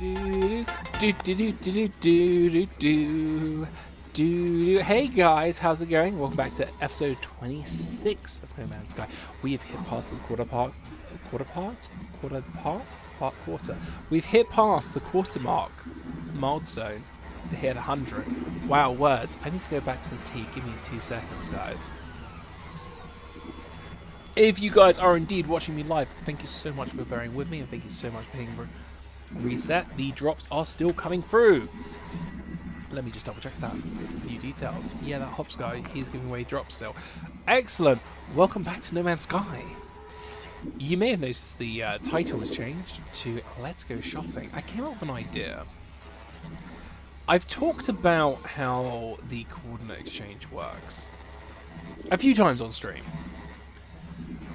Hey guys, how's it going? Welcome back to episode 26 of No Man's Sky. We have hit past the quarter. We've hit past the quarter milestone to hit 100. Wow, words. I need to go back to the T. Give me 2 seconds, guys. If you guys are indeed watching me live, thank you so much for bearing with me, and thank you so much for hitting reset. The drops are still coming through. Let me just double check that. New details. Yeah, that Hobbes guy, he's giving away drops still. Excellent. Welcome back to No Man's Sky. You may have noticed the title has changed to Let's Go Shopping. I came up with an idea. I've talked about how the coordinate exchange works a few times on stream.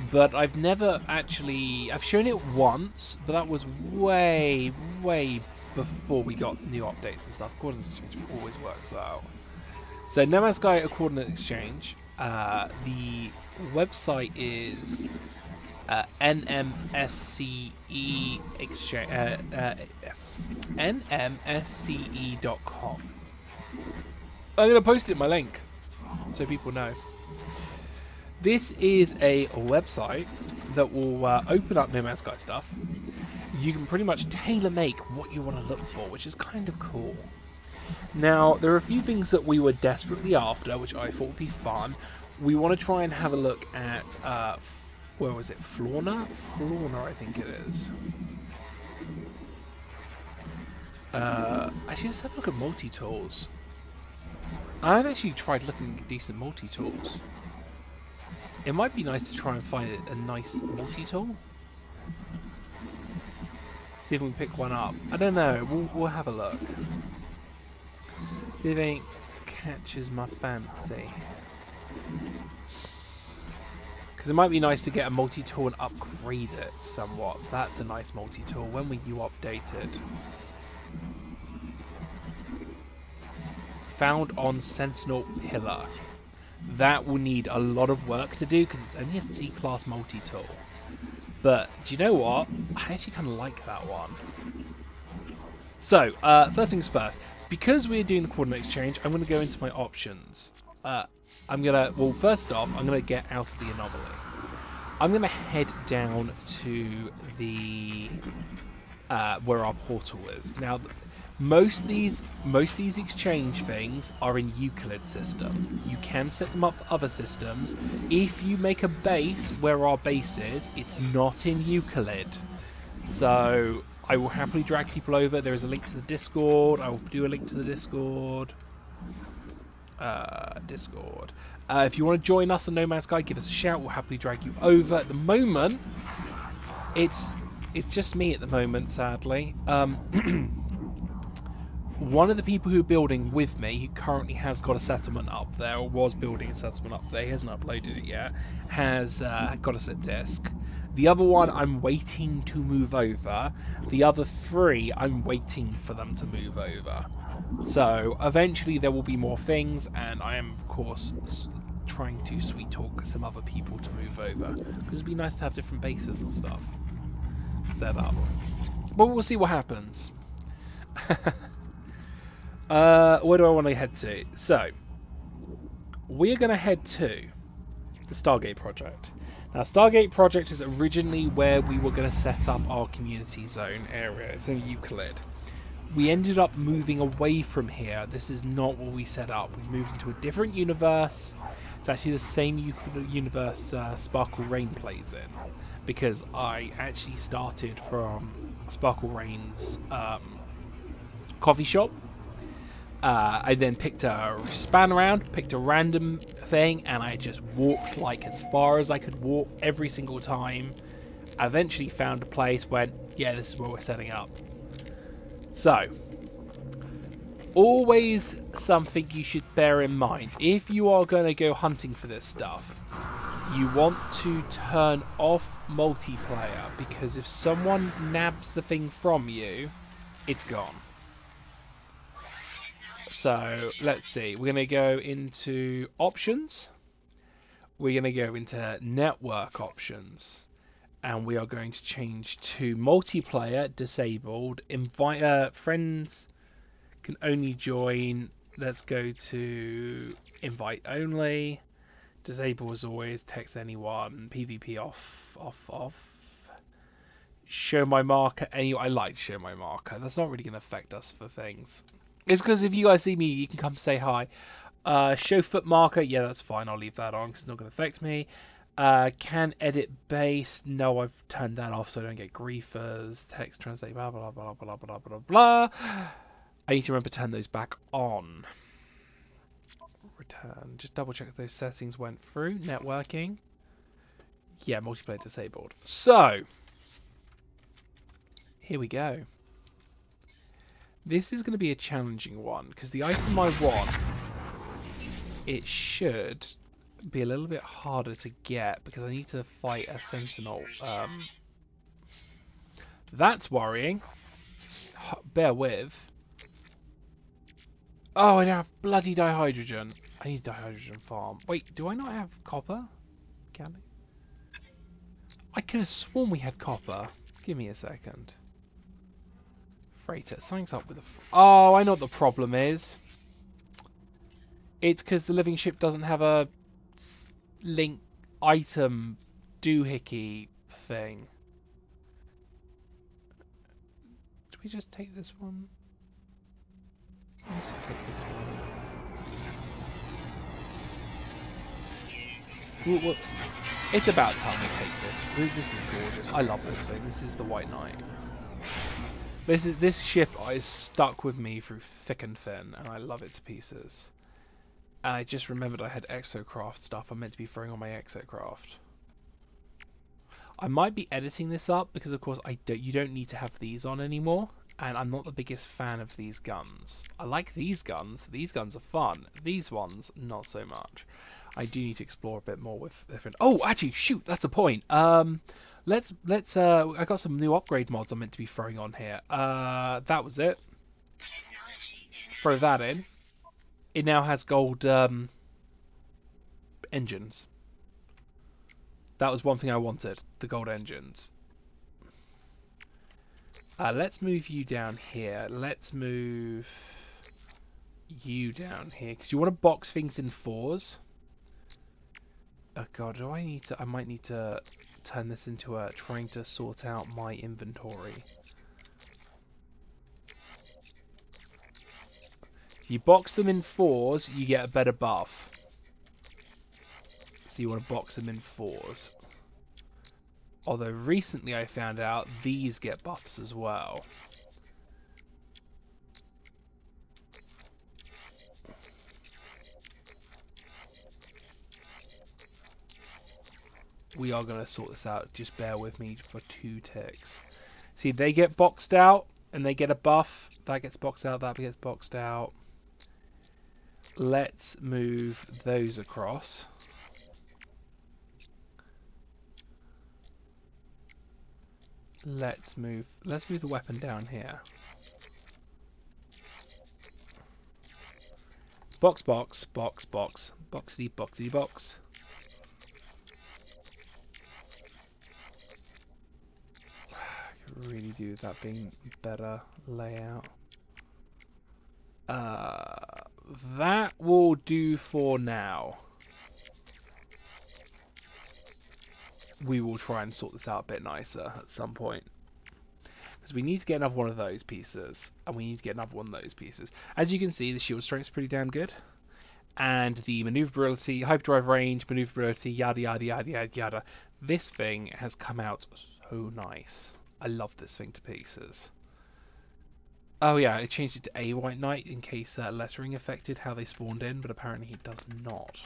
But I've never actually... I've shown it once, but that was way before we got new updates and stuff. Coordinate exchange always works out. So No Man's Sky a coordinate exchange. The website is NMSCE exchange NMSCE.com. I'm gonna post it in my link so people know. This is a website that will open up No Man's Sky stuff. You can pretty much tailor-make what you want to look for, which is kind of cool. Now, there are a few things that we were desperately after, which I thought would be fun. We want to try and have a look at, where was it? Florna, I think it is. Actually, let's have a look at multi-tools. I haven't actually tried looking at decent multi-tools. It might be nice to try and find a nice multi-tool. See if we can pick one up. I don't know. We'll have a look. See if anything catches my fancy. Because it might be nice to get a multi-tool and upgrade it somewhat. That's a nice multi-tool. When were you updated? Found on Sentinel Pillar. That will need a lot of work to do because it's only a C-class multi-tool. But do you know what? I actually kind of like that one. So, first things first. Because we're doing the coordinate exchange, I'm going to go into my options. Well, first off, I'm going to get out of the anomaly. I'm going to head down to the where our portal is. Now, most of these exchange things are in Euclid system. You can set them up for other systems. If you make a base where our base is, it's not in Euclid. So I will happily drag people over. There is a link to the Discord. I will do a link to the Discord. If you want to join us on No Man's Sky, give us a shout. We'll happily drag you over. At the moment, it's just me at the moment, sadly. One of the people who are building with me, who currently has got a settlement up there, or was building a settlement up there, he hasn't uploaded it yet, has got a zip disk. The other one I'm waiting to move over. The other 3 I'm waiting for them to move over. So eventually there will be more things, and I am of course trying to sweet talk some other people to move over, because it'd be nice to have different bases and stuff set up. But we'll see what happens. Where do I want to head to? So, we're going to head to the Stargate Project. Now, Stargate Project is originally where we were going to set up our community zone area. It's in Euclid. We ended up moving away from here. This is not what we set up. We moved into a different universe. It's actually the same Euclid universe Sparkle Rain plays in. Because I actually started from Sparkle Rain's coffee shop. I then picked a span around, picked a random thing, and I just walked like as far as I could walk every single time. I eventually found a place, went, yeah, this is where we're setting up. So, always something you should bear in mind. If you are going to go hunting for this stuff, you want to turn off multiplayer, because if someone nabs the thing from you, it's gone. So let's see, we're going to go into options, we're going to go into network options, And we are going to change to multiplayer disabled. Invite friends can only join. Let's go to invite only. Disable as always. Text anyone. PvP off. Show my marker. I like to show my marker. That's not really going to affect us for things. It's because if you guys see me, you can come say hi. Show foot marker. Yeah, that's fine. I'll leave that on because it's not going to affect me. Can edit base. No, I've turned that off so I don't get griefers. Text translate. Blah blah blah blah blah blah blah. I need to remember to turn those back on. Return. Just double check if those settings went through. Networking. Yeah, multiplayer disabled. So here we go. This is going to be a challenging one because the item I want, it should be a little bit harder to get because I need to fight a sentinel. That's worrying. Bear with. Oh, I don't have bloody dihydrogen. I need dihydrogen farm. Wait, do I not have copper? Can I could have sworn we had copper. Give me a second. Freighter. Something's up with the... Oh, I know what the problem is. It's because the living ship doesn't have a link item doohickey thing. Do we just take this one? Let's just take this one. Ooh, it's about time we take this. This is gorgeous. I love this thing. This is the White Knight. This ship is stuck with me through thick and thin, and I love it to pieces. And I just remembered I had Exocraft stuff. I'm meant to be throwing on my Exocraft. I might be editing this up because, of course, you don't need to have these on anymore. And I'm not the biggest fan of these guns. I like these guns. These guns are fun. These ones, not so much. I do need to explore a bit more with different... Oh, actually, shoot, that's a point. Let's I got some new upgrade mods I'm meant to be throwing on here. That was it. Throw that in. It now has gold engines. That was one thing I wanted, the gold engines. Let's move you down here. Let's move you down here because you want to box things in 4s. Oh god, do I need to? I might need to turn this into a trying to sort out my inventory. If you box them in 4s, you get a better buff. So you want to box them in 4s. Although recently I found out these get buffs as well. We are going to sort this out. Just bear with me for 2 ticks. See, they get boxed out and they get a buff. That gets boxed out, that gets boxed out. Let's move those across. Let's move the weapon down here. Box, box, box, box, boxy, boxy, box. I could really do that being better layout. That will do for now. We will try and sort this out a bit nicer at some point. Because we need to get another one of those pieces. And we need to get another one of those pieces. As you can see, the shield strength is pretty damn good. And the maneuverability, hyperdrive range, maneuverability, yada yada yada yada yada. This thing has come out so nice. I love this thing to pieces. Oh yeah, I changed it to a White Knight in case lettering affected how they spawned in, but apparently it does not.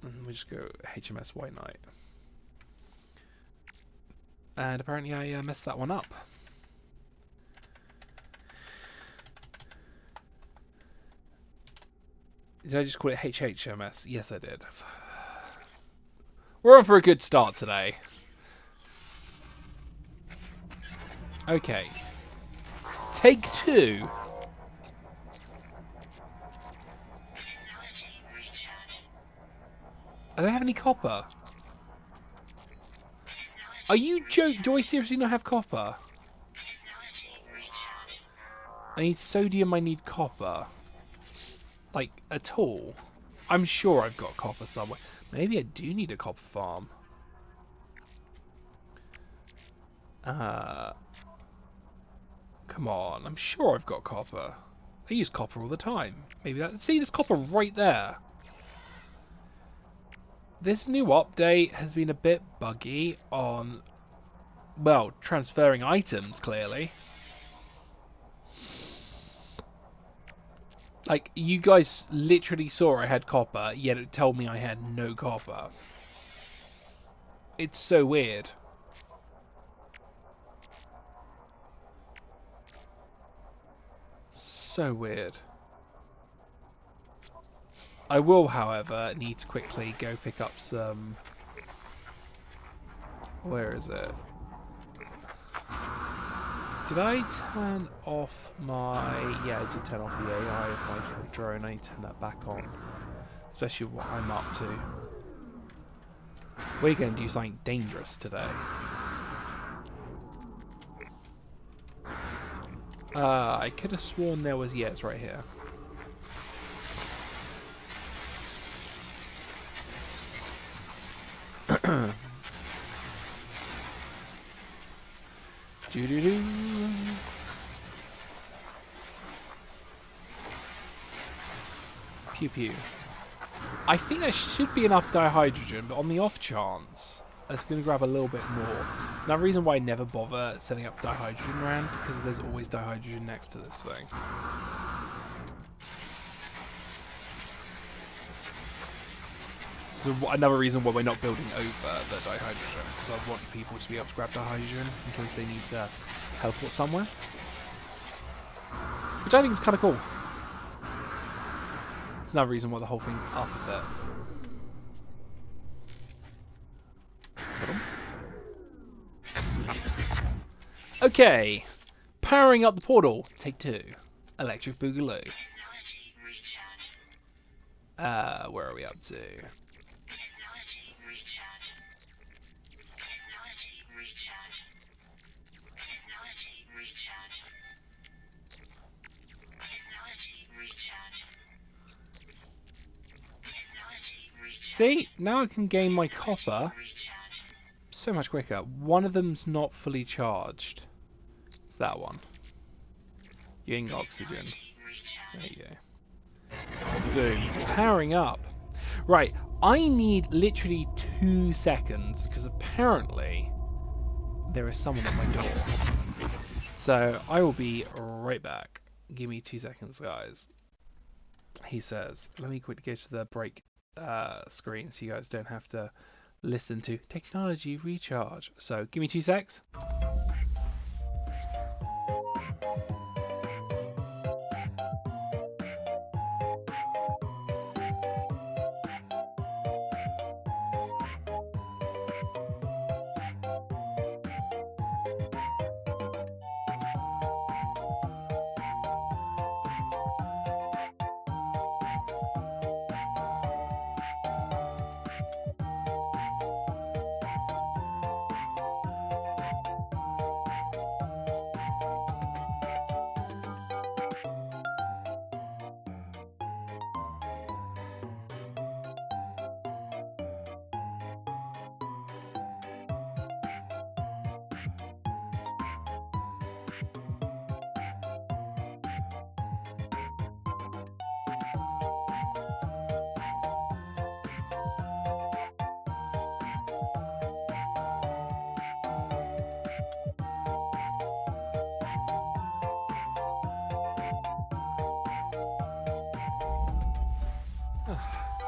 And we just go HMS White Knight. And apparently I messed that one up. Did I just call it HHMS? Yes, I did. We're on for a good start today. Okay. Take 2. I don't have any copper. Are you joking? Do I seriously not have copper? I need sodium, I need copper. Like, at all? I'm sure I've got copper somewhere. Maybe I do need a copper farm. Come on, I'm sure I've got copper. I use copper all the time. Maybe that... See, there's copper right there. This new update has been a bit buggy on, well, transferring items, clearly. Like, you guys literally saw I had copper, yet it told me I had no copper. It's so weird. So weird. I will, however, need to quickly go pick up some... Where is it? Did I turn off my... Yeah, I did turn off the AI of my drone. I need to turn that back on. Especially what I'm up to. We're going to do something dangerous today. I could have sworn there was... Yeah, it's right here. Doo-doo-doo. Pew pew. I think there should be enough dihydrogen, but on the off chance, it's going to grab a little bit more. Now, the reason why I never bother setting up dihydrogen around, because there's always dihydrogen next to this thing. So another reason why we're not building over the dihydrogen, because I want people to be able to grab dihydrogen in case they need to teleport somewhere. Which I think is kind of cool. It's another reason why the whole thing's up a bit. Okay, powering up the portal. Take 2. Electric Boogaloo. Where are we up to? See, now I can gain my copper so much quicker. One of them's not fully charged. It's that one. You ain't got oxygen. There you go. Boom. Powering up. Right, I need literally 2 seconds because apparently there is someone at my door. So I will be right back. Give me 2 seconds, guys. He says, let me quickly go to the break screen so you guys don't have to listen to technology recharge. So give me 2 secs.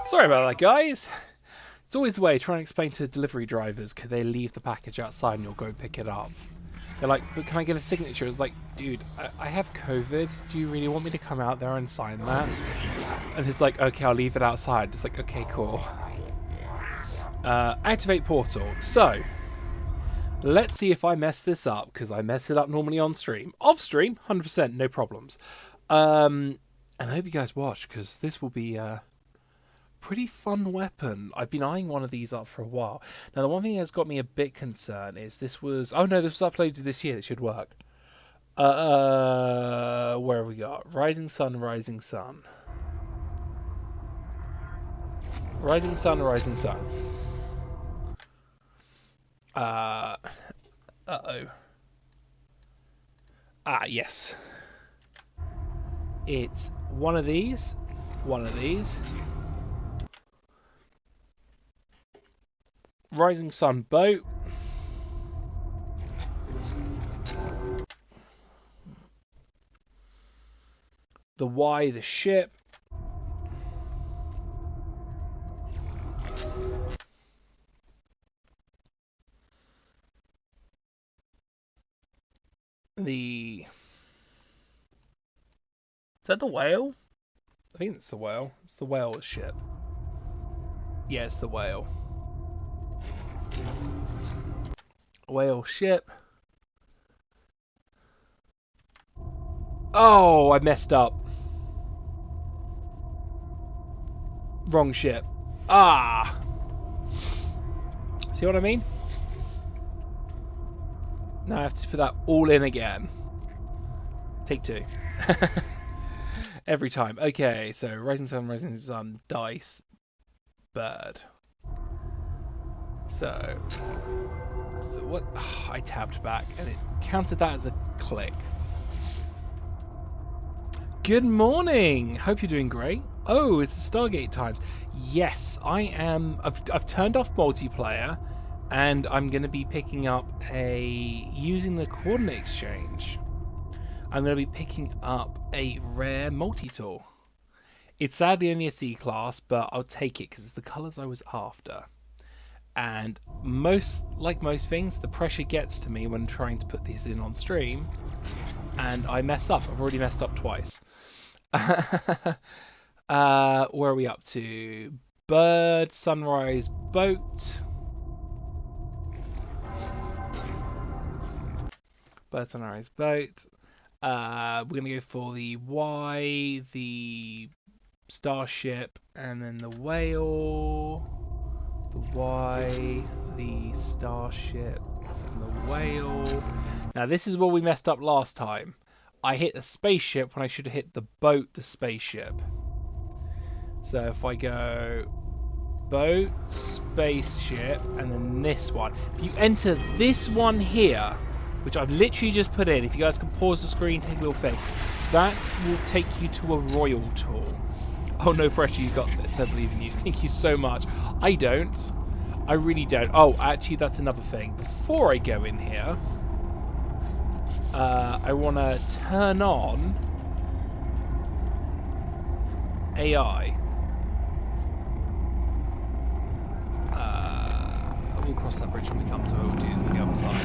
Sorry about that, guys. It's always the way trying to explain to delivery drivers, could they leave the package outside and you'll go pick it up. They're like, but can I get a signature? It's like, dude, I have COVID. Do you really want me to come out there and sign that? And he's like, okay, I'll leave it outside. It's like, okay, cool. Activate portal. So, let's see if I mess this up, because I mess it up normally on stream. Off stream, 100%, no problems. And I hope you guys watch, because this will be... pretty fun weapon. I've been eyeing one of these up for a while. Now, the one thing that's got me a bit concerned is this was... Oh, no, this was uploaded this year. It should work. Where have we got? Rising Sun, Rising Sun. Rising Sun, Rising Sun. Uh-oh. Ah, yes. It's one of these, Rising Sun boat, the Y, the ship, the... Is that the whale? I think it's the whale. It's the whale ship. Yeah, it's the whale. Whale ship. Oh, I messed up. Wrong ship. Ah! See what I mean? Now I have to put that all in again. Take two. Every time. Okay, so Rising Sun, dice, bird. So, what? Oh, I tabbed back and it counted that as a click. Good morning! Hope you're doing great. Oh, it's the Stargate times. Yes, I am. I've turned off multiplayer, and I'm going to be picking up using the coordinate exchange. I'm going to be picking up a rare multi-tool. It's sadly only a C class, but I'll take it because it's the colours I was after. And like most things, the pressure gets to me when trying to put these in on stream, and I mess up. I've already messed up twice. Where are we up to? Bird, sunrise, boat. Bird, sunrise, boat. We're going to go for the Y, the starship, and then the whale. The Y, the starship, and the whale. Now this is where we messed up last time. I hit the spaceship when I should have hit the boat, the spaceship. So if I go boat, spaceship, and then this one. If you enter this one here, which I've literally just put in, if you guys can pause the screen, take a little thing, that will take you to a royal tool. Oh, no pressure, you got this, I believe in you. Thank you so much. I don't. I really don't. Oh, actually, that's another thing. Before I go in here, I want to turn on AI. We'll cross that bridge when we come to it. We'll do the other side.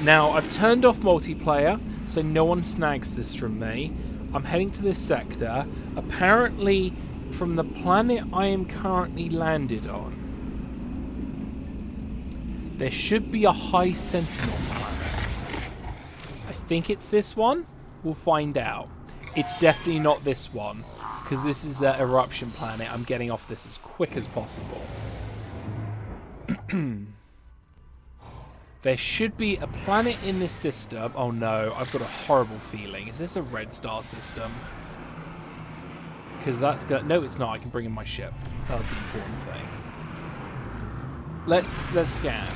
Now, I've turned off multiplayer, so no one snags this from me. I'm heading to this sector. Apparently, from the planet I am currently landed on, there should be a high sentinel planet. I think it's this one. We'll find out. It's definitely not this one, because this is an eruption planet. I'm getting off this as quick as possible. There should be a planet in this system. Oh no, I've got a horrible feeling. Is this a red star system? Because that's gonna... No, it's not. I can bring in my ship. That's the important thing. Let's scan.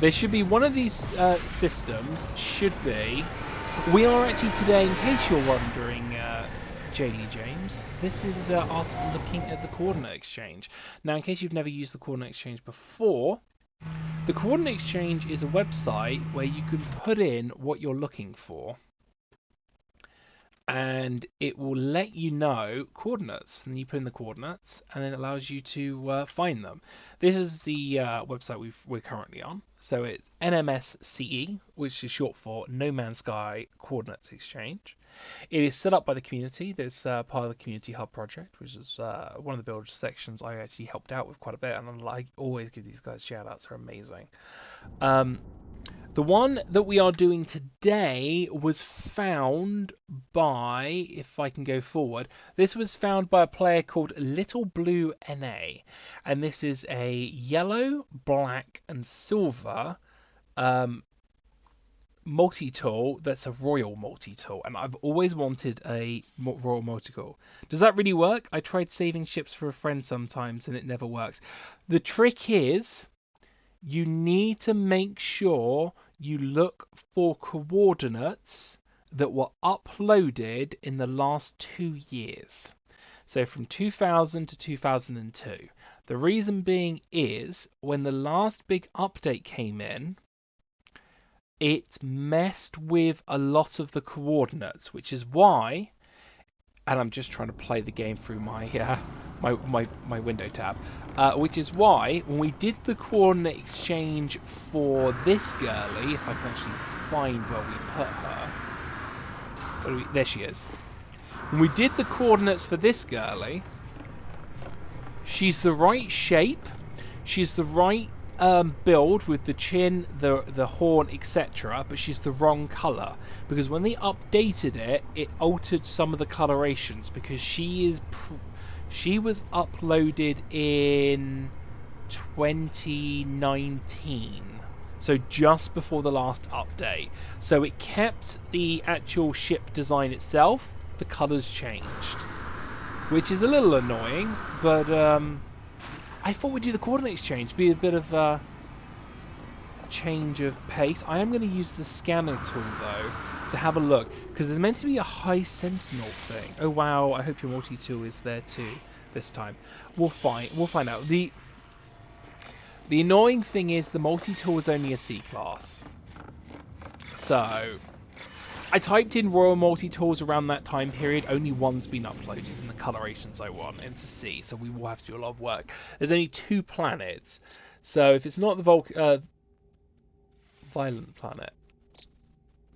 There should be one of these systems. Should be. We are actually today, in case you're wondering, Jaylee James, this is us looking at the coordinate exchange. Now, in case you've never used the coordinate exchange before, the coordinate exchange is a website where you can put in what you're looking for, and it will let you know coordinates. And you put in the coordinates, and then it allows you to find them. This is the website we're currently on. So it's NMSCE, which is short for No Man's Sky Coordinates Exchange. It is set up by the community. There's part of the Community Hub project, which is one of the build sections I actually helped out with quite a bit, and I always give these guys shout outs. They're amazing. The one that we are doing today was found by, if I can go forward, this was found by a player called Little Blue NA, and this is a yellow, black, and silver multi-tool that's a royal multi-tool, and I've always wanted a royal multi-tool. Does that really work? I tried saving ships for a friend sometimes, and it never works. The trick is, you need to make sure you look for coordinates that were uploaded in the last 2 years. So from 2000 to 2002. The reason being is, when the last big update came in, it messed with a lot of the coordinates, which is why, and I'm just trying to play the game through my my window tab, which is why when we did the coordinate exchange for this girlie, if I can actually find where we put her, there she is. When we did the coordinates for this girlie, she's the right shape, she's the right build with the chin, the horn, etc., but she's the wrong colour, because when they updated it, it altered some of the colorations, because she was uploaded in 2019, so just before the last update. So it kept the actual ship design itself, the colours changed, which is a little annoying, but I thought we'd do the coordinate exchange, be a bit of a change of pace. I am going to use the scanner tool though to have a look, because there's meant to be a high sentinel thing. Oh wow, I hope your multi-tool is there too this time. We'll find out. The annoying thing is the multi-tool is only a C class. So I typed in Royal Multi-Tools around that time period, only one's been uploaded in the colorations I want, and it's a C, so we will have to do a lot of work. There's only 2 planets, so if it's not the Violent Planet,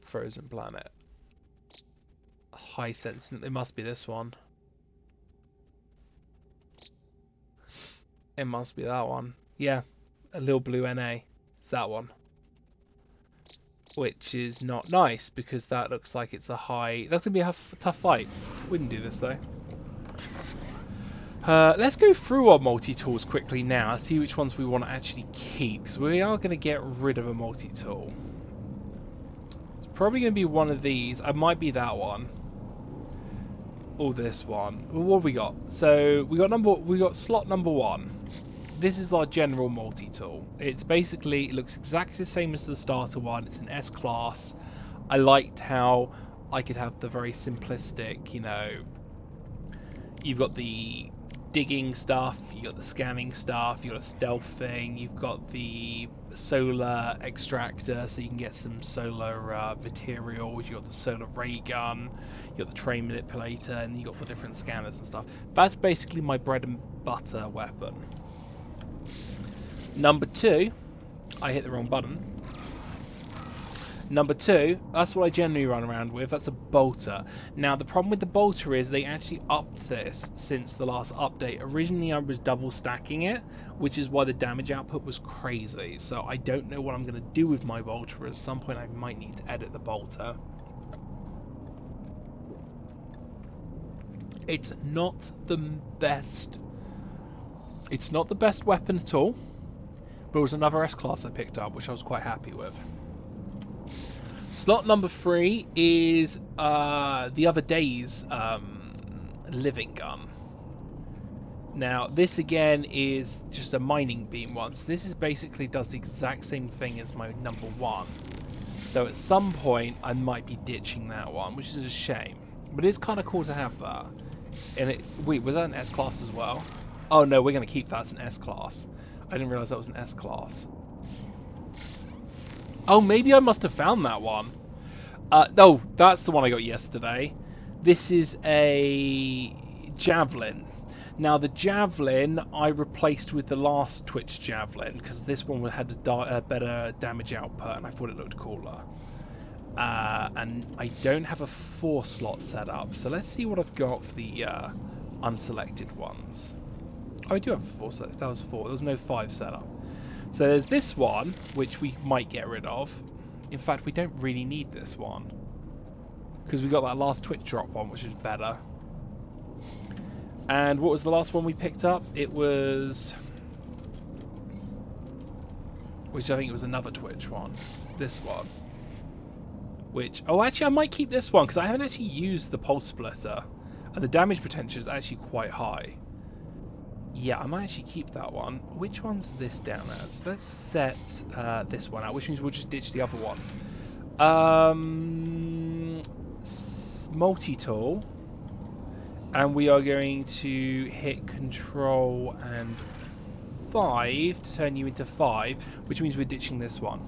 Frozen Planet, High Sense, it must be this one. It must be that one. Yeah, a Little Blue NA, it's that one. Which is not nice, because that looks like it's a high... That's going to be a tough fight. Wouldn't do this, though. Let's go through our multi-tools quickly now, and see which ones we want to actually keep, because we are going to get rid of a multi-tool. It's probably going to be one of these. It might be that one. Or this one. Well, what have we got? So, we got slot number 1. This is our general multi-tool. It's basically, it looks exactly the same as the starter one. It's an S-class. I liked how I could have the very simplistic, you know, you've got the digging stuff, you've got the scanning stuff, you've got a stealth thing, you've got the solar extractor, so you can get some solar materials, you've got the solar ray gun, you've got the train manipulator, and you've got the different scanners and stuff. That's basically my bread and butter weapon. Number 2, I hit the wrong button. Number 2, that's what I generally run around with. That's a bolter. Now, the problem with the bolter is they actually upped this since the last update. Originally, I was double stacking it, which is why the damage output was crazy. So I don't know what I'm going to do with my bolter. At some point, I might need to edit the bolter. It's not the best. It's not the best weapon at all. But it was another S-class I picked up, which I was quite happy with. Slot number 3 is the other day's living gun. Now, this again is just a mining beam one. So this is basically does the exact same thing as my number 1. So at some point, I might be ditching that one, which is a shame. But it's kind of cool to have that. And wait, was that an S-class as well? Oh no, we're going to keep that as an S-class. I didn't realise that was an S-class. Oh, maybe I must have found that one. No, that's the one I got yesterday. This is a Javelin. Now, the Javelin I replaced with the last Twitch Javelin, because this one had a better damage output, and I thought it looked cooler. And I don't have a 4 slot set up, so let's see what I've got for the unselected ones. Oh, I do have a 4 set. That was 4. There was no 5 setup. So there's this one, which we might get rid of. In fact, we don't really need this one. Because we got that last Twitch drop one, which is better. And what was the last one we picked up? It was... which I think it was another Twitch one. This one. Which... oh, actually, I might keep this one, because I haven't actually used the Pulse Splitter. And the damage potential is actually quite high. Yeah, I might actually keep that one. Which one's this down as? Let's set this one out, which means we'll just ditch the other one. Multi-tool. And we are going to hit Control and 5 to turn you into 5, which means we're ditching this one.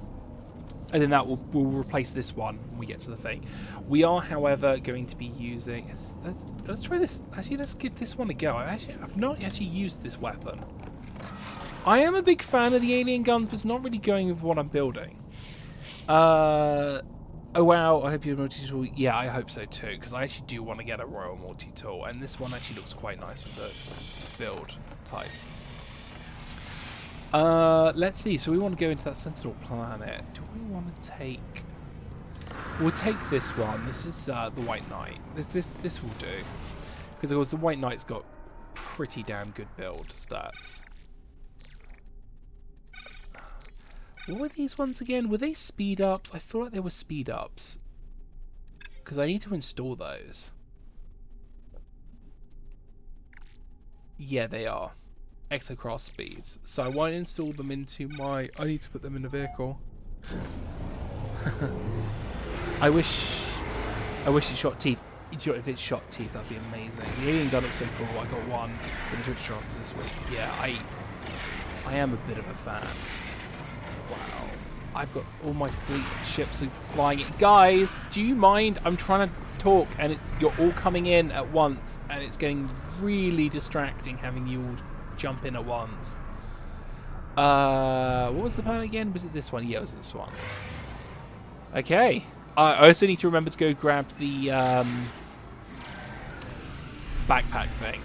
And then that will replace this one when we get to the thing. We are, however, going to be using... let's try this. Actually, let's give this one a go. I've not actually used this weapon. I am a big fan of the alien guns, but it's not really going with what I'm building. Oh wow, I hope you're multi-tool. Yeah, I hope so too, because I actually do want to get a royal multi-tool, and this one actually looks quite nice with the build type. Let's see, so we want to go into that Sentinel planet. Do we want to take... we'll take this one. This is the White Knight. This will do. Because of course the White Knight's got pretty damn good build stats. What were these ones again? Were they speed ups? I feel like they were speed ups. Because I need to install those. Yeah, they are. Exocross speeds. So I won't install them into my... I need to put them in the vehicle. I wish it shot teeth. If it shot teeth, that'd be amazing. The alien gun looks so cool. I got one with the Twitch shots this week. Yeah, I am a bit of a fan. Wow. I've got all my fleet ships flying it. Guys, do you mind? I'm trying to talk and you're all coming in at once and it's getting really distracting having you all jump in at once. What was the plan again? Was it this one? Yeah, it was this one. Okay. I also need to remember to go grab the backpack thing.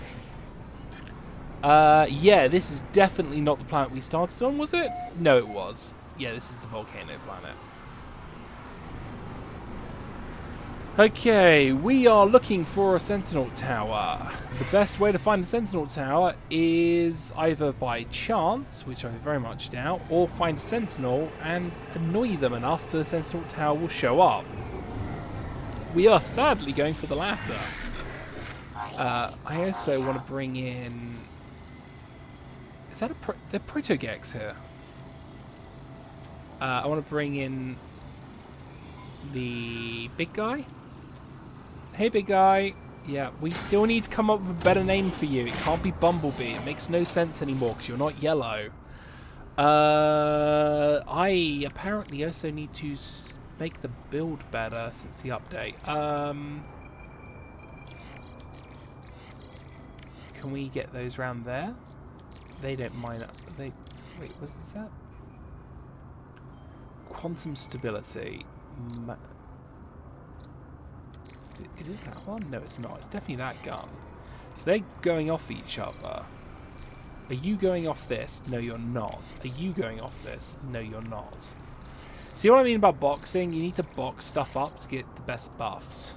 Yeah, this is definitely not the planet we started on, was it? No, it was. Yeah, this is the volcano planet. Okay, we are looking for a Sentinel Tower. The best way to find the Sentinel Tower is either by chance, which I very much doubt, or find a Sentinel and annoy them enough that the Sentinel Tower will show up. We are sadly going for the latter. I also want to bring in... is that they're Protogex here. I want to bring in the big guy. Hey, big guy. Yeah, we still need to come up with a better name for you. It can't be Bumblebee. It makes no sense anymore because you're not yellow. I apparently also need to make the build better since the update. Can we get those round there? They don't mind. Wait, was that? Quantum stability. Is it that one? No, it's not. It's definitely that gun. So they're going off each other. Are you going off this? No, you're not. Are you going off this? No, you're not. See what I mean about boxing? You need to box stuff up to get the best buffs.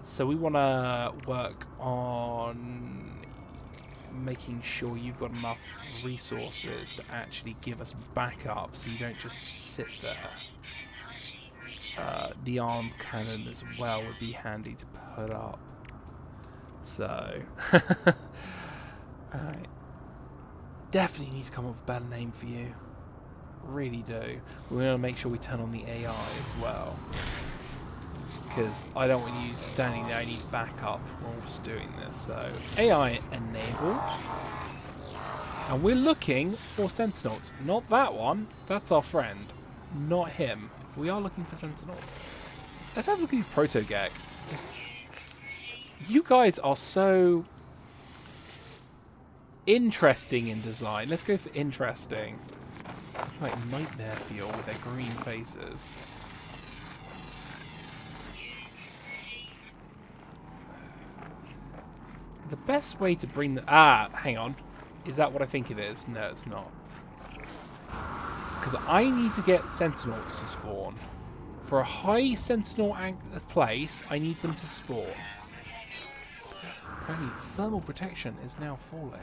So we want to work on making sure you've got enough resources to actually give us backup so you don't just sit there. The arm cannon as well would be handy to put up. So, alright. Definitely need to come up with a better name for you. Really do. We're going to make sure we turn on the AI as well. Because I don't want you standing there, I need backup whilst doing this. So, AI enabled. And we're looking for Sentinels. Not that one. That's our friend. Not him. We are looking for Sentinels. Let's have a look at these Protogek. Just... you guys are so... interesting in design. Let's go for interesting. Like Nightmare feel with their green faces. The best way to bring the... hang on. Is that what I think it is? No, it's not. Because Because I need to get sentinels to spawn. For a high sentinel place, I need them to spawn. Apparently, thermal protection is now falling.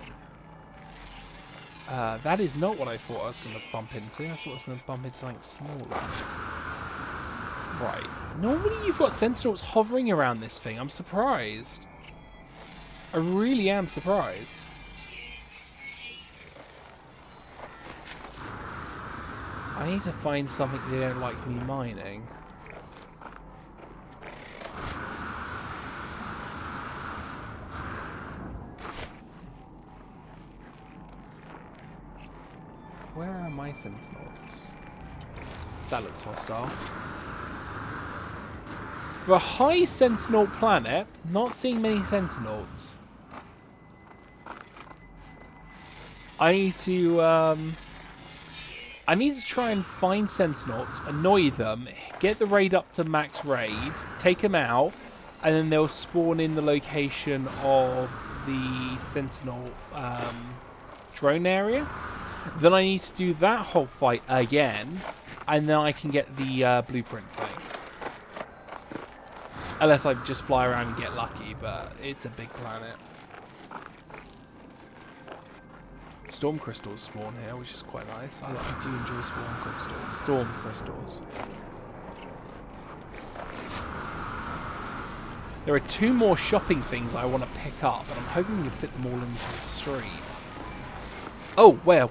That is not what I thought I was going to bump into. I thought I was going to bump into something smaller. Right. Normally you've got sentinels hovering around this thing. I'm surprised. I really am surprised. I need to find something they don't like me mining. Where are my sentinels? That looks hostile. For a high sentinel planet, not seeing many sentinels. I need to try and find sentinels, annoy them, get the raid up to max raid, take them out, and then they'll spawn in the location of the sentinel drone area. Then I need to do that whole fight again, and then I can get the blueprint thing. Unless I just fly around and get lucky, but it's a big planet. Storm crystals spawn here, which is quite nice. I do enjoy storm crystals. There are 2 more shopping things I want to pick up, and I'm hoping we can fit them all into the stream. Oh, where?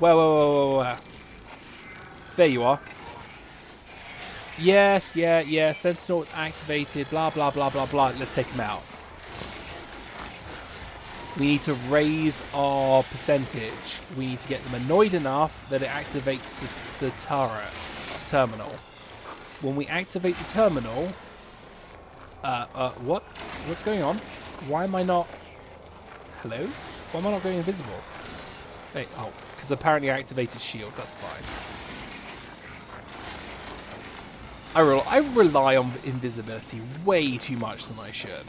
There you are. Yes, yeah, Sentinel activated, blah, blah, blah, blah, blah. Let's take him out. We need to raise our percentage. We need to get them annoyed enough that it activates the terminal. When we activate the terminal... what? What's going on? Why am I not... Hello? Why am I not going invisible? Wait, oh, because apparently I activated shield, that's fine. I rely on invisibility way too much than I should.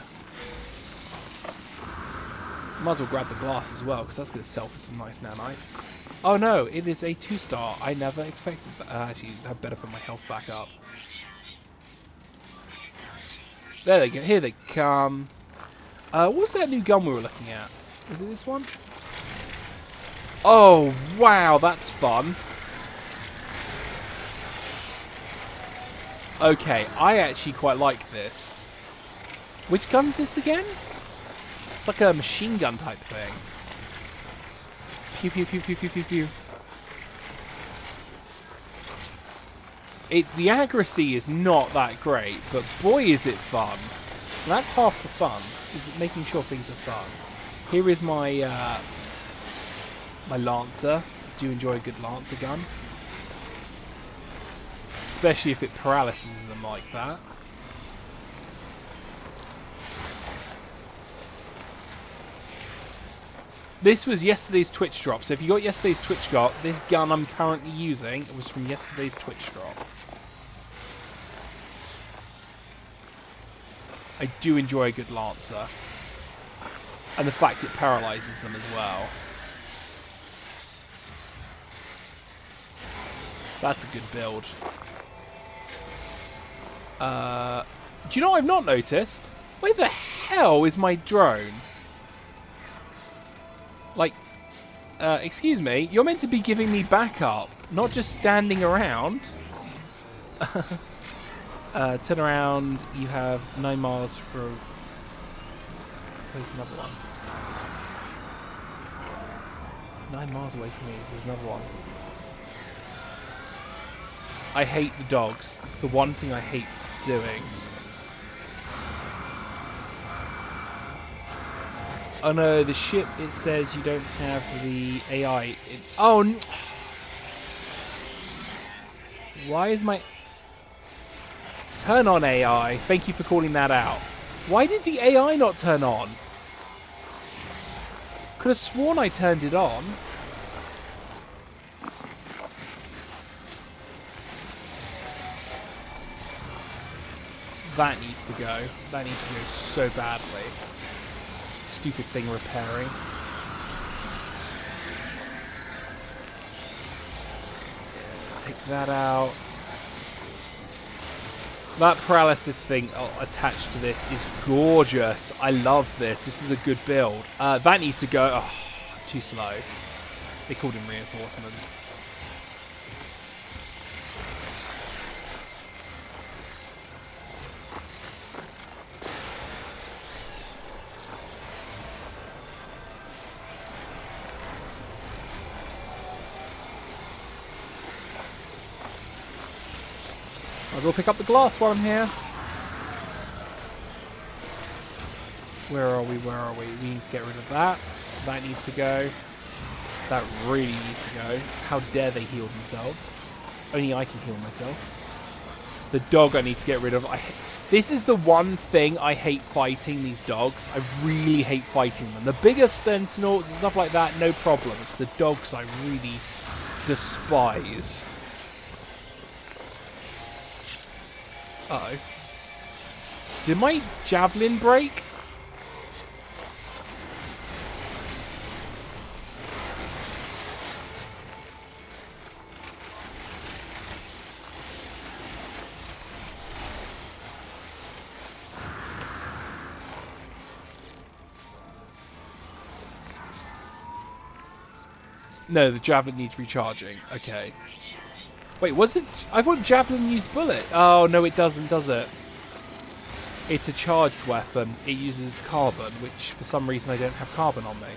Might as well grab the glass as well, because that's going to sell for some nice nanites. Oh no, it is a 2-star. I never expected that. Actually, I better put my health back up. There they go. Here they come. What was that new gun we were looking at? Was it this one? Oh, wow, that's fun. Okay, I actually quite like this. Which gun's this again? It's like a machine gun type thing. Pew pew pew pew pew pew pew. The accuracy is not that great, but boy is it fun. And that's half the fun, is making sure things are fun. Here is my my Lancer. I do enjoy a good Lancer gun. Especially if it paralyses them like that. This was yesterday's Twitch drop, so if you got yesterday's Twitch drop, this gun I'm currently using was from yesterday's Twitch drop. I do enjoy a good Lancer. And the fact it paralyses them as well. That's a good build. Do you know what I've not noticed? Where the hell is my drone? Like, excuse me, you're meant to be giving me backup, not just standing around. Turn around, you have 9 miles for... There's another one. 9 miles away from me, there's another one. I hate the dogs. It's the one thing I hate doing. Oh no, the ship, it says you don't have the AI. Oh, why is my... Turn on AI. Thank you for calling that out. Why did the AI not turn on? Could have sworn I turned it on. That needs to go. That needs to go so badly. Stupid thing repairing. take that out. That paralysis thing attached to this is gorgeous. I love this. This is a good build. That needs to go. Oh, too slow. They called him reinforcements. Might as well pick up the glass while I'm here. Where are we? Where are we? We need to get rid of that. That needs to go. That really needs to go. How dare they heal themselves? Only I can heal myself. The dog I need to get rid of. This is the one thing I hate fighting, these dogs. I really hate fighting them. The bigger sentinels and stuff like that, no problem. It's the dogs I really despise. Uh-oh. Did my javelin break? No, the javelin needs recharging. Okay. Wait, was it? I thought javelin used bullet. Oh, no, it doesn't, does it? It's a charged weapon. It uses carbon, which for some reason I don't have carbon on me.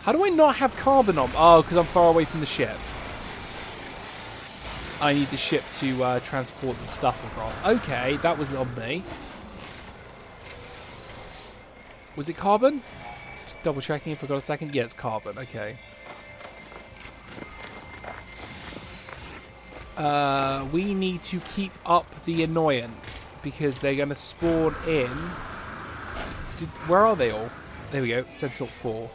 How do I not have carbon on? Oh, because I'm far away from the ship. I need the ship to transport the stuff across. Okay, that was on me. Was it carbon? Just double checking if I got a second. Yeah, it's carbon. Okay. We need to keep up the annoyance because they're going to spawn in. Where are they all? There we go. Sentinel 4.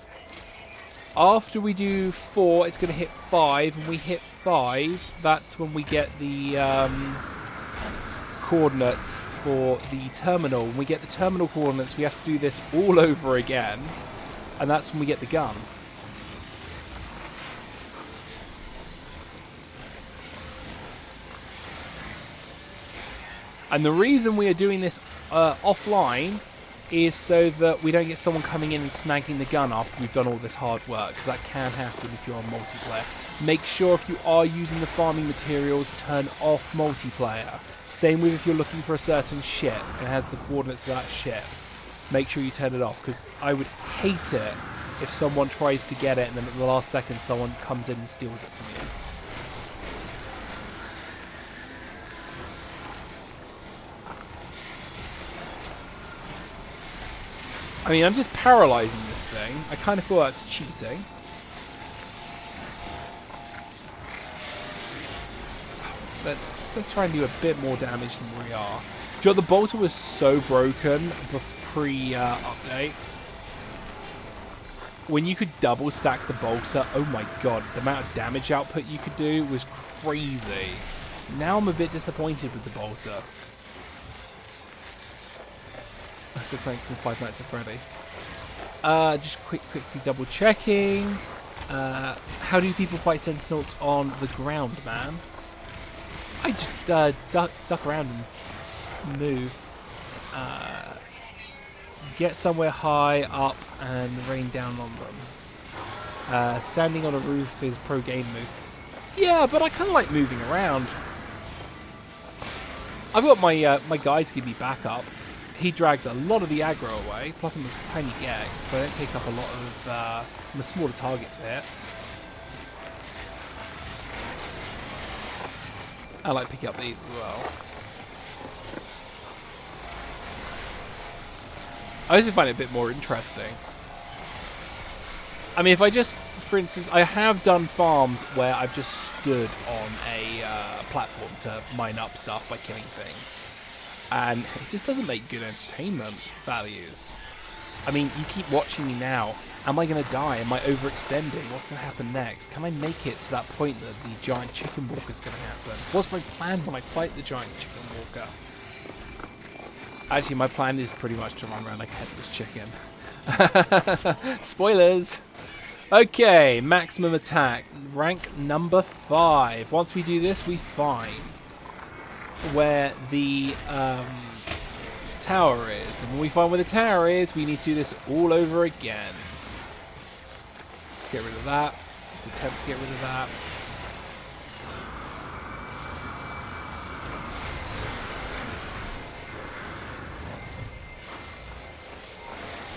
After we do 4, it's going to hit 5. And we hit 5, that's when we get the coordinates for the terminal. When we get the terminal coordinates, we have to do this all over again. And that's when we get the gun. And the reason we are doing this offline is so that we don't get someone coming in and snagging the gun after we've done all this hard work, because that can happen if you're on multiplayer. Make sure if you are using the farming materials, turn off multiplayer. Same with if you're looking for a certain ship and has the coordinates of that ship. Make sure you turn it off, because I would hate it if someone tries to get it and then at the last second someone comes in and steals it from you. I mean, I'm just paralysing this thing. I kind of thought that's cheating. Let's try and do a bit more damage than we are. Do you know, the bolter was so broken pre-update. When you could double stack the bolter, oh my god, the amount of damage output you could do was crazy. Now I'm a bit disappointed with the bolter. That's just something from 5 Nights at Freddy. Just quickly double checking. How do people fight sentinels on the ground, man? I just duck around and move. Get somewhere high up and rain down on them. Standing on a roof is pro game move. Yeah, but I kind of like moving around. I've got my guy to give me backup. He drags a lot of the aggro away, plus I'm a tiny gag, so I don't take up a lot of I'm a smaller target to hit. I like picking up these as well. I also find it a bit more interesting. I mean, if I just, for instance, I have done farms where I've just stood on a platform to mine up stuff by killing things. And it just doesn't make good entertainment values. I mean, you keep watching me now. Am I going to die? Am I overextending? What's going to happen next? Can I make it to that point that the giant chicken walker is going to happen? What's my plan when I fight the giant chicken walker? Actually, my plan is pretty much to run around like a headless chicken. Spoilers! Okay, maximum attack, rank number 5. Once we do this, we find where the tower is. And when we find where the tower is, we need to do this all over again. Let's get rid of that. Let's attempt to get rid of that.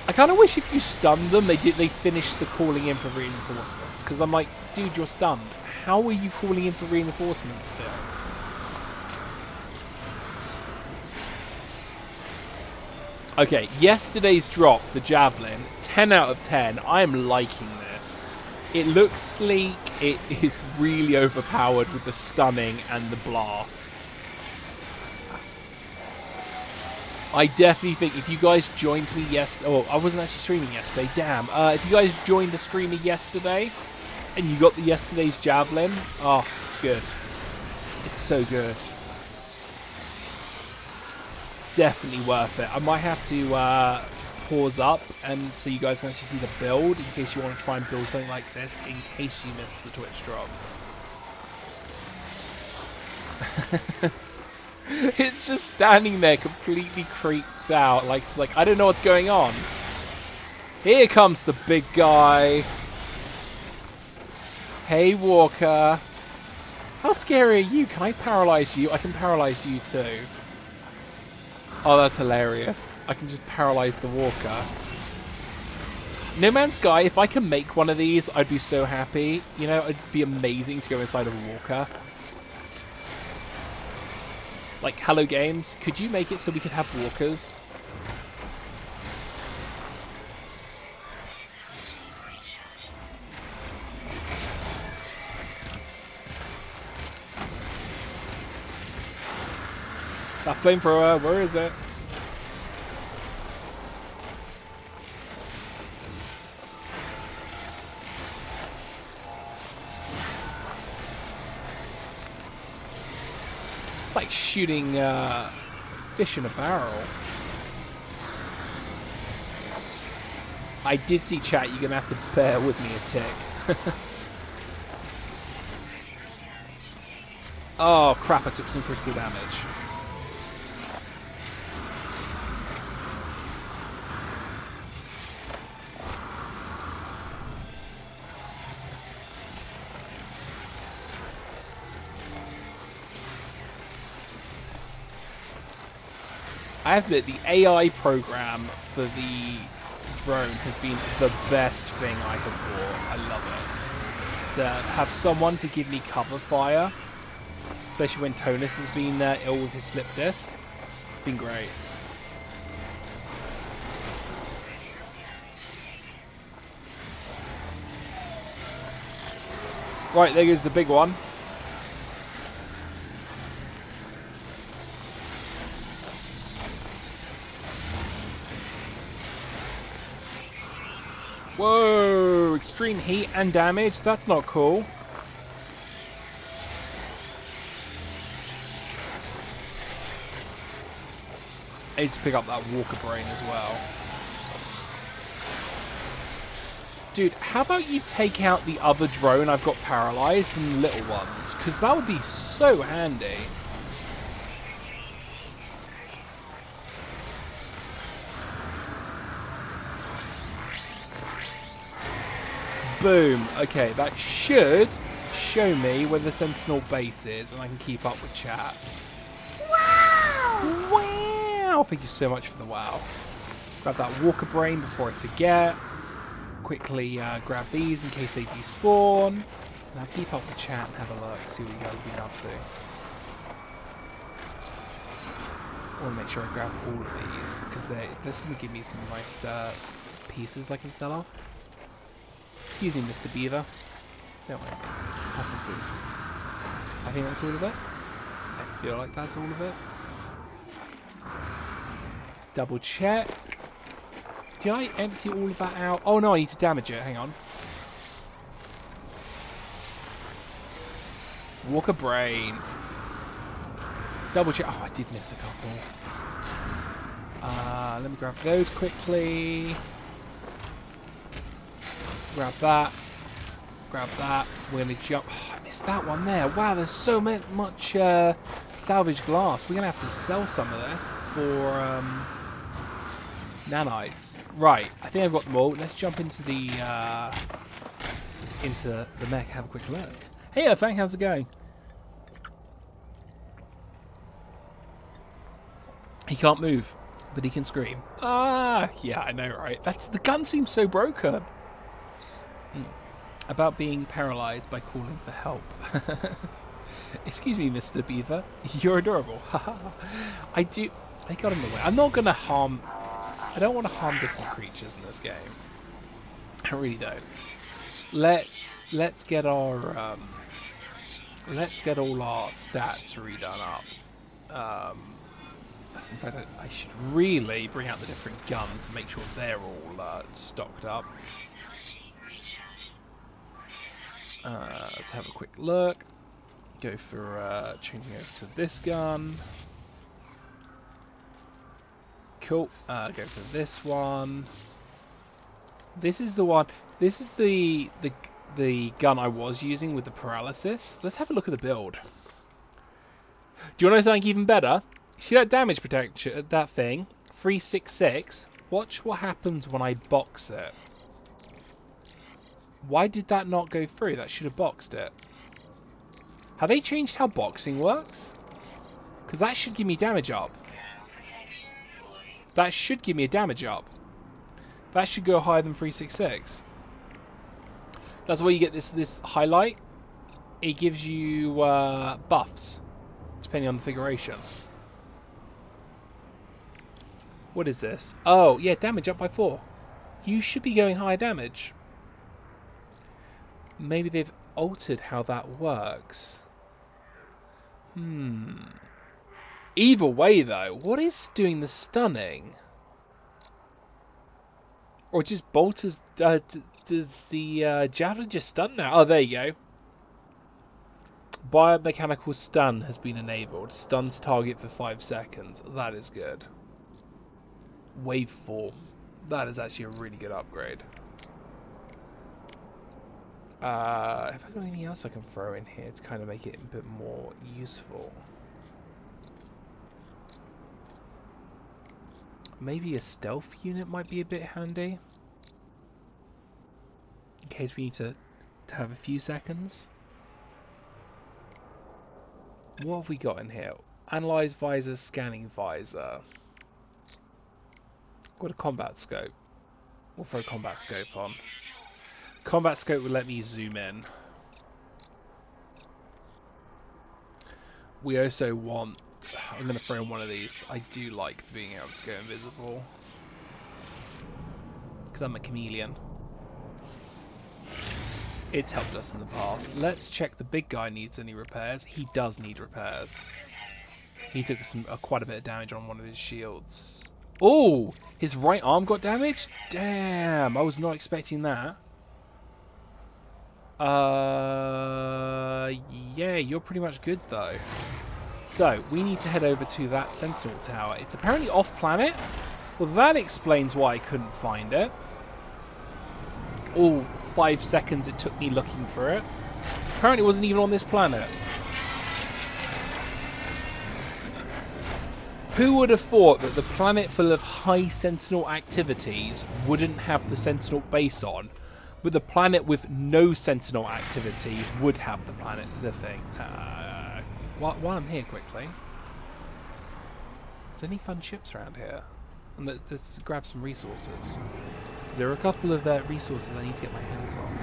I kind of wish if you stunned them, they finished the calling in for reinforcements. Because I'm like, dude, you're stunned. How are you calling in for reinforcements still? Okay, yesterday's drop, the javelin, 10 out of 10. I am liking this. It looks sleek. It is really overpowered with the stunning and the blast. I definitely think if you guys joined me yesterday... Oh, I wasn't actually streaming yesterday, damn. If you guys joined the streamer yesterday and you got the yesterday's javelin, oh, it's good. It's so good. Definitely worth it. I might have to pause up and so you guys can actually see the build in case you want to try and build something like this in case you miss the Twitch drops. It's just standing there completely creeped out, like it's like I don't know what's going on. Here comes the big guy. Hey Walker. How scary are you? Can I paralyze you? I can paralyze you too. Oh, that's hilarious. I can just paralyze the Walker. No Man's Sky, if I can make one of these, I'd be so happy. You know, it'd be amazing to go inside of a Walker. Like, Hello Games, could you make it so we could have walkers? That flamethrower, where is it? It's like shooting fish in a barrel. I did see chat, you're gonna have to bear with me a tick. Oh crap, I took some critical damage. I have to admit, the AI program for the drone has been the best thing I have bought. I love it. To have someone to give me cover fire, especially when Tonus has been ill with his slip disc, it's been great. Right, there goes the big one. Whoa! Extreme heat and damage? That's not cool. I need to pick up that Walker Brain as well. Dude, how about you take out the other drone I've got paralyzed and the little ones? Because that would be so handy. Boom. Okay, that should show me where the Sentinel base is, and I can keep up with chat. Wow! Wow! Thank you so much for the wow. Grab that Walker Brain before I forget. Quickly grab these in case they despawn. Now keep up with chat and have a look, see what you guys have been up to. I want to make sure I grab all of these, because that's going to give me some nice pieces I can sell off. Excuse me, Mr. Beaver. Don't worry. Have some food. I think that's all of it. I feel like that's all of it. Let's double check. Did I empty all of that out? Oh no, I need to damage it. Hang on. Walker Brain. Double check. Oh, I did miss a couple. Let me grab those quickly. Grab that. grab that. We're going to jump. Oh, I missed that one there. Wow, there's so much salvage glass. We're going to have to sell some of this for nanites. Right, I think I've got them all. Let's jump into the mech, have a quick look. Hey, Earthang, how's it going? He can't move, but he can scream. Ah, yeah, I know, right? The gun seems so broken. About being paralysed by calling for help. Excuse me, Mr. Beaver. You're adorable. I got in the way. I'm not gonna harm. I don't want to harm different creatures in this game. I really don't. Let's get our let's get all our stats redone up. In fact, I should really bring out the different guns and make sure they're all stocked up. Let's have a quick look. Go for changing over to this gun. Cool. Go for this one. This is the one. This is the gun I was using with the paralysis. Let's have a look at the build. Do you want to know something even better? See that damage protection, that thing? 366. Watch what happens when I box it. Why did that not go through? That should have boxed it. Have they changed how boxing works? Because that should give me damage up. That should give me a damage up. That should go higher than 366. That's where you get this highlight. It gives you buffs, depending on the configuration. What is this? Oh, yeah, damage up by 4. You should be going higher damage. Maybe they've altered how that works. Either way, though, what is doing the stunning? Or just bolters... does the javelin just stun now? Oh, there you go. Biomechanical stun has been enabled. Stuns target for 5 seconds. That is good. Waveform. That is actually a really good upgrade. Have I got anything else I can throw in here to kind of make it a bit more useful? Maybe a stealth unit might be a bit handy. In case we need to have a few seconds. What have we got in here? Analyze visor, scanning visor. Got a combat scope. We'll throw combat scope on. Combat scope will let me zoom in. We also want... I'm going to throw in one of these because I do like being able to go invisible. Because I'm a chameleon. It's helped us in the past. Let's check the big guy needs any repairs. He does need repairs. He took quite a bit of damage on one of his shields. Oh! His right arm got damaged? Damn! I was not expecting that. Yeah, you're pretty much good though. So, we need to head over to that Sentinel Tower. It's apparently off-planet. Well, that explains why I couldn't find it. All 5 seconds it took me looking for it. Apparently it wasn't even on this planet. Who would have thought that the planet full of high Sentinel activities wouldn't have the Sentinel base on, but the planet with no Sentinel activity would have the thing. While I'm here quickly, is there any fun ships around here? And let's grab some resources. There are a couple of resources I need to get my hands on.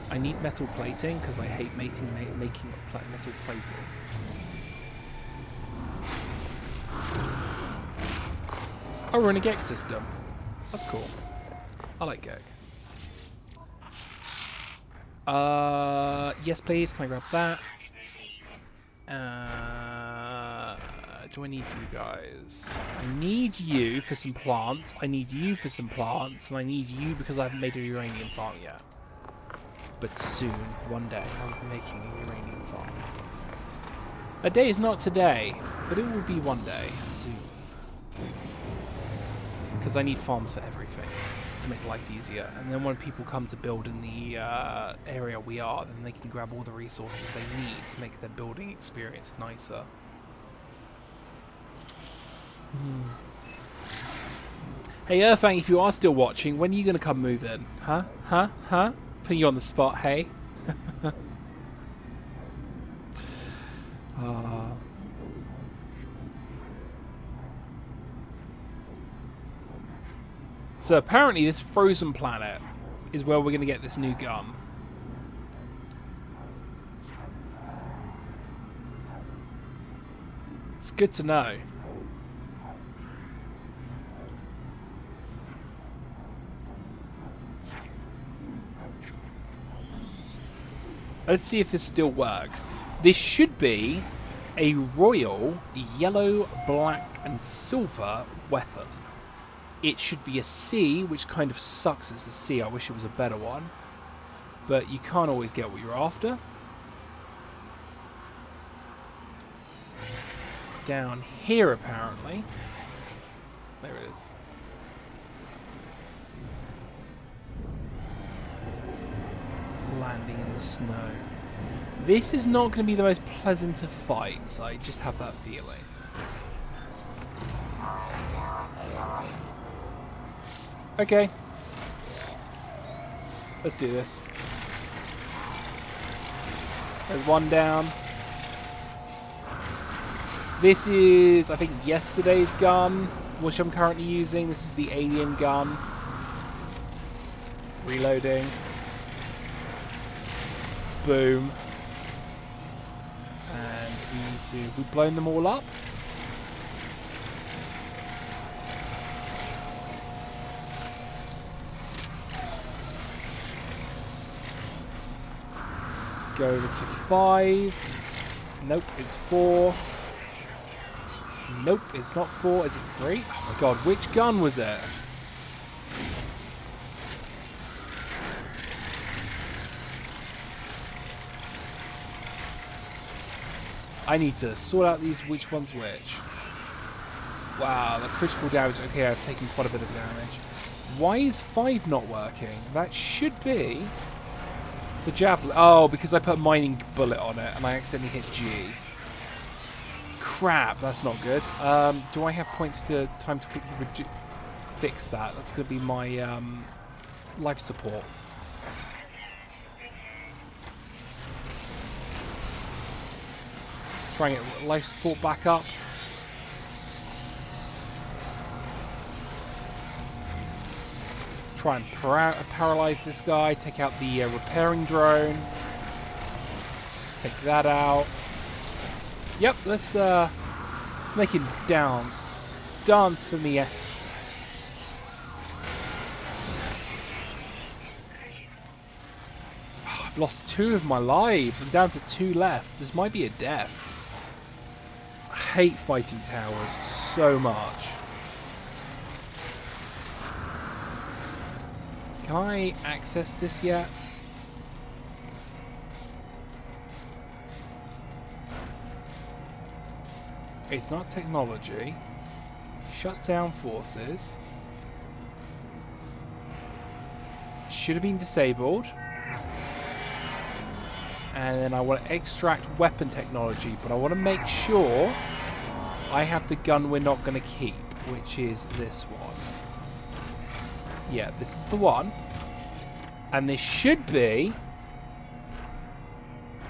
I need metal plating because I hate making metal plating. Oh, we're in a GEG system. That's cool. I like GEG. Yes please, can I grab that? Do I need you guys? I need you for some plants, I need you for some plants, and I need you because I haven't made a uranium farm yet. But soon, one day, I'll be making a uranium farm. A day is not today, but it will be one day, soon. Because I need farms for everything. to make life easier, and then when people come to build in the area we are, then they can grab all the resources they need to make their building experience nicer. Hey Earthang, if you are still watching, when are you going to come move in? Huh? Putting you on the spot, hey? So apparently this frozen planet is where we're going to get this new gun. It's good to know. Let's see if this still works. This should be a royal yellow, black and silver weapon. It should be a C, which kind of sucks as a C. I wish it was a better one. But you can't always get what you're after. It's down here, apparently. There it is. Landing in the snow. This is not going to be the most pleasant of fights. I just have that feeling. Okay. Let's do this. There's one down. This is, I think, yesterday's gun, which I'm currently using. This is the alien gun. Reloading. Boom. And we need to... We've blown them all up. Go over to 5. Nope, it's 4. Nope, it's not 4. Is it 3? Oh my god, which gun was it? I need to sort out these which one's which. Wow, the critical damage. Okay, I've taken quite a bit of damage. Why is 5 not working? That should be the javelin. Oh, because I put a mining bullet on it and I accidentally hit G. Crap, that's not good. Do I have points to time to quickly fix that? That's going to be my life support. Try and get life support back up. Try and paralyze this guy. Take out the repairing drone. Take that out. Yep, let's make him dance. Dance for me. I've lost 2 of my lives. I'm down to 2 left. This might be a death. I hate fighting towers so much. Can I access this yet? It's not technology. Shut down forces. Should have been disabled. And then I want to extract weapon technology, but I want to make sure I have the gun we're not going to keep, which is this one. Yeah, this is the one. And this should be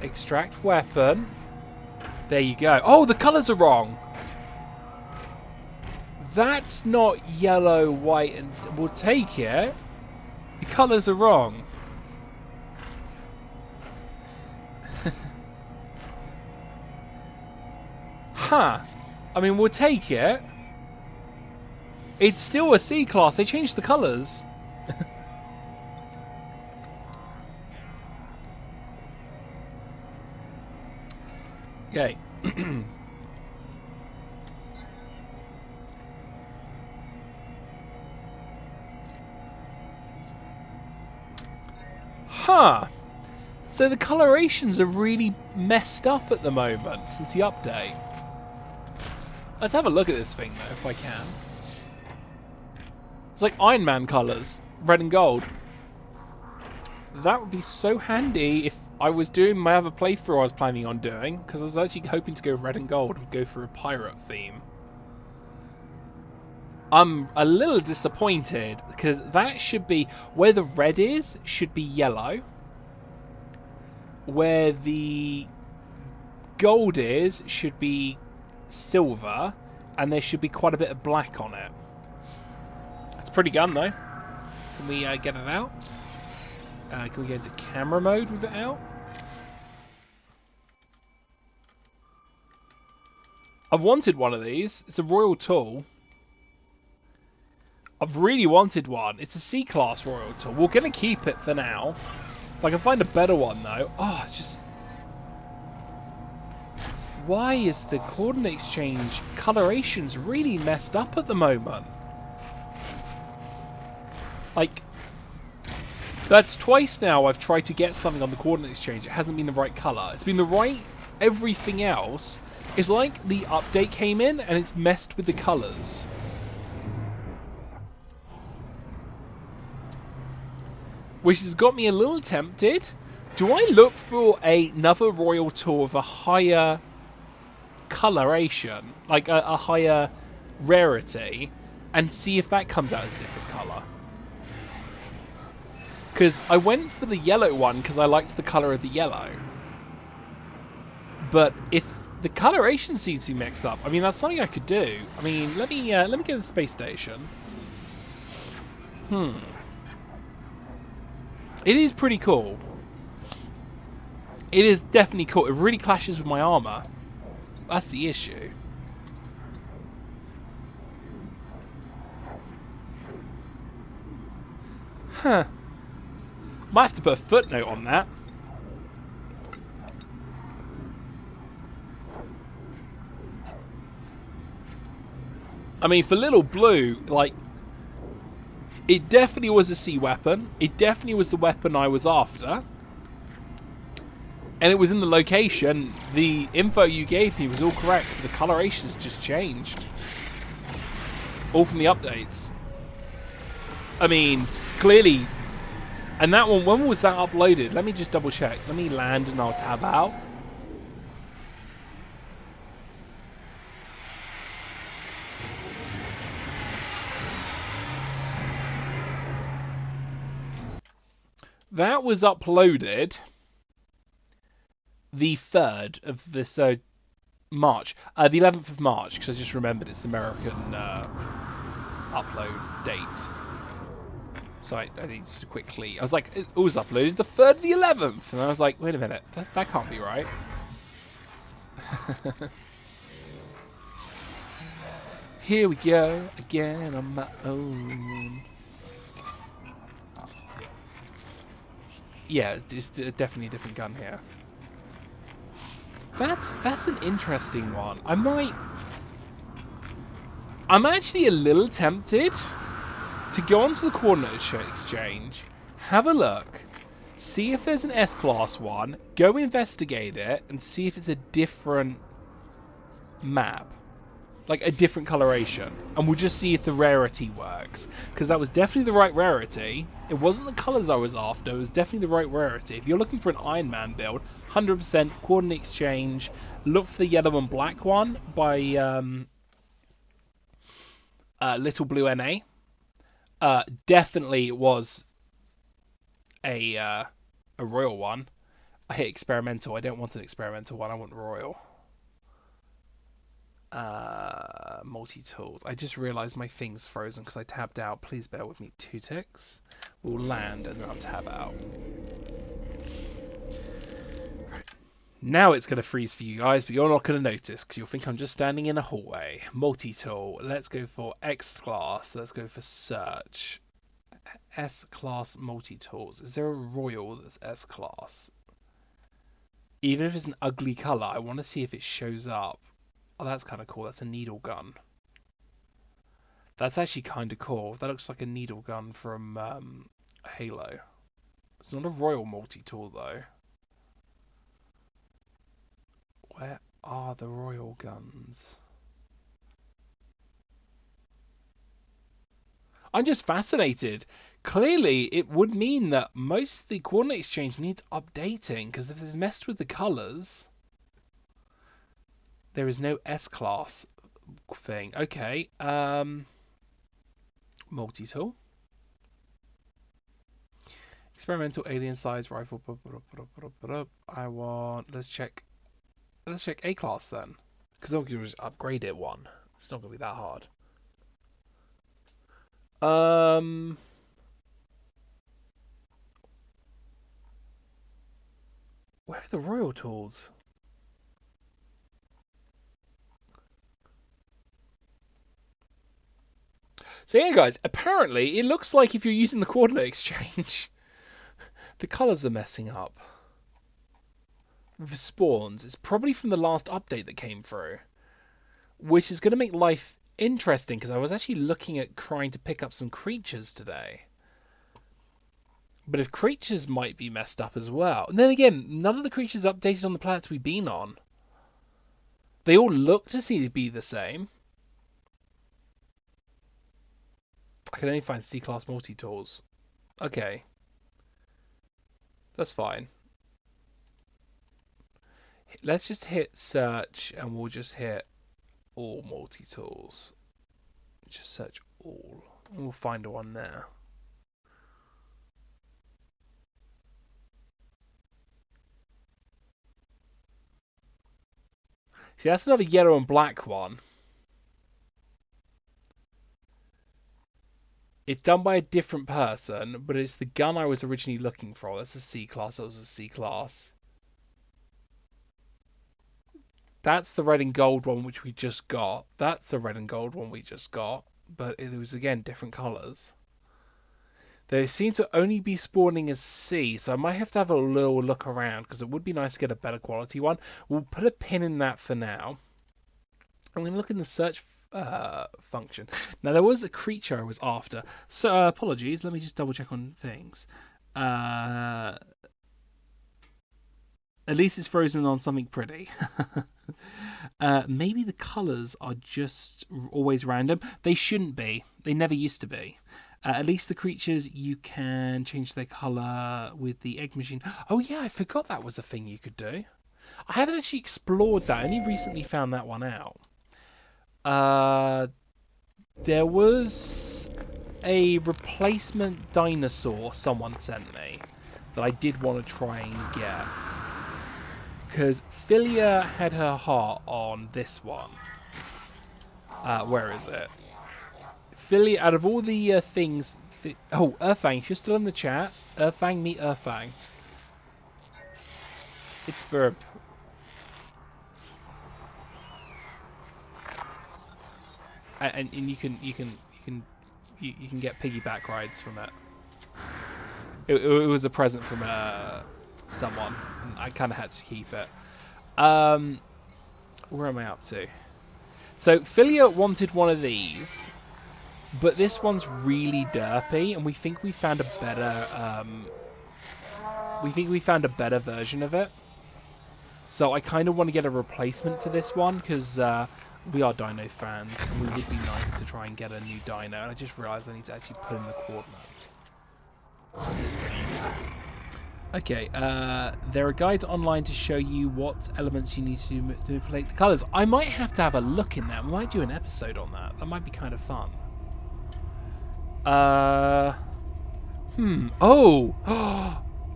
extract weapon. There you go. Oh, the colours are wrong. That's not yellow, white, and... We'll take it. The colours are wrong. Huh. I mean, we'll take it. It's still a C class. They changed the colours. Okay. Huh. So the colorations are really messed up at the moment since the update. Let's have a look at this thing though, if I can. It's like Iron Man colours. Red and gold. That would be so handy if I was doing my other playthrough I was planning on doing, because I was actually hoping to go red and gold and go for a pirate theme. I'm a little disappointed, because that should be... Where the red is, should be yellow. Where the gold is, should be silver. And there should be quite a bit of black on it. It's a pretty gun, though. Can we get it out? Can we get into camera mode with it out? I've wanted one of these. It's a royal tool. I've really wanted one. It's a C-class royal tool. We're going to keep it for now. If I can find a better one, though. Oh, it's just... Why is the coordinate exchange colorations really messed up at the moment? Like... That's twice now I've tried to get something on the coordinate exchange. It hasn't been the right colour. It's been the right everything else. It's like the update came in and it's messed with the colours. Which has got me a little tempted. Do I look for another royal tool of a higher coloration? Like a higher rarity? And see if that comes out as a different colour? Because I went for the yellow one because I liked the colour of the yellow. But if the coloration seems to be mixed up, I mean, that's something I could do. I mean, let me get to the space station. It is pretty cool. It is definitely cool. It really clashes with my armour. That's the issue. Huh. Might have to put a footnote on that. I mean, for Little Blue, like, it definitely was a C weapon. It definitely was the weapon I was after. And it was in the location. The info you gave me was all correct, but the colorations just changed. All from the updates. I mean, clearly... And that one, when was that uploaded? Let me just double check. Let me land and I'll tab out. That was uploaded the 3rd of this March. The 11th of March, because I just remembered it's the American upload date. So I need to quickly... I was like, it was uploaded the 3rd of the 11th. And I was like, wait a minute, that can't be right. Here we go, again on my own. Yeah, it's definitely a different gun here. That's an interesting one. I'm actually a little tempted to go onto the coordinate exchange, have a look, see if there's an S-Class one, go investigate it, and see if it's a different map. Like a different coloration. And we'll just see if the rarity works. Because that was definitely the right rarity. It wasn't the colours I was after, it was definitely the right rarity. If you're looking for an Iron Man build, 100% coordinate exchange, look for the yellow and black one by Little Blue NA. Definitely was a royal one. I hit experimental. I don't want an experimental one. I want royal. Multi-tools. I just realised my thing's frozen because I tabbed out. Please bear with me 2 ticks. We'll land and then I'll tab out. Right. Now it's going to freeze for you guys, but you're not going to notice because you'll think I'm just standing in a hallway. Multi-tool. Let's go for X-Class. Let's go for search. S-Class multi-tools. Is there a royal that's S-Class? Even if it's an ugly colour, I want to see if it shows up. Oh, that's kind of cool. That's a needle gun. That's actually kind of cool. That looks like a needle gun from Halo. It's not a royal multi-tool, though. Where are the royal guns? I'm just fascinated. Clearly, it would mean that most of the coordinate exchange needs updating, because if it's messed with the colours, there is no S-class thing. Okay, multi-tool. Experimental alien size rifle. I want. Let's check A class then, because I'll just upgrade it one. It's not gonna be that hard. Where are the royal tools? So yeah, guys. Apparently, it looks like if you're using the coordinate exchange, the colours are messing up. With spawns, it's probably from the last update that came through, which is going to make life interesting because I was actually looking at trying to pick up some creatures today. But if creatures might be messed up as well. And then again, none of the creatures updated on the planets we've been on. They all look to seem to be the same. I can only find C-class multi-tools. Okay. That's fine. Let's just hit search and we'll just hit all multi-tools. Just search all. And we'll find one there. See, that's another yellow and black one. It's done by a different person, but it's the gun I was originally looking for. That's a C-class. That was a C-class. That's the red and gold one which we just got. That's the red and gold one we just got. But it was, again, different colours. They seem to only be spawning as C, so I might have to have a little look around, because it would be nice to get a better quality one. We'll put a pin in that for now. I'm going to look in the search function. Now, there was a creature I was after. So, apologies. Let me just double check on things. At least it's frozen on something pretty. Maybe the colours are just always random. They shouldn't be. They never used to be. At least the creatures, you can change their colour with the egg machine. Oh yeah, I forgot that was a thing you could do. I haven't actually explored that. I only recently found that one out. There was a replacement dinosaur someone sent me that I did want to try and get. Because Filia had her heart on this one. Where is it? Filia, out of all the things... Oh, Earthfang, if you're still in the chat, Earthfang, meet Earthfang. It's verb. And you can get piggyback rides from it. It was a present from someone, and I kind of had to keep it. Where am I up to? So Filia wanted one of these, but this one's really derpy, and we think we found a better. We think we found a better version of it. So I kind of want to get a replacement for this one because we are dino fans, and we would be nice to try and get a new dino. And I just realised I need to actually put in the coordinates. Okay, there are guides online to show you what elements you need to manipulate the colours. I might have to have a look in that. We might do an episode on that. That might be kind of fun. Oh!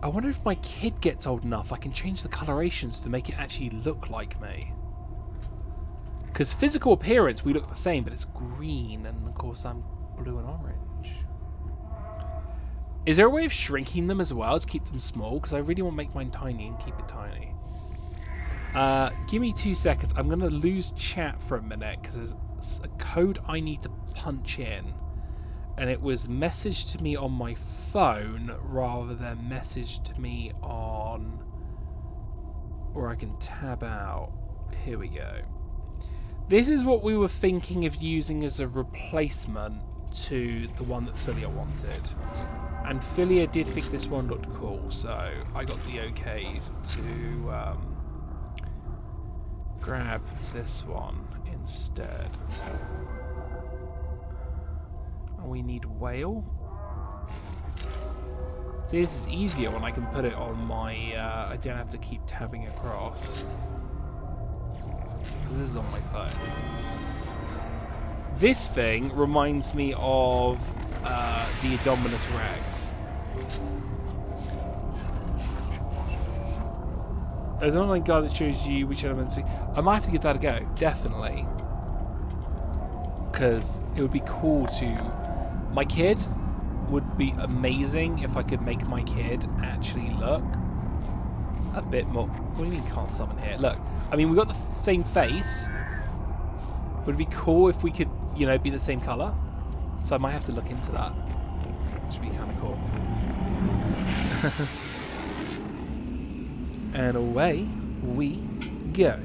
I wonder if my kid gets old enough, I can change the colorations to make it actually look like me. Because physical appearance, we look the same, but it's green, and of course I'm blue and orange. Is there a way of shrinking them as well to keep them small? Because I really want to make mine tiny and keep it tiny. Give me 2 seconds. I'm going to lose chat for a minute because there's a code I need to punch in. And it was messaged to me on my phone rather than messaged to me on... Or I can tab out. Here we go. This is what we were thinking of using as a replacement to the one that Filia wanted. And Filia did think this one looked cool, so I got the okay to grab this one instead. And we need whale. See, this is easier when I can put it on my... I don't have to keep tabbing across. Because this is on my phone. This thing reminds me of the Indominus Rex. There's an online guide that shows you which elements... I might have to give that a go, definitely. Because it would be cool to... My kid would be amazing if I could make my kid actually look a bit more... What do you mean can't summon here? Look, I mean, we've got the same face. Would it be cool if we could, you know, be the same colour? So I might have to look into that. Which would be kind of cool. And away we go.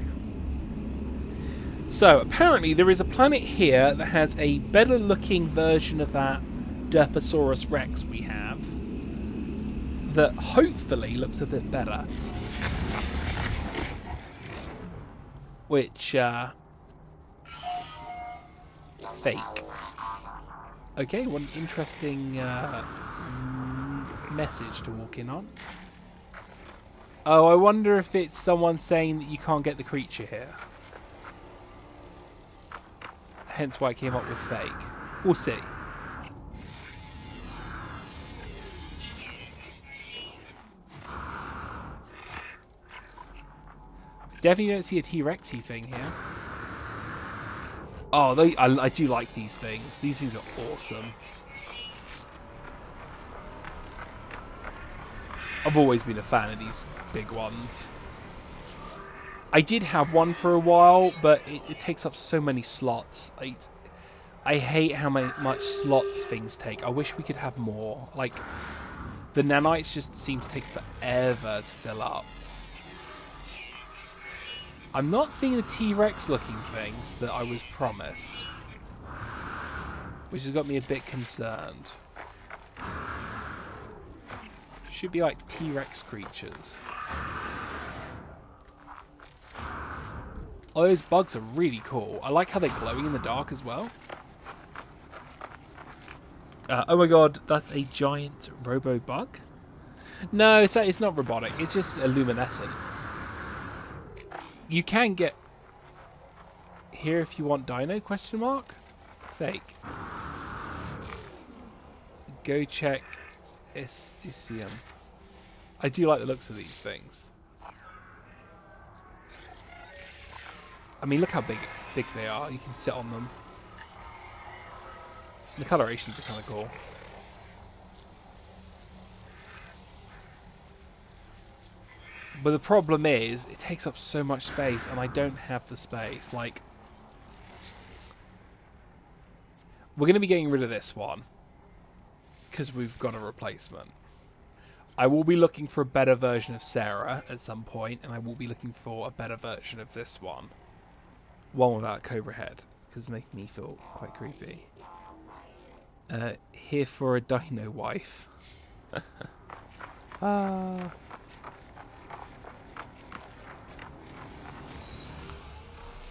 So apparently there is a planet here that has a better looking version of that Derposaurus Rex we have, that hopefully looks a bit better. Which, fake. Okay, what an interesting message to walk in on. Oh, I wonder if it's someone saying that you can't get the creature here. Hence why I came up with fake. We'll see. Definitely don't see a T-Rexy thing here. Oh, I do like these things. These things are awesome. I've always been a fan of these big ones. I did have one for a while, but it takes up so many slots. I hate how much slots things take. I wish we could have more. Like, the nanites just seem to take forever to fill up. I'm not seeing the T-Rex looking things that I was promised, which has got me a bit concerned. Should be like T-Rex creatures. Oh, those bugs are really cool. I like how they're glowing in the dark as well. Oh my god, that's a giant robo bug? No, it's not robotic. It's just luminescent. You can get here if you want dino, question mark? Fake. Go check Isium. I do like the looks of these things. I mean, look how big they are. You can sit on them. The colorations are kind of cool. But the problem is, it takes up so much space, and I don't have the space. Like, we're going to be getting rid of this one, because we've got a replacement. I will be looking for a better version of Sarah at some point, and I will be looking for a better version of this one. One without Cobra Head, because it's making me feel quite creepy. Here for a dino wife.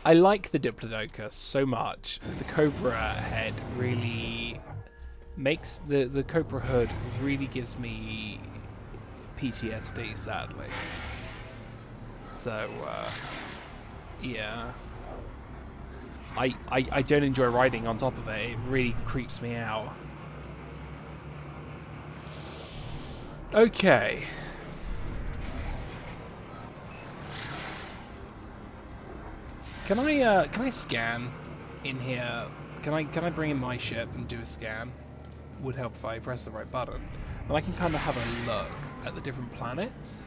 I like the Diplodocus so much. The Cobra Head really makes the Cobra Hood really gives me PTSD, sadly. So yeah, I don't enjoy riding on top of it. It really creeps me out. Okay. Can I scan in here? Can I bring in my ship and do a scan? Would help if I press the right button. And I can kind of have a look at the different planets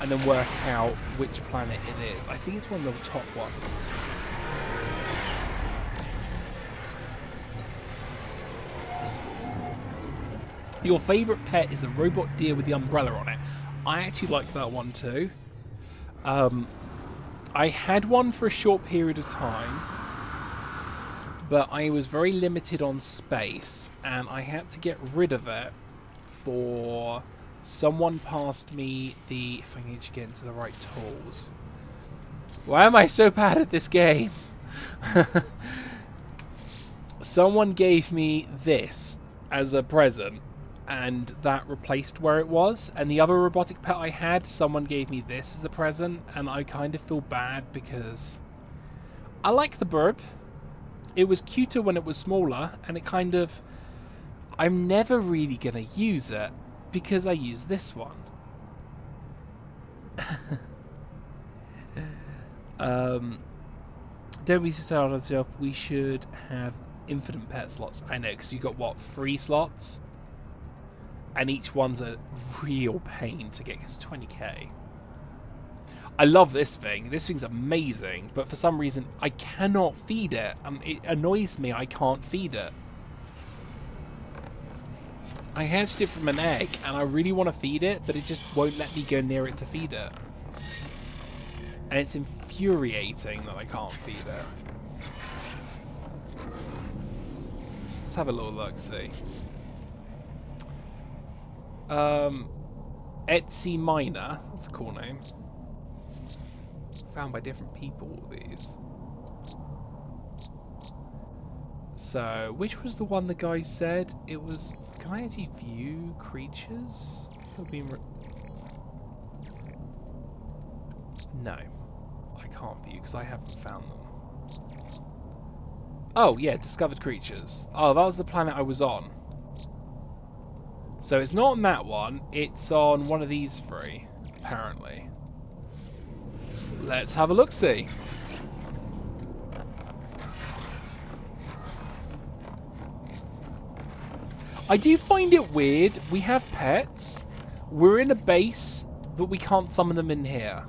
and then work out which planet it is. I think it's one of the top ones. Your favourite pet is the robot deer with the umbrella on it. I actually like that one too. I had one for a short period of time, but I was very limited on space, and I had to get rid of it for someone passed me the... If I need to get into the right tools. Why am I so bad at this game? someone gave me this as a present, and that replaced where it was. And the other robotic pet I had, someone gave me this as a present, and I kind of feel bad because I like the bird. It was cuter when it was smaller, and it kind of... I'm never really going to use it because I use this one. Don't be so hard on yourself. We should have infinite pet slots. I know, because you've got, what, 3 slots? And each one's a real pain to get, because 20k. I love this thing. This thing's amazing, but for some reason I cannot feed it. It annoys me I can't feed it. I hatched it from an egg, and I really want to feed it, but it just won't let me go near it to feed it. And it's infuriating that I can't feed it. Let's have a little look, see. Etsy Miner, that's a cool name. Found by different people, these. So, which was the one the guy said? It was... Can I actually view creatures? No. I can't view because I haven't found them. Oh, yeah, discovered creatures. Oh, that was the planet I was on. So it's not on that one, it's on one of these 3, apparently. Let's have a look-see. I do find it weird. We have pets. We're in a base, but we can't summon them in here.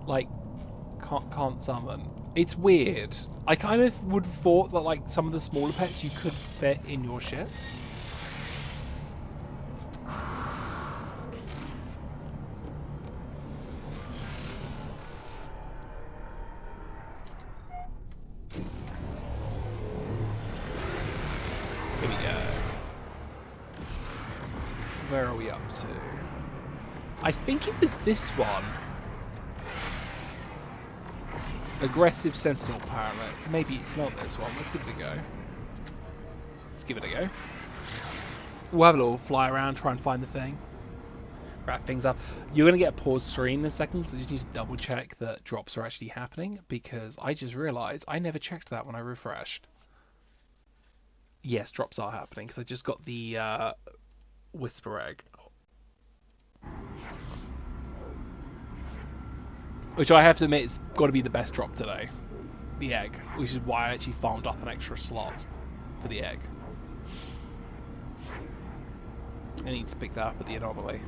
Like, can't summon. It's weird. I kind of would have thought that like some of the smaller pets you could fit in your ship. Here we go. Where are we up to? I think it was this one. Aggressive Sentinel apparently. Maybe it's not this one. Let's give it a go. Let's give it a go. We'll have a little fly around, try and find the thing. Wrap things up. You're going to get a pause screen in a second, so I just need to double check that drops are actually happening, because I just realised I never checked that when I refreshed. Yes, drops are happening, because I just got the Whisper Egg. Which I have to admit has got to be the best drop today. The egg. Which is why I actually farmed up an extra slot for the egg. I need to pick that up at the anomaly.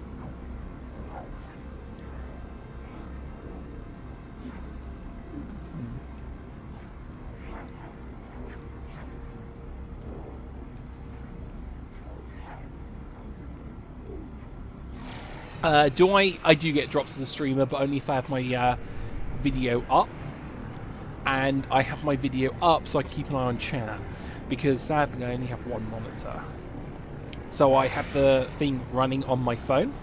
I do get drops as a streamer, but only if I have my video up. And I have my video up so I can keep an eye on chat, because sadly I only have one monitor. So I have the thing running on my phone,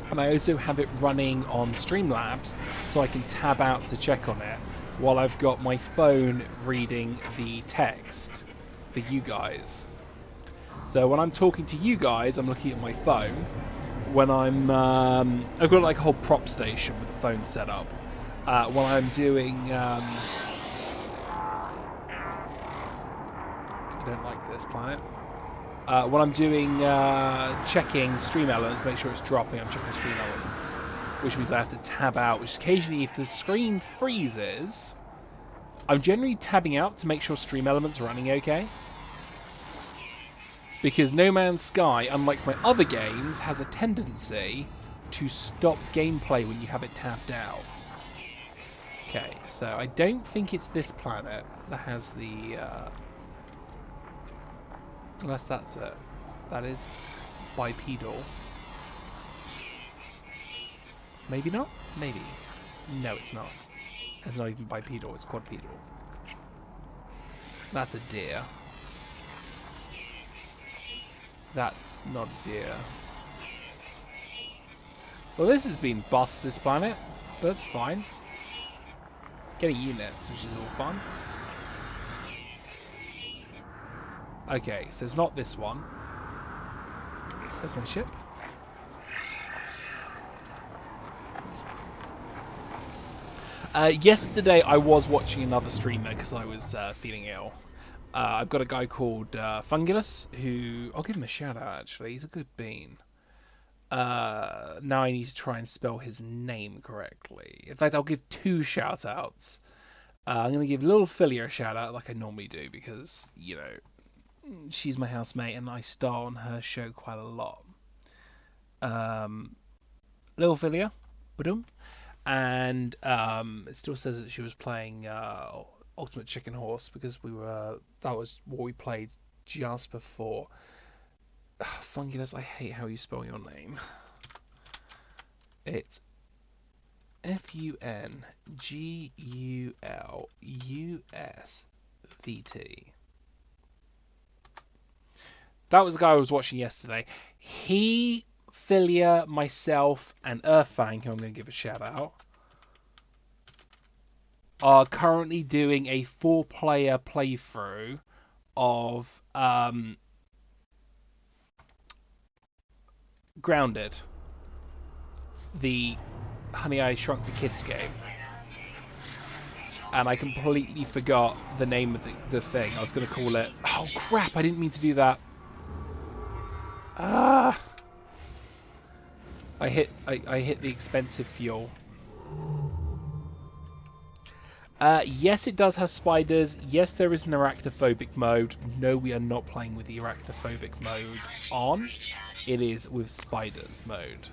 and I also have it running on Streamlabs, so I can tab out to check on it, while I've got my phone reading the text for you guys. So when I'm talking to you guys, I'm looking at my phone. When I'm, I've got like a whole prop station with the phone set up. When I'm doing, I don't like this planet. When I'm doing checking stream elements, make sure it's dropping, I'm checking stream elements, which means I have to tab out, which occasionally, if the screen freezes, I'm generally tabbing out to make sure stream elements are running okay. Because No Man's Sky, unlike my other games, has a tendency to stop gameplay when you have it tabbed out. Okay, so I don't think it's this planet that has the... unless that's it. That is bipedal. Maybe not? Maybe. No, it's not. It's not even bipedal, it's quadrupedal. That's a deer. That's not a deer. Well, this has been bust, this planet, but that's fine. Getting units, which is all fun. Okay, so it's not this one. There's my ship. Yesterday I was watching another streamer because I was feeling ill. I've got a guy called Fungulus, who... I'll give him a shout out actually, he's a good bean. Now I need to try and spell his name correctly. In fact, I'll give 2 shout outs. I'm going to give LittleFilia a shout out like I normally do because, you know, she's my housemate and I star on her show quite a lot. LittleFilia, badum. And it still says that she was playing Ultimate Chicken Horse because that was what we played just before. Fungulus, I hate how you spell your name. It's Fungulsvt. That was the guy I was watching yesterday. He, Filia, myself, and Earthfang, who I'm going to give a shout out, are currently doing a 4-player playthrough of Grounded, the Honey I Shrunk the Kids game. And I completely forgot the name of the thing. I was going to call it... Oh crap, I didn't mean to do that. Ah! I hit the expensive fuel. Yes, it does have spiders. Yes, there is an arachnophobic mode. No, we are not playing with the arachnophobic mode on. It is with spiders mode.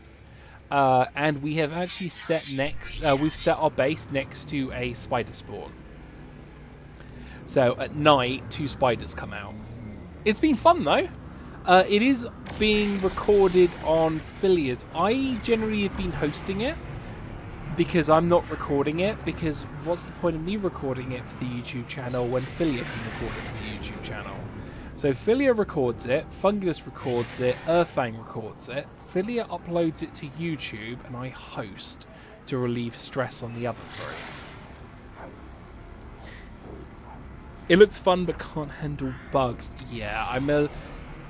And we have actually set we've set our base next to a spider spawn. So at night, 2 spiders come out. It's been fun though. It is being recorded on Filia's. I generally have been hosting it because I'm not recording it, because what's the point of me recording it for the YouTube channel when Filia can record it for the YouTube channel? So Filia records it, Fungulus records it, Earthfang records it, Filia uploads it to YouTube, and I host to relieve stress on the other 3. It looks fun but can't handle bugs. Yeah,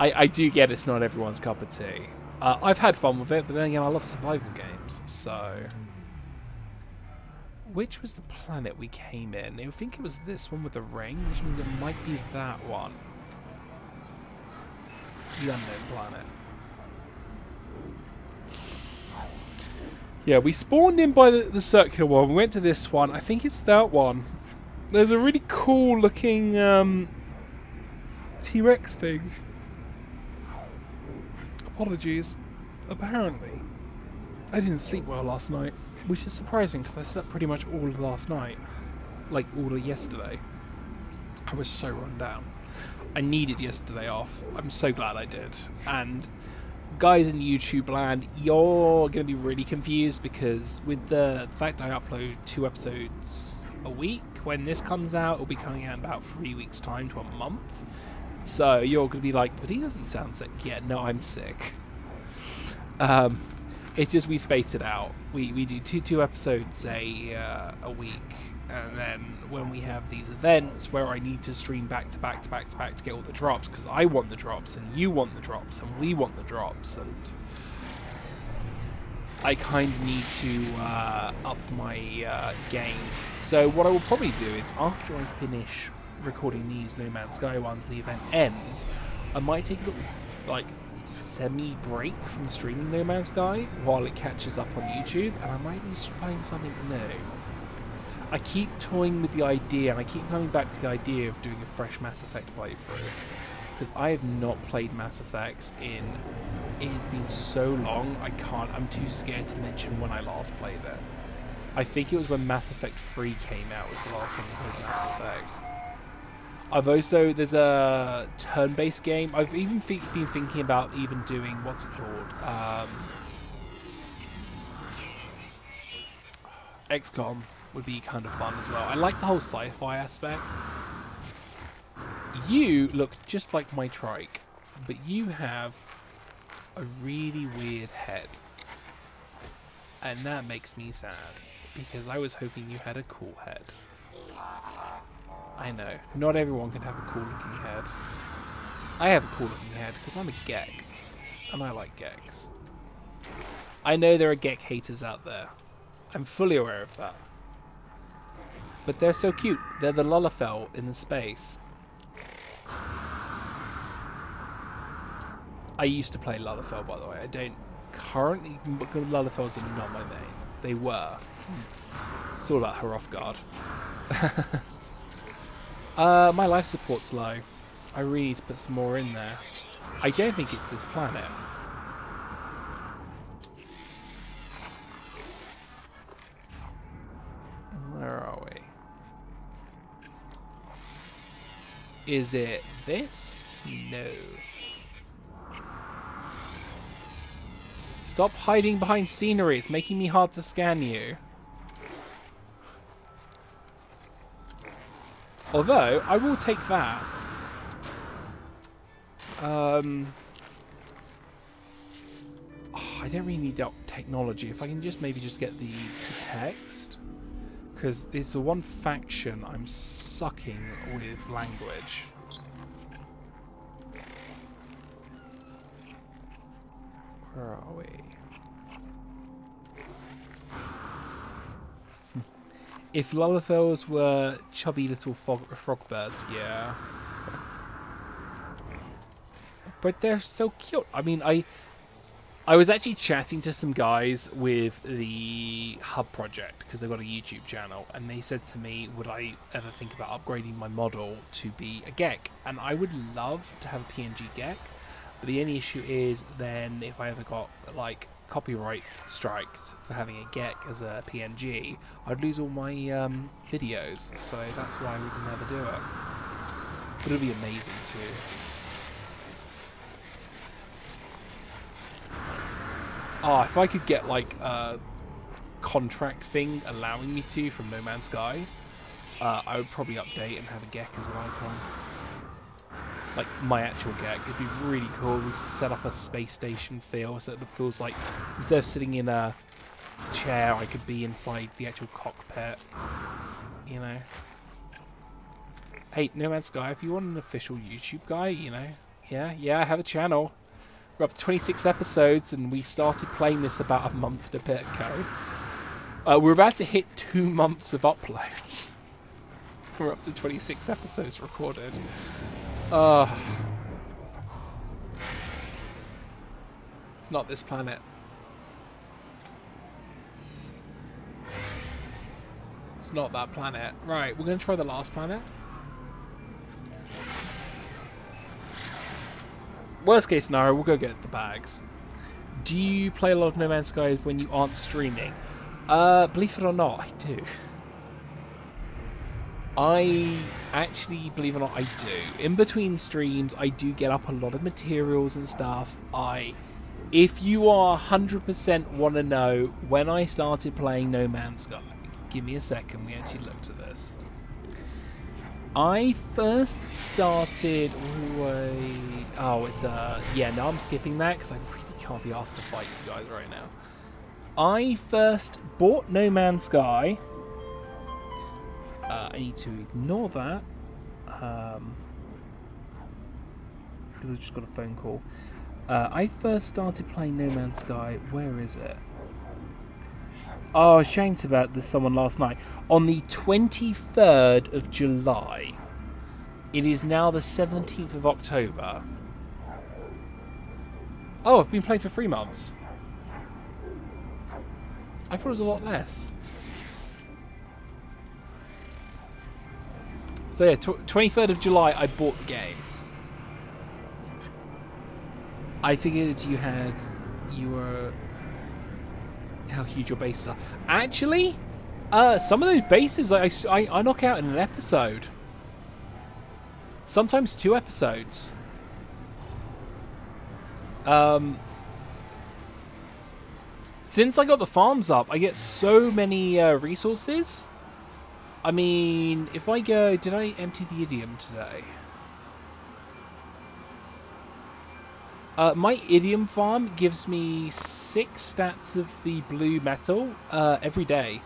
I do get it's not everyone's cup of tea. I've had fun with it, but then again I love survival games, so... Which was the planet we came in? I think it was this one with the ring, which means it might be that one. The unknown planet. Yeah, we spawned in by the circular one. We went to this one. I think it's that one. There's a really cool looking T-Rex thing. Apologies. Apparently, I didn't sleep well last night, which is surprising because I slept pretty much all of last night. Like all of yesterday. I was so run down. I needed yesterday off. I'm so glad I did. And guys in YouTube land, you're going to be really confused because with the fact I upload 2 episodes a week, when this comes out, it'll be coming out in about 3 weeks' time to a month. So you're going to be like, but he doesn't sound sick. Yeah, no, I'm sick. It's just we space it out. We do two episodes a week. And then when we have these events where I need to stream back to back to get all the drops, because I want the drops and you want the drops and we want the drops, and I kind of need to up my game. So what I will probably do is after I finish recording these No Man's Sky ones, the event ends, I might take a little like semi-break from streaming No Man's Sky while it catches up on YouTube, and I might be playing something new. I keep toying with the idea, and I keep coming back to the idea of doing a fresh Mass Effect playthrough, because I have not played Mass Effects in... It has been so long, I'm too scared to mention when I last played it. I think it was when Mass Effect 3 came out was the last time I played Mass Effect. There's a turn-based game. I've even been thinking about even doing, what's it called? XCOM would be kind of fun as well. I like the whole sci-fi aspect. You look just like my trike, but you have a really weird head. And that makes me sad, because I was hoping you had a cool head. I know, not everyone can have a cool looking head. I have a cool looking head because I'm a Gek. And I like Geks. I know there are Gek haters out there. I'm fully aware of that. But they're so cute. They're the LittleFilia in the space. I used to play LittleFilia, by the way. I don't currently... LittleFilas are not my main. They were. It's all about her off guard. My life support's low. I really need to put some more in there. I don't think it's this planet. Where are we? Is it this? No. Stop hiding behind scenery. It's making me hard to scan you. Although, I will take that. I don't really need that technology. If I can just maybe just get the text. Because it's the one faction I'm sucking with language. Where are we? If LittleFilas were chubby little frog birds, yeah. But they're so cute. I mean, I was actually chatting to some guys with the Hub project because they've got a YouTube channel, and they said to me, would I ever think about upgrading my model to be a Gek? And I would love to have a PNG Gek, but the only issue is then if I ever got like copyright striked for having a Gek as a PNG, I'd lose all my videos, so that's why I would never do it. But it would be amazing too. Oh, if I could get like a contract thing allowing me to from No Man's Sky, I would probably update and have a Gek as an icon. Like my actual Gek. It'd be really cool. We could set up a space station feel so it feels like instead of sitting in a chair, I could be inside the actual cockpit. You know. Hey, No Man's Sky, if you want an official YouTube guy, you know, yeah, I have a channel. We're up to 26 episodes, and we started playing this about a month and a bit ago. We're about to hit 2 months of uploads. We're up to 26 episodes recorded. It's not this planet. It's not that planet. Right, we're going to try the last planet. Worst case scenario, we'll go get the bags. Do you play a lot of No Man's Sky when you aren't streaming? Believe it or not, I do. I actually, believe it or not, I do. In between streams, I do get up a lot of materials and stuff. If you are 100% want to know when I started playing No Man's Sky, give me a second, we actually looked at this. I first started... yeah, no, I'm skipping that because I really can't be asked to fight you guys right now. I first bought No Man's Sky. I need to ignore that. Because I just got a phone call. I first started playing No Man's Sky. Where is it? Oh, I was chatting about this someone last night. On the 23rd of July. It is now the 17th of October. Oh, I've been playing for 3 months. I thought it was a lot less. So yeah, 23rd of July I bought the game. I figured you were... how huge your bases are. Actually, some of those bases I knock out in an episode. Sometimes 2 episodes. Since I got the farms up, I get so many resources. I mean, if I go... Did I empty the idiom today? My idiom farm gives me 6 stats of the blue metal every day.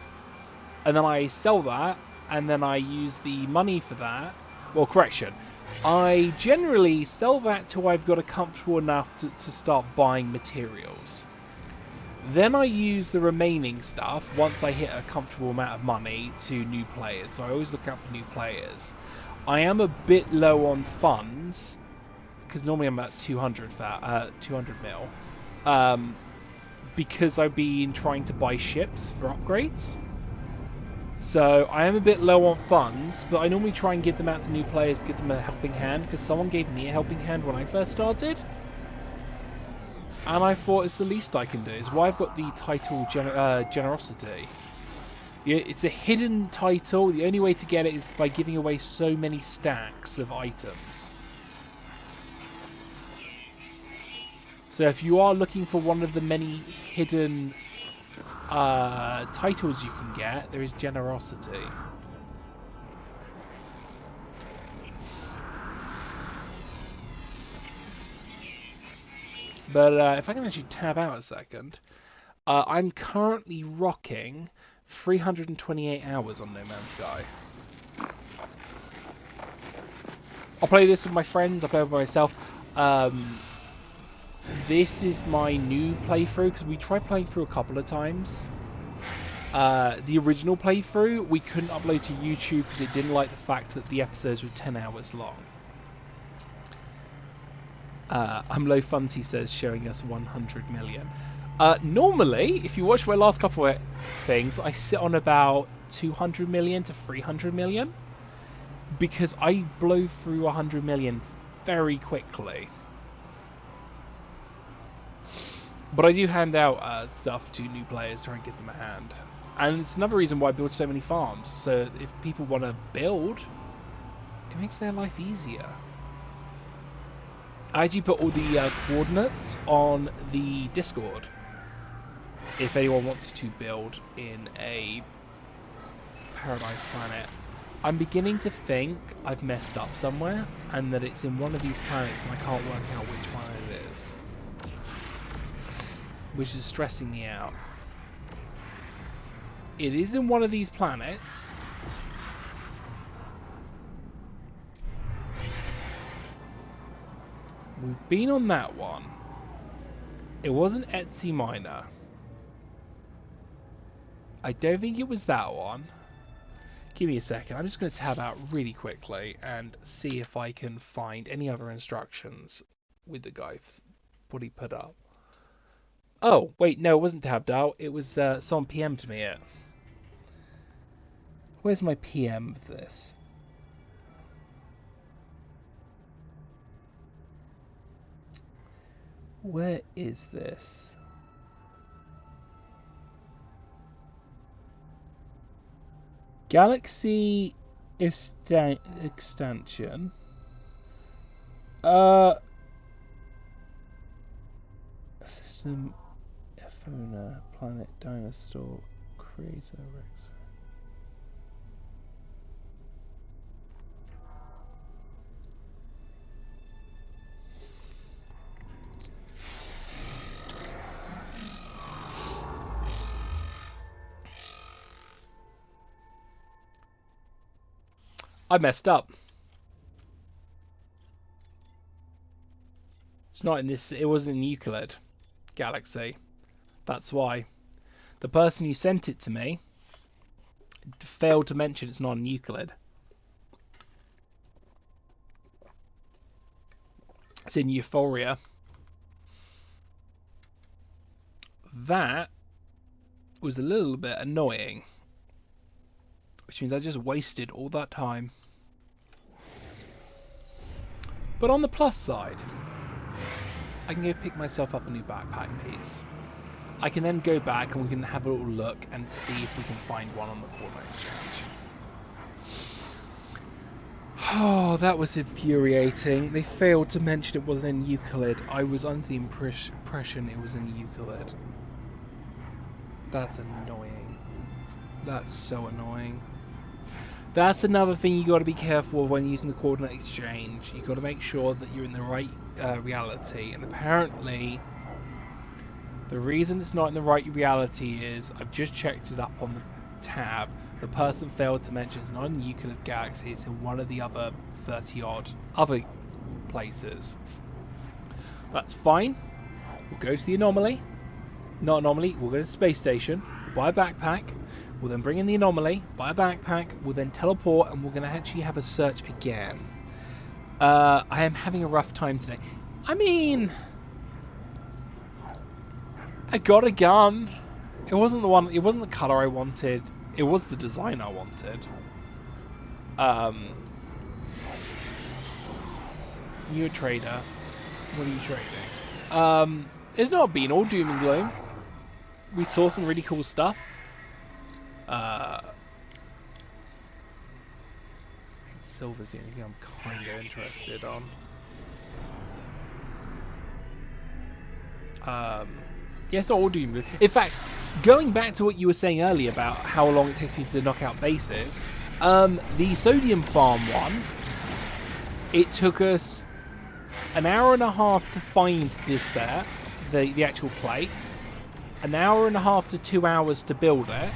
And then I sell that, and then I use the money for that. Well, correction. I generally sell that till I've got a comfortable enough to start buying materials. Then I use the remaining stuff once I hit a comfortable amount of money to new players. So I always look out for new players. I am a bit low on funds because normally I'm at 200 mil. Because I've been trying to buy ships for upgrades. So I am a bit low on funds, but I normally try and give them out to new players to give them a helping hand, because someone gave me a helping hand when I first started. And I thought it's the least I can do. It's why I've got the title Generosity. Yeah, it's a hidden title. The only way to get it is by giving away so many stacks of items. So if you are looking for one of the many hidden titles you can get, there is Generosity. But if I can actually tab out a second, I'm currently rocking 328 hours on No Man's Sky. I'll play this with my friends, I'll play it by myself. This is my new playthrough, because we tried playing through a couple of times. The original playthrough, we couldn't upload to YouTube because it didn't like the fact that the episodes were 10 hours long. I'm low funds, he says, showing us 100 million. Normally, if you watch my last couple of things, I sit on about 200 million to 300 million. Because I blow through 100 million very quickly. But I do hand out stuff to new players to try and give them a hand. And it's another reason why I build so many farms. So if people want to build, it makes their life easier. I actually put all the coordinates on the Discord. If anyone wants to build in a paradise planet. I'm beginning to think I've messed up somewhere, and that it's in one of these planets and I can't work out which one it is. Which is stressing me out. It is in one of these planets. We've been on that one. It wasn't Etsy Miner. I don't think it was that one. Give me a second. I'm just going to tab out really quickly and see if I can find any other instructions with the guy, what he put up. Oh, wait, no, it wasn't tabbed out. It was someone PM'd me it. Where's my PM of this? Where is this? Galaxy extension. System Fauna, Planet Dinosaur, Creator Rex. I messed up. It's not in this. It wasn't in Euclid Galaxy. That's why. The person who sent it to me failed to mention it's not in Euclid. It's in Euphoria. That was a little bit annoying. Which means I just wasted all that time. But on the plus side, I can go pick myself up a new backpack piece. I can then go back and we can have a little look and see if we can find one on the coordinate exchange. Oh, that was infuriating. They failed to mention it wasn't in Euclid. I was under the impression it was in Euclid. That's annoying. That's so annoying. That's another thing you got to be careful of when using the coordinate exchange. You got to make sure that you're in the right reality. And apparently, the reason it's not in the right reality is I've just checked it up on the tab. The person failed to mention it's not in Euclid Galaxy, it's in one of the other 30-odd other places. That's fine. We'll go to the anomaly. Not anomaly, we'll go to the space station, we'll buy a backpack, we'll then bring in the anomaly, buy a backpack, we'll then teleport, and we're going to actually have a search again. I am having a rough time today. I mean, I got a gun. It wasn't the colour I wanted. It was the design I wanted. You're a trader. What are you trading? It's not been all doom and gloom. We saw some really cool stuff. Silver's the only thing I'm kind of interested on. Yeah, it's not all doom and gloom. In fact, going back to what you were saying earlier about how long it takes me to knock out bases, the sodium farm one, it took us an hour and a half to find this set, the actual place, an hour and a half to 2 hours to build it,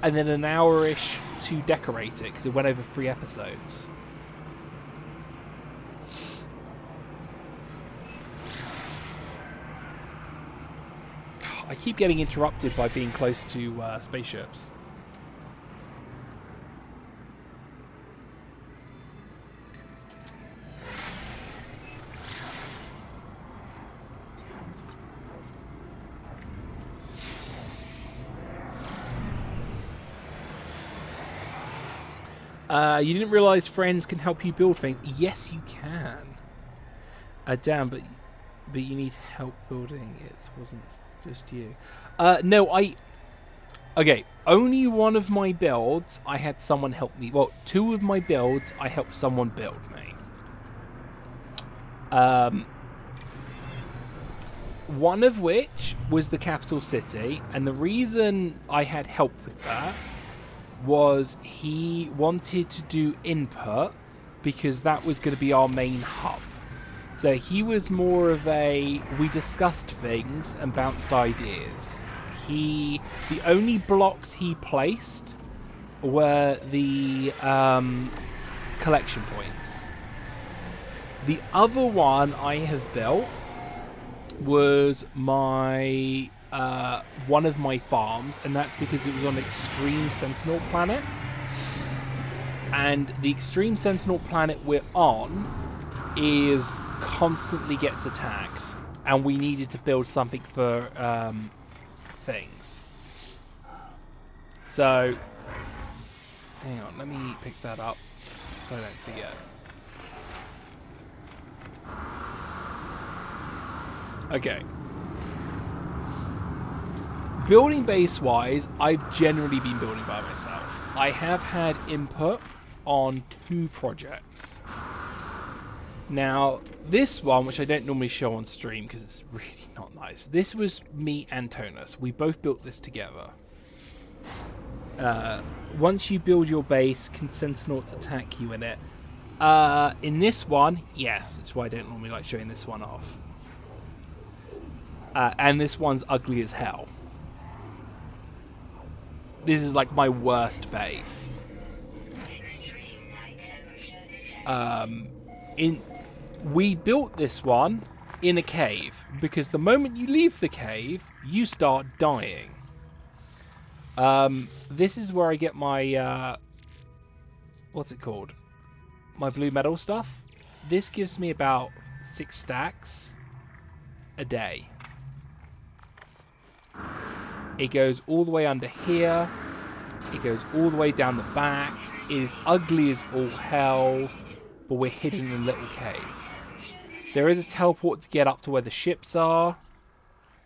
and then an hour-ish to decorate it, because it went over 3 episodes. I keep getting interrupted by being close to spaceships. You didn't realise friends can help you build things. Yes, you can. Damn, but you need help building. It wasn't just you. No, okay, only one of my builds I had someone help me. Well, 2 of my builds I helped someone build me. One of which was the capital city, and the reason I had help with that was he wanted to do input because that was going to be our main hub. So he was more of a, we discussed things and bounced ideas. The only blocks he placed were the collection points. The other one I have built was my one of my farms, and that's because it was on Extreme Sentinel planet, and the Extreme Sentinel planet we're on is constantly gets attacked, and we needed to build something for things. So hang on, let me pick that up so I don't forget. Okay. Building base wise, I've generally been building by myself. I have had input on 2 projects. Now, this one, which I don't normally show on stream because it's really not nice, this was me and Tonus. We both built this together. Once you build your base, can Sentinels attack you in it? In this one, yes. That's why I don't normally like showing this one off. And this one's ugly as hell. This is like my worst base. We built this one in a cave because the moment you leave the cave, you start dying. This is where I get my what's it called? My blue metal stuff. This gives me about 6 stacks a day. It goes all the way under here. It goes all the way down the back. It is ugly as all hell, but we're hidden in a little cave. There is a teleport to get up to where the ships are.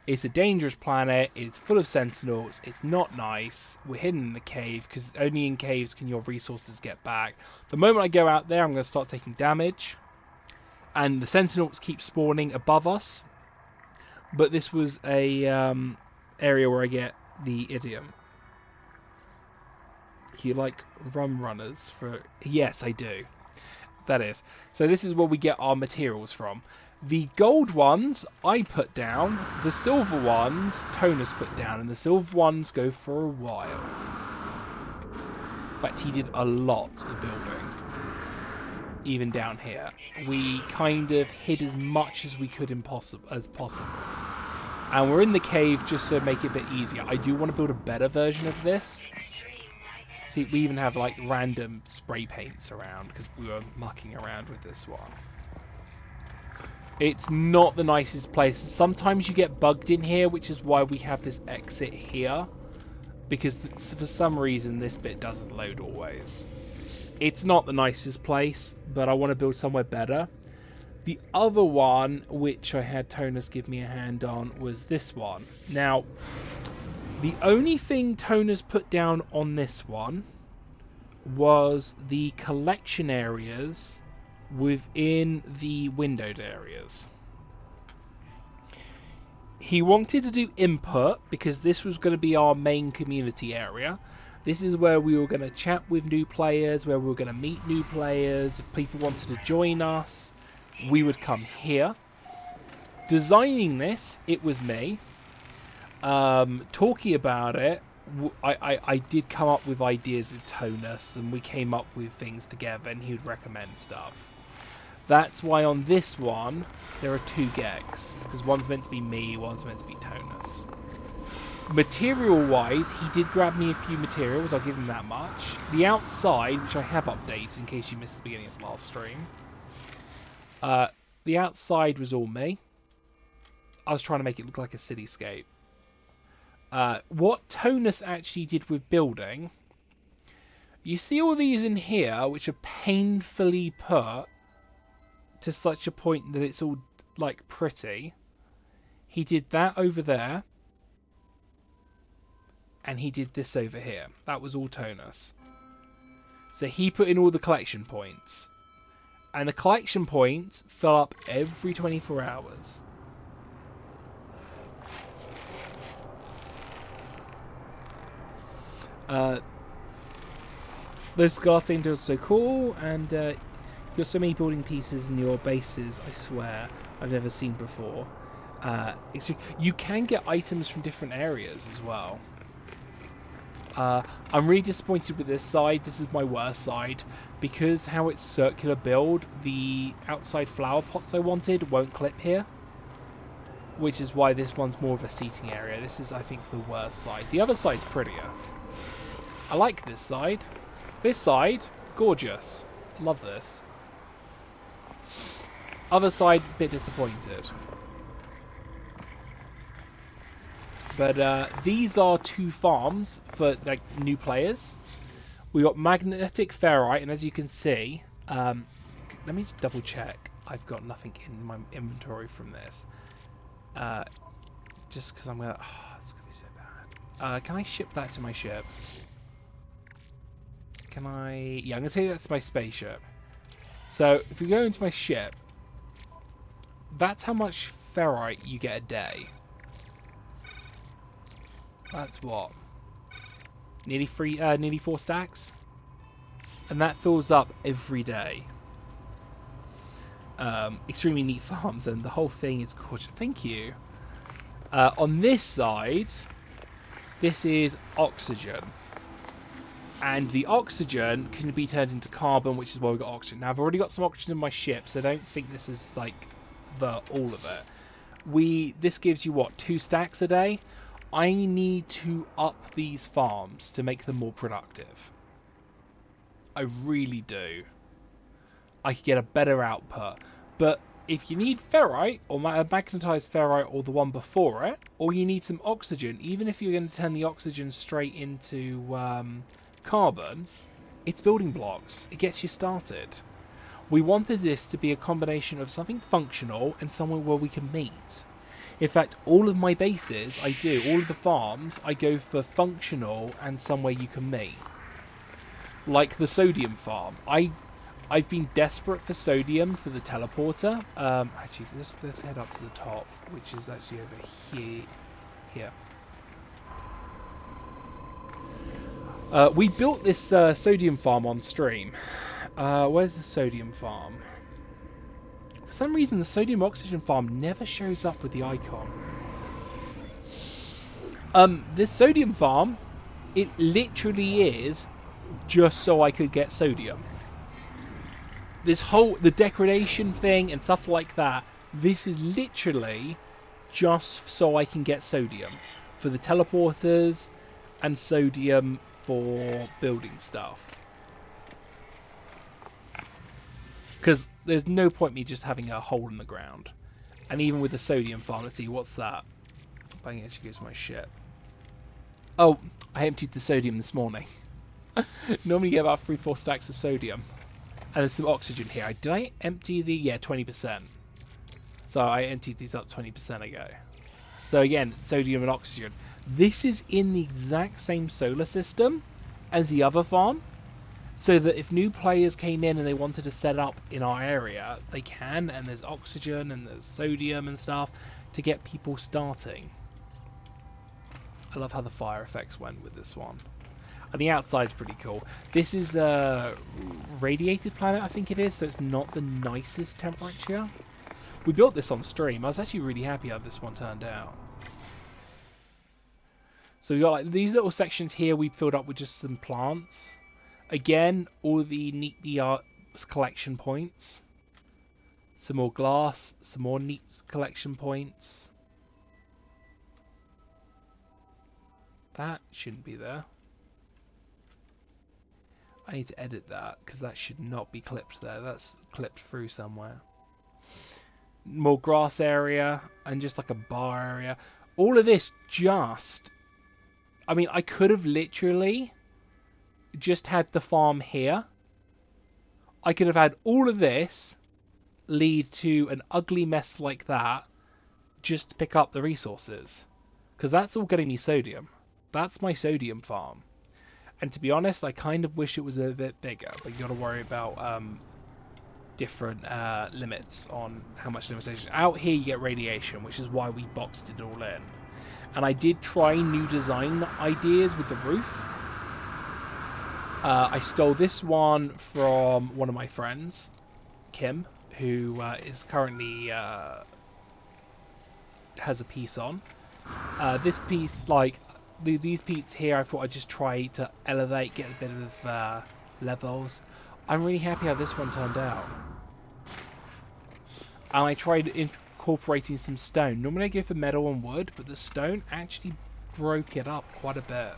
It's a dangerous planet. It's full of sentinels. It's not nice. We're hidden in the cave because only in caves can your resources get back. The moment I go out there, I'm going to start taking damage. And the sentinels keep spawning above us. But this was a area where I get the idiom. You like rum runners for... Yes, I do. That is. So this is where we get our materials from. The gold ones I put down. The silver ones Tonus put down. And the silver ones go for a while. In fact, he did a lot of building. Even down here. We kind of hid as much as we could as possible. And we're in the cave just to make it a bit easier. I do want to build a better version of this. See, we even have like random spray paints around because we were mucking around with this one. It's not the nicest place. Sometimes you get bugged in here, which is why we have this exit here. Because for some reason this bit doesn't load always. It's not the nicest place, but I want to build somewhere better. The other one, which I had Tonus give me a hand on, was this one. Now, the only thing Tonus put down on this one was the collection areas within the windowed areas. He wanted to do input because this was going to be our main community area. This is where we were going to chat with new players, where we were going to meet new players. If people wanted to join us, we would come here. Designing this, it was me. Talking about it, I did come up with ideas with Tonus, and we came up with things together, and he would recommend stuff. That's why on this one, there are 2 gags. Because one's meant to be me, one's meant to be Tonus. Material-wise, he did grab me a few materials, I'll give him that much. The outside, which I have updated in case you missed the beginning of last stream. The outside was all me. I was trying to make it look like a cityscape. What Tonus actually did with building, you see all these in here, which are painfully put to such a point that it's all, like, pretty. He did that over there. And he did this over here. That was all Tonus. So he put in all the collection points. And the collection points fill up every 24 hours. The Scartain does so cool, and you've got so many building pieces in your bases, I swear, I've never seen before. You can get items from different areas as well. I'm really disappointed with this side. This is my worst side because how it's circular build, the outside flower pots I wanted won't clip here, which is why this one's more of a seating area. This is, I think, the worst side. The other side's prettier. I like this side. This side, gorgeous. Love this. Other side, bit disappointed. But these are 2 farms for like new players. We got magnetic ferrite, and as you can see, let me just double check. I've got nothing in my inventory from this. Just because I'm gonna. Oh, it's gonna be so bad. Can I ship that to my ship? Can I? Yeah, I'm gonna take that to my spaceship. So if we go into my ship, that's how much ferrite you get a day. That's what? Nearly 4 stacks? And that fills up every day. Extremely neat farms, and the whole thing is gorgeous. Thank you. On this side, this is oxygen. And the oxygen can be turned into carbon, which is why we've got oxygen. Now, I've already got some oxygen in my ship, so I don't think this is, like, all of it. This gives you, what, 2 stacks a day? I need to up these farms to make them more productive. I really do. I could get a better output. But if you need ferrite, or magnetized ferrite, or the one before it, or you need some oxygen, even if you're going to turn the oxygen straight into carbon, it's building blocks. It gets you started. We wanted this to be a combination of something functional and somewhere where we can meet. In fact, all of my bases, all of the farms, I go for functional and somewhere you can meet. Like the sodium farm. I've been desperate for sodium for the teleporter. Actually, let's head up to the top, which is actually over here. We built this sodium farm on stream. Where's the sodium farm? For some reason, the sodium oxygen farm never shows up with the icon. This sodium farm, it literally is just so I could get sodium. The degradation thing and stuff like that, this is literally just so I can get sodium for the teleporters and sodium for building stuff. Because there's no point me just having a hole in the ground. And even with the sodium farm, let's see, what's that? Bang, it actually goes to my ship. Oh, I emptied the sodium this morning. Normally you get about 3-4 stacks of sodium. And there's some oxygen here. Did I empty the... Yeah, 20%. So I emptied these up 20% ago. So again, sodium and oxygen. This is in the exact same solar system as the other farm. So that if new players came in and they wanted to set up in our area, they can, and there's oxygen and there's sodium and stuff to get people starting. I love how the fire effects went with this one. And the outside's pretty cool. This is a radiated planet, I think it is, so it's not the nicest temperature. We built this on stream. I was actually really happy how this one turned out. So we got like these little sections here we filled up with just some plants. Again, all the neatly art collection points. Some more glass, some more neat collection points. That shouldn't be there. I need to edit that because that should not be clipped there. That's clipped through somewhere. More grass area and just like a bar area. All of this just... I mean, I could have literally just had the farm here. I could have had all of this lead to an ugly mess like that just to pick up the resources. Because that's all getting me sodium. That's my sodium farm. And to be honest, I kind of wish it was a bit bigger. But you got to worry about different limits on how much limitation. Out here you get radiation, which is why we boxed it all in. And I did try new design ideas with the roof. I stole this one from one of my friends, Kim, who is currently has a piece on. This piece, like these pieces here, I thought I'd just try to elevate, get a bit of levels. I'm really happy how this one turned out. And I tried incorporating some stone. Normally I go for metal and wood, but the stone actually broke it up quite a bit.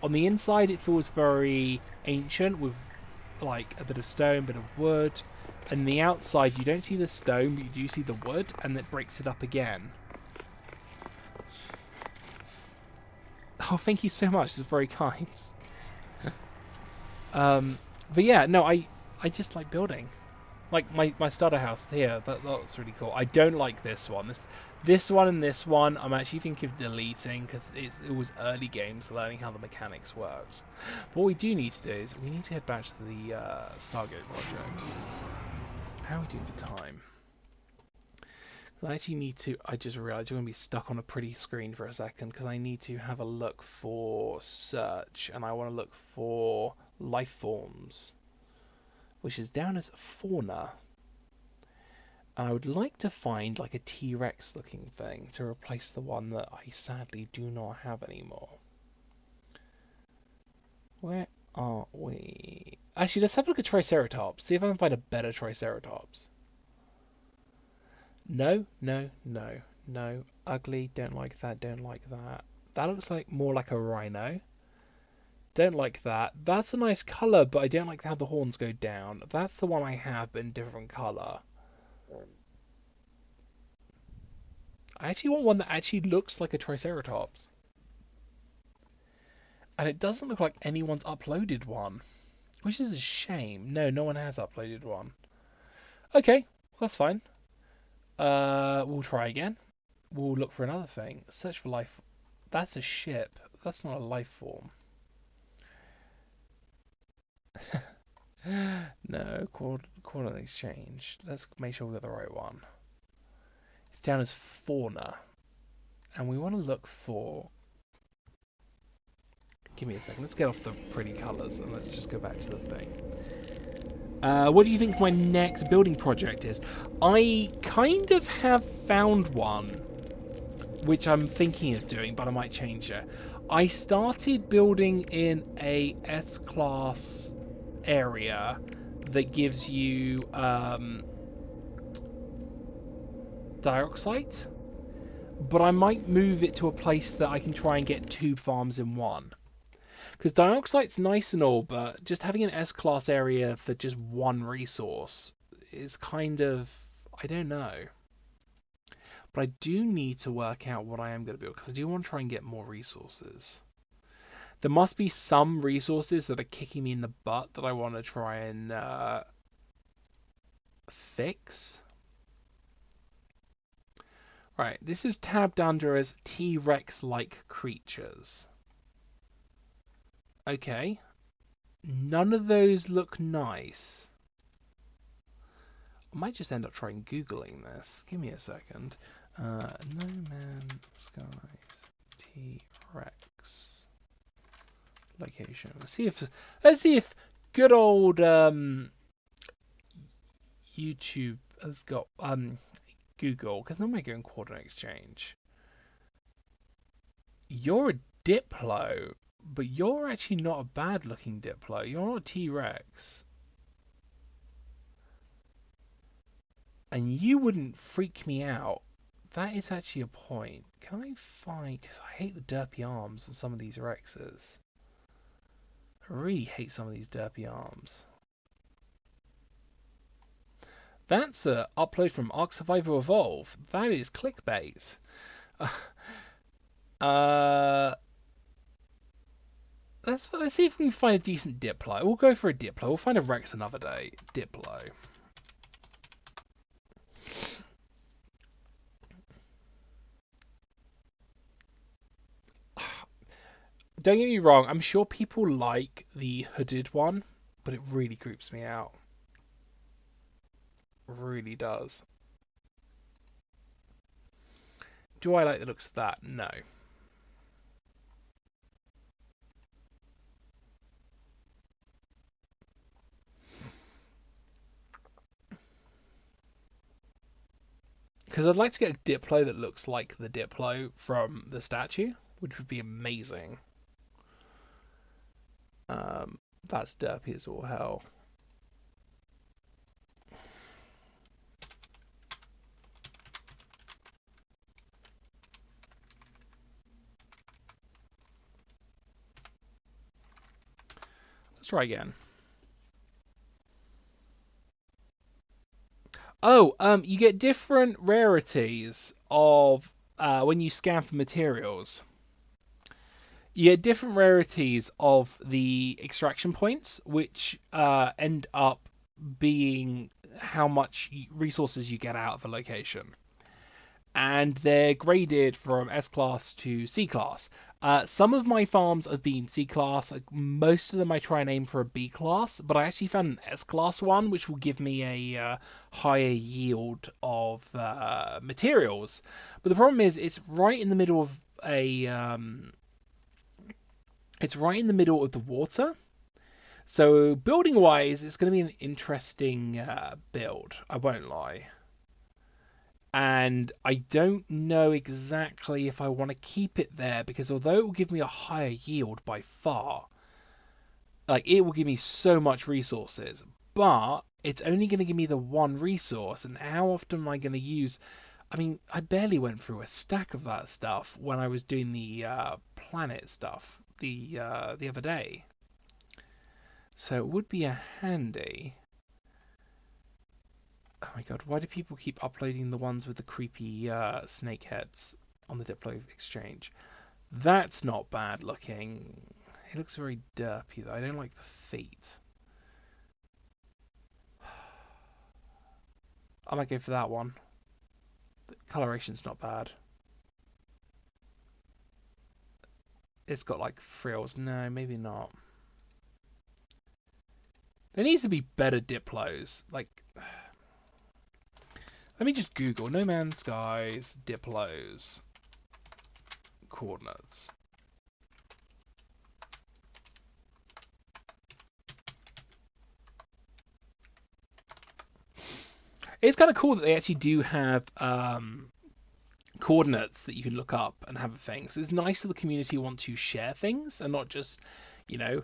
On the inside it feels very ancient with like a bit of stone, a bit of wood. And the outside you don't see the stone, but you do see the wood, and it breaks it up again. Oh, thank you so much. It's very kind. But yeah, no, I just like building. Like my starter house here, that's really cool. I don't like this one. This one and this one, I'm actually thinking of deleting because it was early games learning how the mechanics worked. But what we do need to do is we need to head back to the Stargate project. How are we doing for time? I actually need to. I just realised you're going to be stuck on a pretty screen for a second because I need to have a look for search, and I want to look for life forms, which is down as fauna. And I would like to find like a T-Rex looking thing to replace the one that I sadly do not have anymore. Where are we? Actually, let's have a look at Triceratops. See if I can find a better Triceratops. No, no, no, no. Ugly, don't like that, don't like that. That looks like more like a rhino. Don't like that. That's a nice colour, but I don't like how the horns go down. That's the one I have, but in different colour. I actually want one that actually looks like a Triceratops. And it doesn't look like anyone's uploaded one. Which is a shame. No one has uploaded one. Okay, that's fine. We'll try again. We'll look for another thing. Search for life. That's a ship. That's not a life form. No, quality's changed. Let's make sure we got the right one. It's down as fauna. And we want to look for... Give me a second. Let's get off the pretty colours and let's just go back to the thing. What do you think my next building project is? I kind of have found one, which I'm thinking of doing, but I might change it. I started building in a S-class area that gives you dioxide, but I might move it to a place that I can try and get 2 farms in one. Because dioxide's nice and all, but just having an S-class area for just one resource is kind of... I don't know. But I do need to work out what I am going to build, because I do want to try and get more resources. There must be some resources that are kicking me in the butt that I want to try and fix. Right, this is tabbed under as T-Rex-like creatures. Okay. None of those look nice. I might just end up trying Googling this. Give me a second. No Man's Skies T-Rex location. Let's see if good old YouTube has got Google, because normally I go in coordinate exchange. You're a Diplo, but you're actually not a bad looking Diplo. You're not a T-Rex. And you wouldn't freak me out. That is actually a point. Can I find... because I hate the derpy arms of some of these Rexes. I really hate some of these derpy arms. That's a upload from Ark Survival Evolve. That is clickbait. Let's see if we can find a decent Diplo. We'll go for a Diplo. We'll find a Rex another day. Diplo. Don't get me wrong, I'm sure people like the hooded one, but it really creeps me out. Really does. Do I like the looks of that? No. Because I'd like to get a Diplo that looks like the Diplo from the statue, which would be amazing. That's derpy as all hell. Let's try again. Oh, you get different rarities of when you scan for materials. You get different rarities of the extraction points, which end up being how much resources you get out of a location. And they're graded from S class to C class. Some of my farms have been C class. Most of them I try and aim for a B class, but I actually found an S class one, which will give me a higher yield of materials. But the problem is, it's right in the middle of a it's right in the middle of the water. So building wise, it's going to be an interesting build. I won't lie. And I don't know exactly if I want to keep it there, because although it will give me a higher yield by far, like it will give me so much resources, but it's only going to give me the one resource, and how often am I going to use... I mean, I barely went through a stack of that stuff when I was doing the planet stuff the other day. So it would be a handy... Oh my god, why do people keep uploading the ones with the creepy snake heads on the Diplo exchange? That's not bad looking. It looks very derpy though. I don't like the feet. I might go for that one. The coloration's not bad. It's got like frills. No, maybe not. There needs to be better Diplos. Like... Let me just Google No Man's Skies Diplos coordinates. It's kind of cool that they actually do have coordinates that you can look up and have things. It's nice that the community want to share things and not just, you know,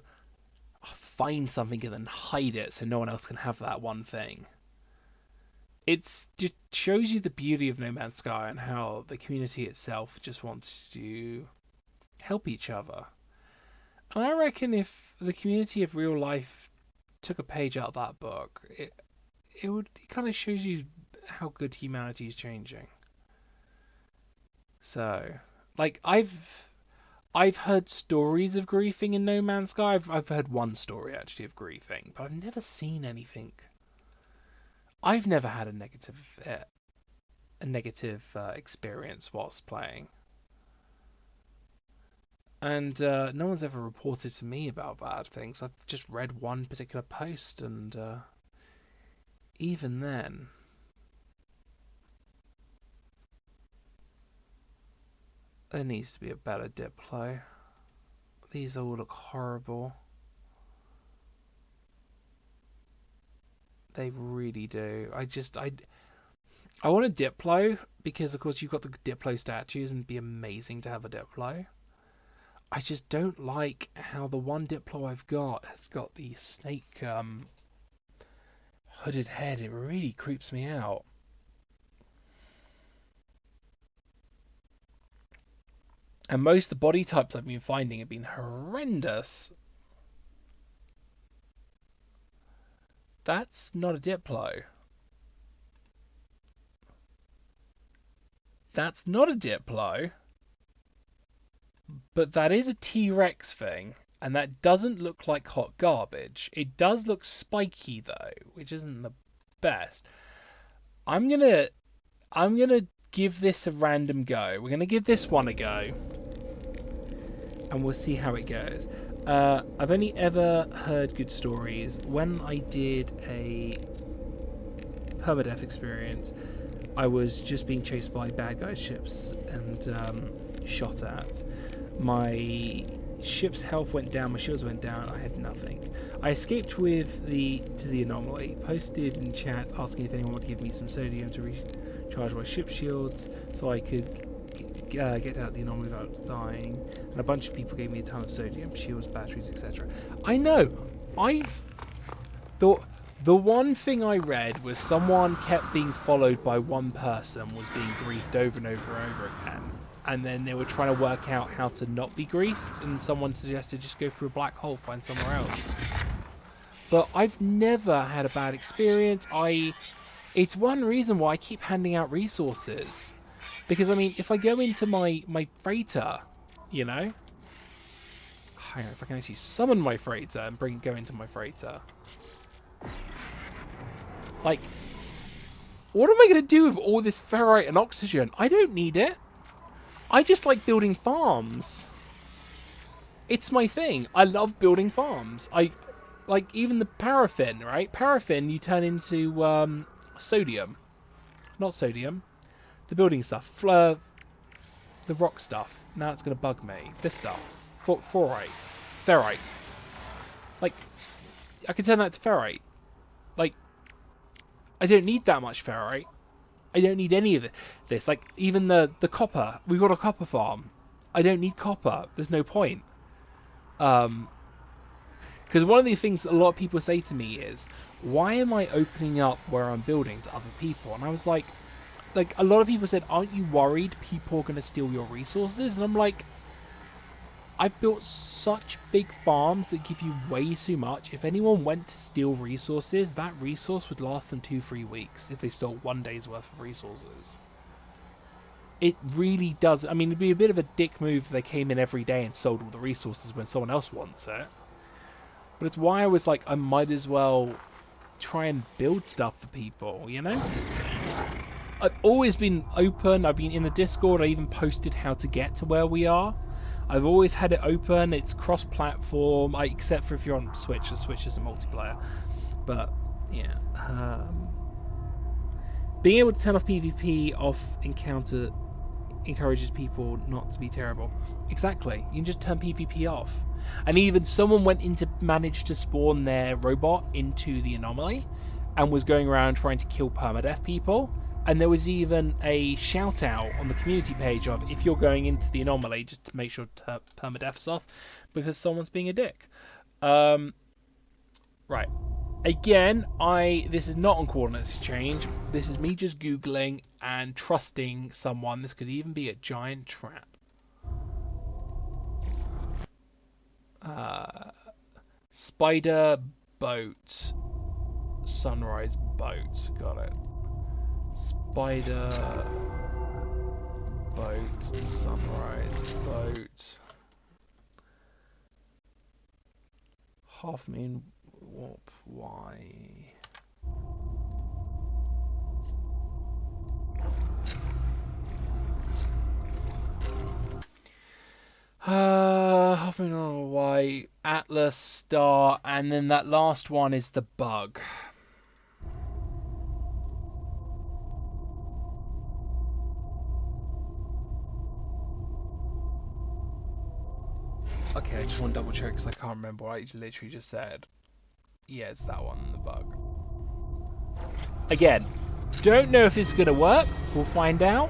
find something and then hide it so no one else can have that one thing. It shows you the beauty of No Man's Sky and how the community itself just wants to help each other. And I reckon if the community of real life took a page out of that book, it kind of shows you how good humanity is changing. So, like, I've heard stories of griefing in No Man's Sky. I've heard one story actually of griefing, but I've never seen anything. I've never had a negative experience whilst playing, and no one's ever reported to me about bad things. I've just read one particular post, and even then. There needs to be a better Diplo. These all look horrible. They really do. I want a Diplo because, of course, you've got the Diplo statues and it'd be amazing to have a Diplo. I just don't like how the one Diplo I've got has got the snake hooded head. It really creeps me out. And most of the body types I've been finding have been horrendous. That's not a Diplo. That's not a Diplo. But that is a T-Rex thing. And that doesn't look like hot garbage. It does look spiky though, which isn't the best. I'm gonna give this a random go. We're gonna give this one a go. And we'll see how it goes. I've only ever heard good stories. When I did a permadeath experience, I was just being chased by bad guy ships and shot at. My ship's health went down, my shields went down, I had nothing. I escaped to the anomaly, posted in chat asking if anyone would give me some sodium to recharge my ship shields so I could get out the anomaly without dying, and a bunch of people gave me a ton of sodium, shields, batteries, etc. I know, I've thought the one thing I read was someone kept being followed by one person, was being griefed over and over and over again, and then they were trying to work out how to not be griefed, and someone suggested just go through a black hole, find somewhere else. But I've never had a bad experience. It's one reason why I keep handing out resources. Because, I mean, if I go into my freighter, you know... Hang on, if I can actually summon my freighter and go into my freighter. Like, what am I going to do with all this ferrite and oxygen? I don't need it. I just like building farms. It's my thing. I love building farms. Like, even the paraffin, right? Paraffin you turn into sodium. Not sodium. The building stuff, the rock stuff. Now it's going to bug me. This stuff, ferrite. Like, I can turn that to ferrite. Like, I don't need that much ferrite. I don't need any of this. Like, even the copper. We've got a copper farm. I don't need copper. There's no point. Because one of the things a lot of people say to me is, why am I opening up where I'm building to other people? And I was like, a lot of people said, aren't you worried people are going to steal your resources? And I'm like, I've built such big farms that give you way too much. If anyone went to steal resources, that resource would last them 2-3 weeks if they stole 1 day's worth of resources. It really does. I mean, it'd be a bit of a dick move if they came in every day and sold all the resources when someone else wants it. But it's why I was like, I might as well try and build stuff for people, you know? I've always been open. I've been in the Discord. I even posted how to get to where we are. I've always had it open. It's cross-platform, except for if you're on Switch. The Switch is a multiplayer. But yeah, being able to turn off PvP off encounter encourages people not to be terrible. Exactly. You can just turn PvP off. And even someone managed to spawn their robot into the anomaly and was going around trying to kill permadeath people. And there was even a shout out on the community page of, if you're going into the anomaly, just to make sure to permadeath's off because someone's being a dick. Right. Again, this is not on Coordinates Exchange. This is me just Googling and trusting someone. This could even be a giant trap. Spider boat. Sunrise boat. Got it. Spider boat. Sunrise boat. Half moon warp Y. Half moon on Y. Atlas star, and then that last one is the bug. Okay, I just want to double check because I can't remember what I literally just said. Yeah, it's that one, the bug. Again, don't know if this is going to work. We'll find out.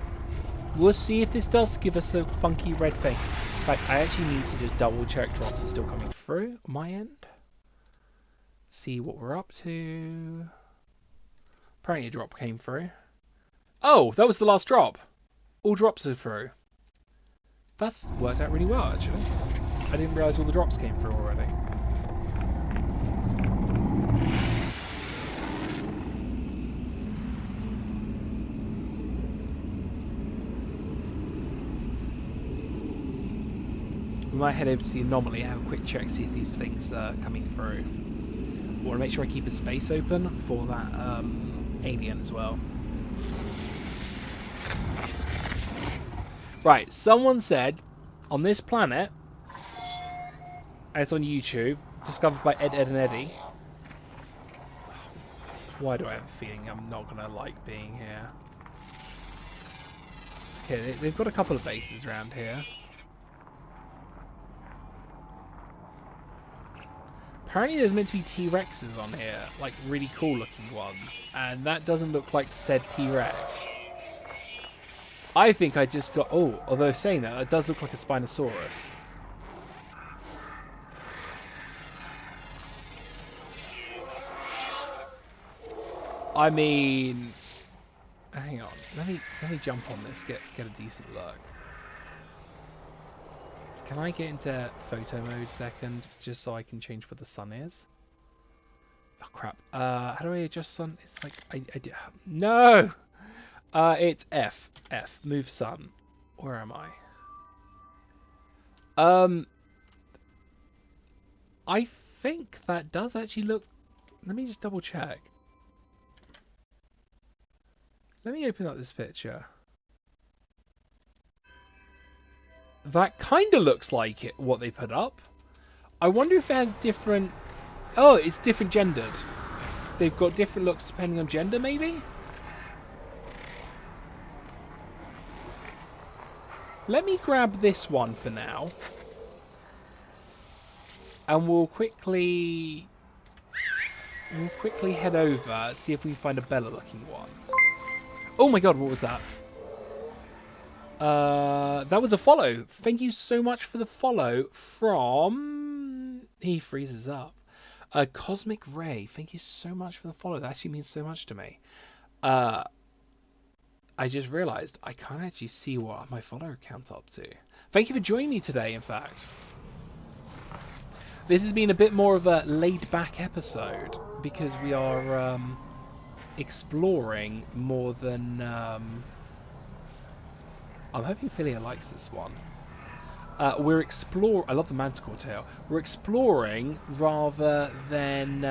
We'll see if this does give us a funky red thing. In fact, I actually need to just double check drops are still coming through on my end. See what we're up to. Apparently a drop came through. Oh, that was the last drop. All drops are through. That's worked out really well, actually. I didn't realise all the drops came through already. We might head over to the anomaly and have a quick check, see if these things are coming through. I want to make sure I keep a space open for that alien as well. Right, someone said on this planet, and it's on YouTube, discovered by Ed, and Eddie. Why do I have a feeling I'm not going to like being here? Okay, they've got a couple of bases around here. Apparently there's meant to be T-Rexes on here, like really cool looking ones, and that doesn't look like said T-Rex. I think I just got... Oh, although saying that, it does look like a Spinosaurus. I mean... Hang on, let me jump on this, get a decent look. Can I get into photo mode second, just so I can change where the sun is? Oh crap, how do I adjust sun? It's like, no! It's F, move sun. Where am I? I think that does actually look... Let me just double check. Let me open up this picture. That kind of looks like it, what they put up. I wonder if it has different... Oh, it's different gendered. They've got different looks depending on gender, maybe? Let me grab this one for now. And we'll quickly head over, see if we can find a Bella looking one. Oh my god, what was that? That was a follow. Thank you so much for the follow from... He freezes up. Cosmic Ray, thank you so much for the follow. That actually means so much to me. I just realised I can't actually see what my follower count's up to. Thank you for joining me today, in fact. This has been a bit more of a laid-back episode, because we are exploring more than... I'm hoping Philia likes this one. We're exploring... I love the manticore tail. We're exploring rather than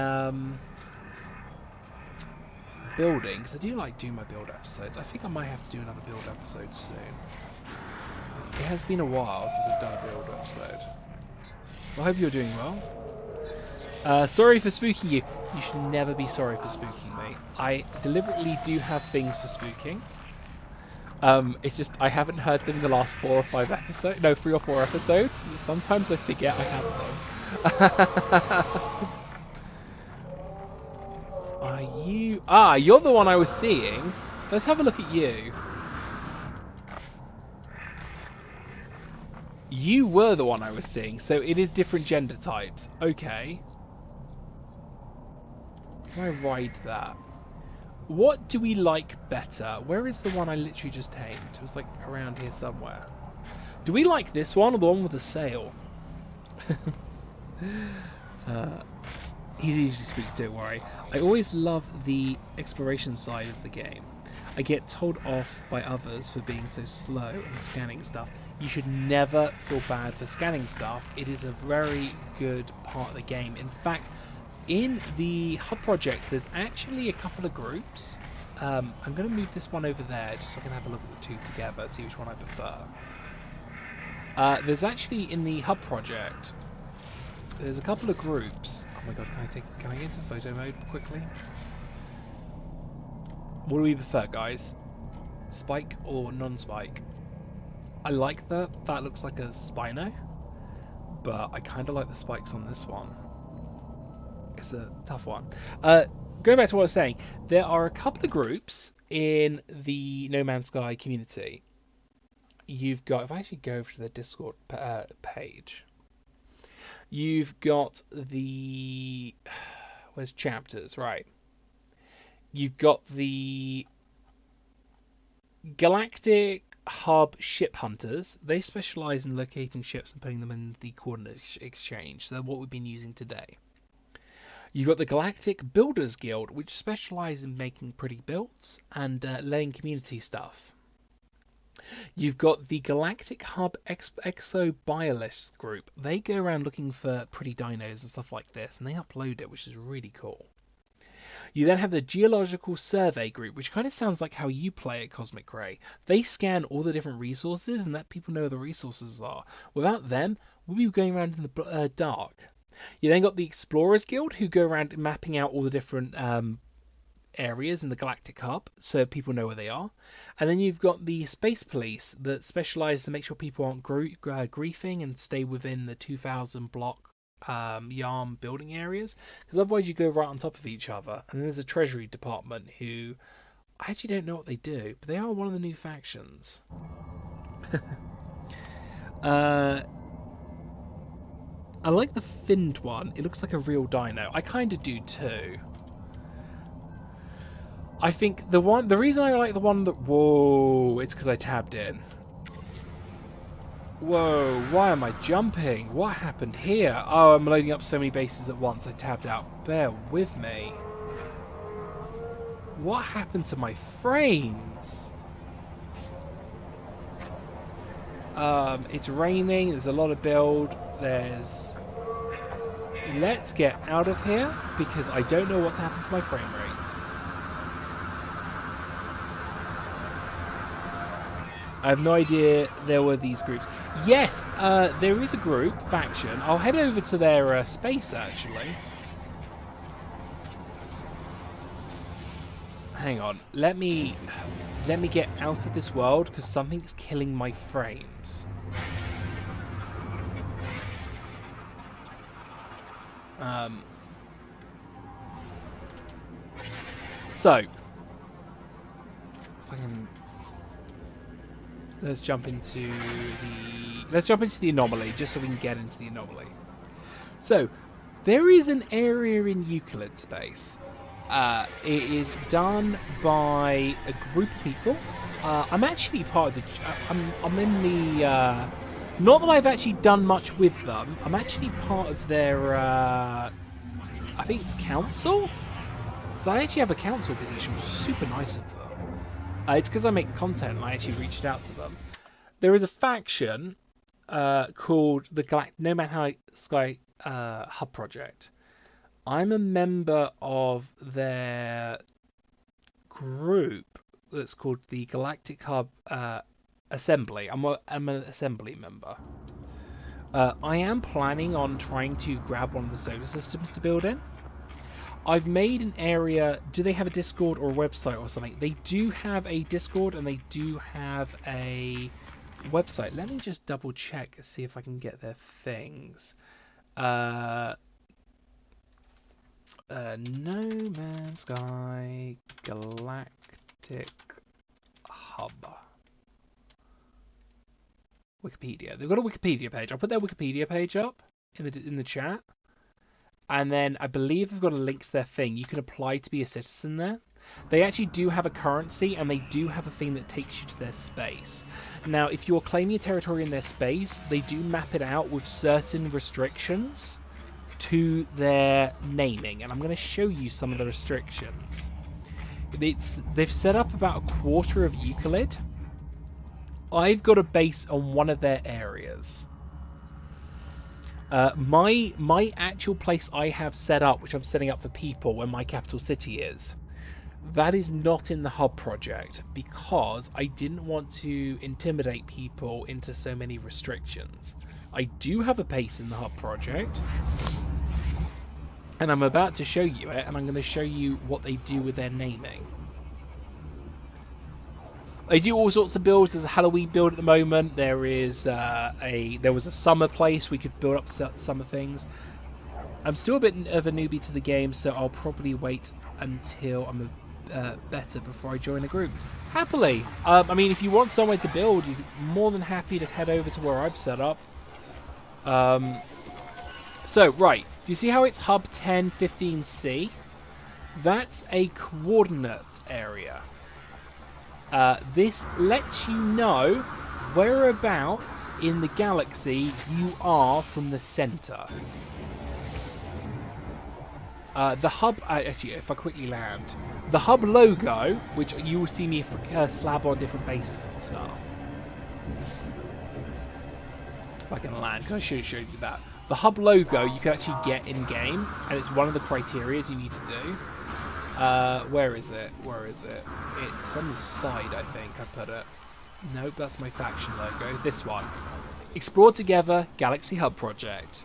building, because I do like doing my build episodes. I think I might have to do another build episode soon. It has been a while since I've done a build episode. Well, I hope you're doing well. Sorry for spooking you. You should never be sorry for spooking me. I deliberately do have things for spooking. It's just I haven't heard them in the last 4 or 5 episodes. No, 3 or 4 episodes. Sometimes I forget I have them. Are you... Ah, you're the one I was seeing. Let's have a look at you. You were the one I was seeing, so it is different gender types. Okay. Can I ride that? What do we like better? Where is the one I literally just tamed? It was like around here somewhere. Do we like this one or the one with the sail? He's easy to speak to, don't worry. I always love the exploration side of the game. I get told off by others for being so slow and scanning stuff. You should never feel bad for scanning stuff. It is a very good part of the game. In fact, in the hub project, there's actually a couple of groups. I'm going to move this one over there just so I can have a look at the two together, see which one I prefer. There's actually in the hub project, there's a couple of groups. Oh my god, can I get into photo mode quickly? What do we prefer, guys? Spike or non-spike? I like that. That looks like a Spino, but I kind of like the spikes on this one. It's a tough one. Going back to what I was saying, there are a couple of groups in the No Man's Sky community. You've got, if I actually go over to the Discord page, you've got the, where's chapters, right? You've got the Galactic Hub Ship Hunters. They specialize in locating ships and putting them in the coordinate exchange. So what we've been using today. You've got the Galactic Builders Guild, which specialise in making pretty builds and laying community stuff. You've got the Galactic Hub Exobiolist group. They go around looking for pretty dinos and stuff like this, and they upload it, which is really cool. You then have the Geological Survey group, which kind of sounds like how you play at Cosmic Ray. They scan all the different resources and let people know where the resources are. Without them, we'll be going around in the dark. You then got the Explorers Guild, who go around mapping out all the different areas in the Galactic Hub, so people know where they are. And then you've got the Space Police that specialise to make sure people aren't griefing and stay within the 2,000 block Yarm building areas, because otherwise you go right on top of each other. And then there's a Treasury Department who I actually don't know what they do, but they are one of the new factions. I like the finned one. It looks like a real dino. I kind of do too. I think the reason I like the one that... Whoa, it's because I tabbed in. Whoa, why am I jumping? What happened here? Oh, I'm loading up so many bases at once. I tabbed out. Bear with me. What happened to my frames? It's raining. There's a lot of build. Let's get out of here because I don't know what's happened to my frame rates. I have no idea there were these groups. Yes, there is a group, faction. I'll head over to their space, actually. Hang on. Let me get out of this world, because something's killing my frames. So, if I can... Let's jump into the anomaly, just so we can get into the anomaly. So, there is an area in Euclid space. It is done by a group of people. I'm actually part of the... I'm in the... not that I've actually done much with them. I'm actually part of their... I think it's council? So I actually have a council position, which is super nice of them. It's because I make content and I actually reached out to them. There is a faction called the No Man's Sky Hub Project. I'm a member of their group that's called the Galactic Hub Assembly. I'm an assembly member. I am planning on trying to grab one of the solar systems to build in. I've made an area. Do they have a Discord or a website or something? They do have a Discord and they do have a website. Let me just double check and see if I can get their things. No Man's Sky Galactic hub. Wikipedia. They've got a Wikipedia page. I'll put their Wikipedia page up in the chat. And then I believe they've got a link to their thing. You can apply to be a citizen there. They actually do have a currency, and they do have a thing that takes you to their space. Now, if you're claiming a territory in their space, they do map it out with certain restrictions to their naming. And I'm going to show you some of the restrictions. They've set up about a quarter of Euclid. I've got a base on one of their areas. My actual place I have set up, which I'm setting up for people where my capital city is, that is not in the hub project because I didn't want to intimidate people into so many restrictions. I do have a base in the hub project, and I'm about to show you it, and I'm going to show you what they do with their naming. They do all sorts of builds. There's a Halloween build at the moment. There was a summer place we could build up summer things. I'm still a bit of a newbie to the game, so I'll probably wait until I'm better before I join a group. Happily. I mean, if you want somewhere to build, you're more than happy to head over to where I've set up. So, right. Do you see how it's hub 1015C? That's a coordinates area. This lets you know whereabouts in the galaxy you are from the center. The hub, actually, if I quickly land, the hub logo, which you will see me slab on different bases and stuff. If I can land, because I should have showed you that. The hub logo you can actually get in game, and it's one of the criteria you need to do. Where is it? Where is it? It's on the side, I think I put it. Nope, that's my faction logo. This one. Explore Together Galaxy Hub Project.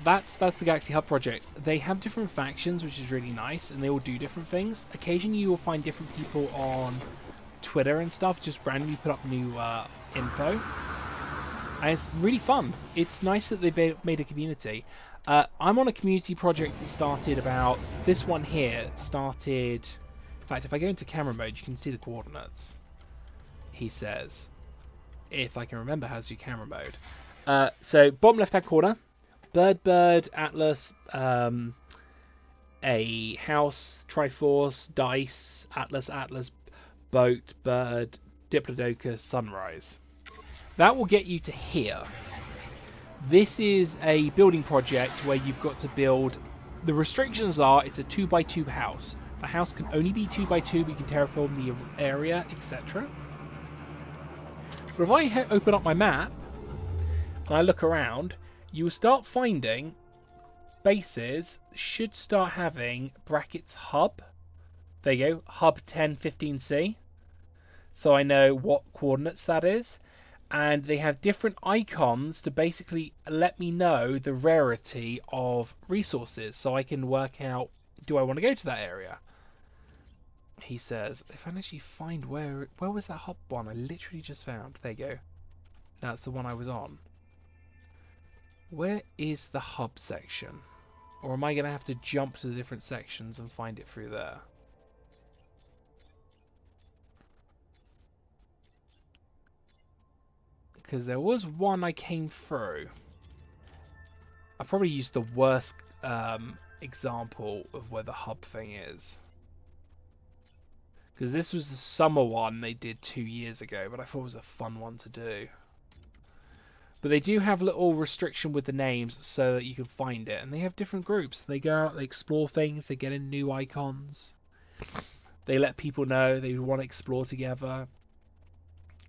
That's the Galaxy Hub Project. They have different factions, which is really nice, and they all do different things. Occasionally you will find different people on Twitter and stuff, just randomly put up new info. And it's really fun. It's nice that they've made a community. I'm on a community project that started about... This one here started... In fact, if I go into camera mode, you can see the coordinates. He says. If I can remember how to do camera mode. So, bottom left-hand corner. Bird, Atlas, a house, Triforce, dice, Atlas, boat, bird, Diplodocus, sunrise. That will get you to here. This is a building project where you've got to build... The restrictions are it's a 2x2 house. The house can only be 2x2, we can terraform the area, etc. But if I open up my map and I look around, you will start finding bases should start having brackets hub. There you go, hub 1015C. So I know what coordinates that is. And they have different icons to basically let me know the rarity of resources, so I can work out, do I want to go to that area? He says, if I can actually find where was that hub one I literally just found? There you go. That's the one I was on. Where is the hub section? Or am I going to have to jump to the different sections and find it through there? Because there was one I came through. I probably used the worst example of where the hub thing is. Because this was the summer one they did 2 years ago, but I thought it was a fun one to do. But they do have a little restriction with the names so that you can find it. And they have different groups. They go out, they explore things, they get in new icons. They let people know they want to explore together.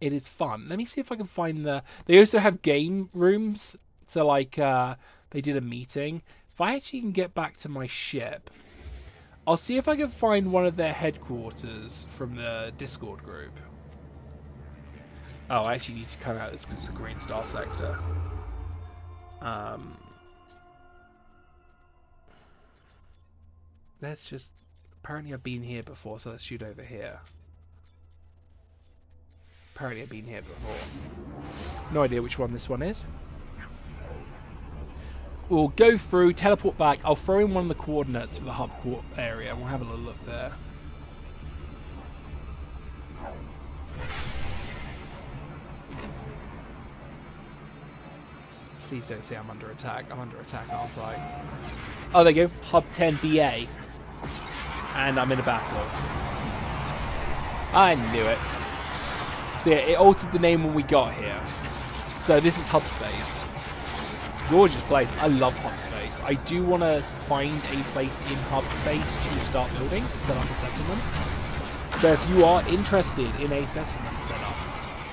It is fun. Let me see if I can find the... They also have game rooms. So, like, they did a meeting. If I actually can get back to my ship, I'll see if I can find one of their headquarters from the Discord group. Oh, I actually need to come out this because it's the Green Star sector. Let's just... Apparently I've been here before, so let's shoot over here. Apparently I've been here before. No idea which one this one is. We'll go through, teleport back. I'll throw in one of the coordinates for the hub area. We'll have a little look there. Please don't say I'm under attack. I'm under attack, aren't I? Oh, there you go. Hub 10 BA. And I'm in a battle. I knew it. So yeah, it altered the name when we got here. So this is Hub Space. It's a gorgeous place. I love Hub Space. I do want to find a place in Hub Space to start building, set up a settlement. So if you are interested in a settlement setup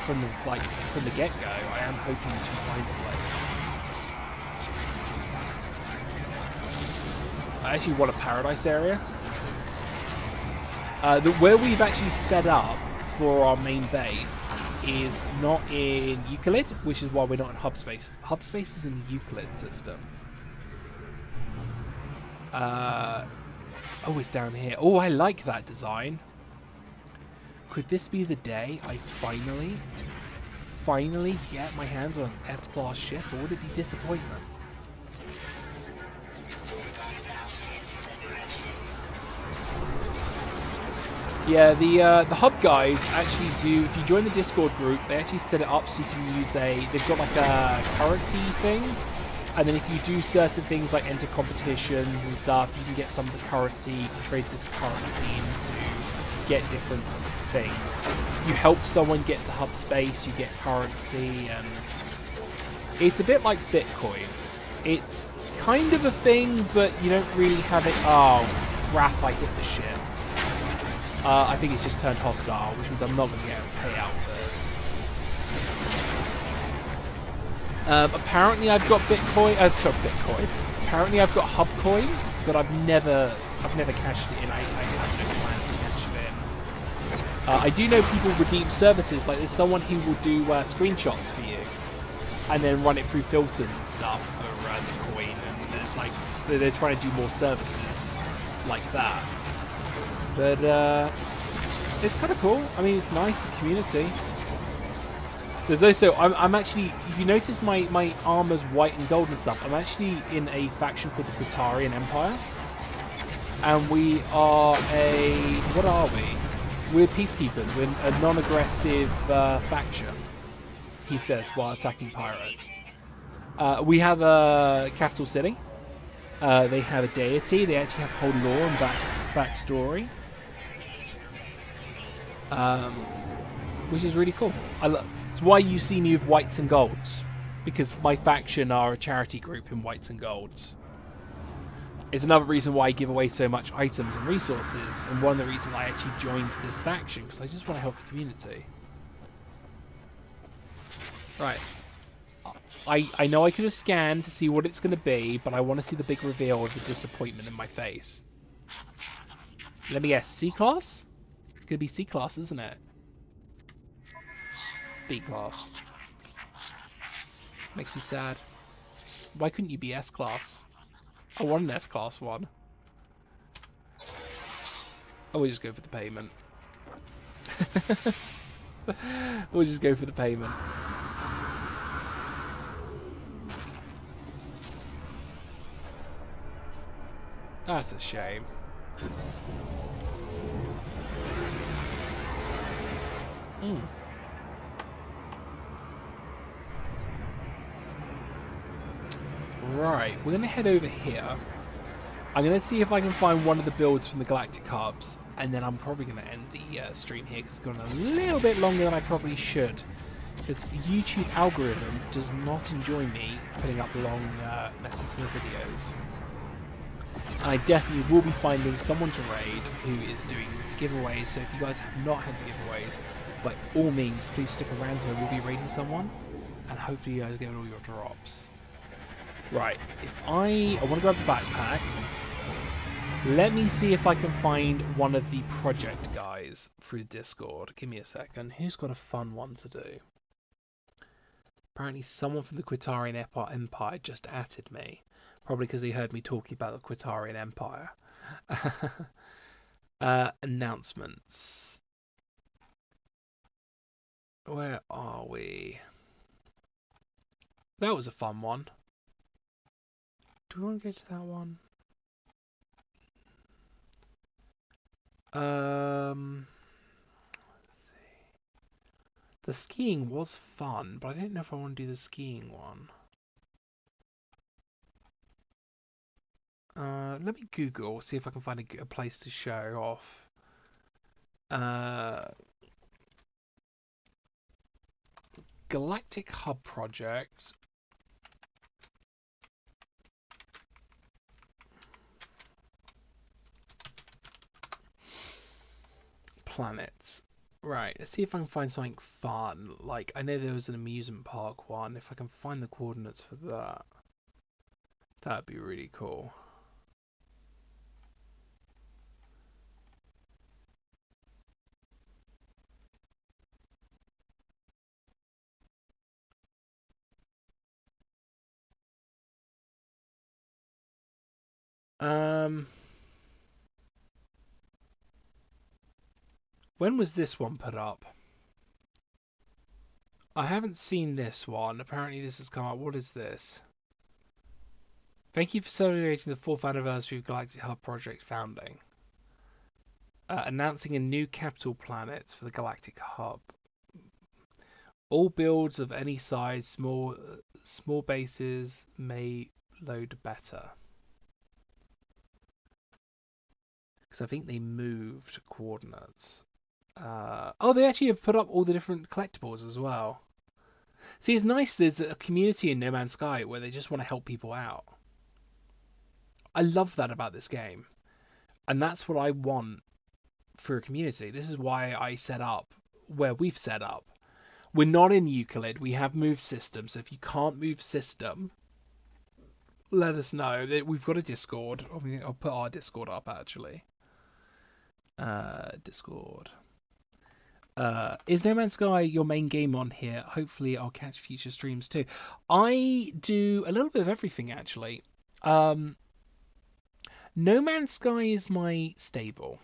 from the get-go, I am hoping to find a place. I actually want a paradise area. Where we've actually set up for our main base is not in Euclid, which is why we're not in Hub Space. Hub Space is in the Euclid system. Oh, it's down here. Oh, I like that design. Could this be the day I finally get my hands on an S-class ship, or would it be disappointment? Yeah, the hub guys actually do, if you join the Discord group, they actually set it up so you can use they've got like a currency thing, and then if you do certain things like enter competitions and stuff, you can get some of the currency, you can trade the currency into get different things. You help someone get to hub space, you get currency, and it's a bit like Bitcoin. It's kind of a thing, but you don't really have it. Oh crap, I hit the ship. I think it's just turned hostile, which means I'm not going to get a payout for this. Apparently I've got Bitcoin. Sorry, Bitcoin. Apparently I've got Hubcoin, but I've never cashed it in. I have no plan to cash it in. I do know people redeem services. Like there's someone who will do screenshots for you, and then run it through filters and stuff for the coin. And there's like they're trying to do more services like that. But it's kind of cool. I mean, it's nice, the community. There's also, I'm actually, if you notice my armor's white and gold and stuff, I'm actually in a faction called the Quitarian Empire. And we are what are we? We're peacekeepers. We're a non-aggressive faction, he says, while attacking pirates. We have a capital city. They have a deity. They actually have whole lore and backstory. Which is really cool. It's why you see me with whites and golds, because my faction are a charity group in whites and golds. It's another reason why I give away so much items and resources, and one of the reasons I actually joined this faction, because I just want to help the community. Right. I know I could have scanned to see what it's going to be, but I want to see the big reveal of the disappointment in my face. Let me guess, C-class? It's going to be C-class, isn't it? B-class. Makes me sad. Why couldn't you be S-class? I want an S-class one. Oh, we'll just go for the payment. We'll just go for the payment. That's a shame. Right, we're going to head over here. I'm going to see if I can find one of the builds from the Galactic Hubs, and then I'm probably going to end the stream here because it's gone a little bit longer than I probably should. Because the YouTube algorithm does not enjoy me putting up long Messenger videos. And I definitely will be finding someone to raid who is doing giveaways, so if you guys have not had the giveaways, by all means, please stick around because I will be raiding someone, and hopefully you guys get all your drops. Right, if I want to grab the backpack, let me see if I can find one of the project guys through Discord. Give me a second. Who's got a fun one to do? Apparently someone from the Quitarian Empire just atted me. Probably because he heard me talking about the Quitarian Empire. Announcements. Where are we? That was a fun one. Do we want to go to that one? Let's see. The skiing was fun, but I don't know if I want to do the skiing one. Let me Google, see if I can find a place to show off. Galactic Hub Project. Planets. Right, let's see if I can find something fun. Like, I know there was an amusement park one. If I can find the coordinates for that, that'd be really cool. When was this one put up? I haven't seen this one. Apparently this has come up. What is this? Thank you for celebrating the 4th anniversary of Galactic Hub Project founding. Announcing a new capital planet for the Galactic Hub. All builds of any size, small bases may load better. Because I think they moved coordinates. Oh, they actually have put up all the different collectibles as well. See, it's nice there's a community in No Man's Sky where they just want to help people out. I love that about this game. And that's what I want for a community. This is why I set up where we've set up. We're not in Euclid. We have moved system. So if you can't move system, let us know. We've got a Discord. I'll put our Discord up, actually. Discord. Is No Man's Sky your main game on here? Hopefully I'll catch future streams too. I do a little bit of everything, actually. No Man's Sky is my stable.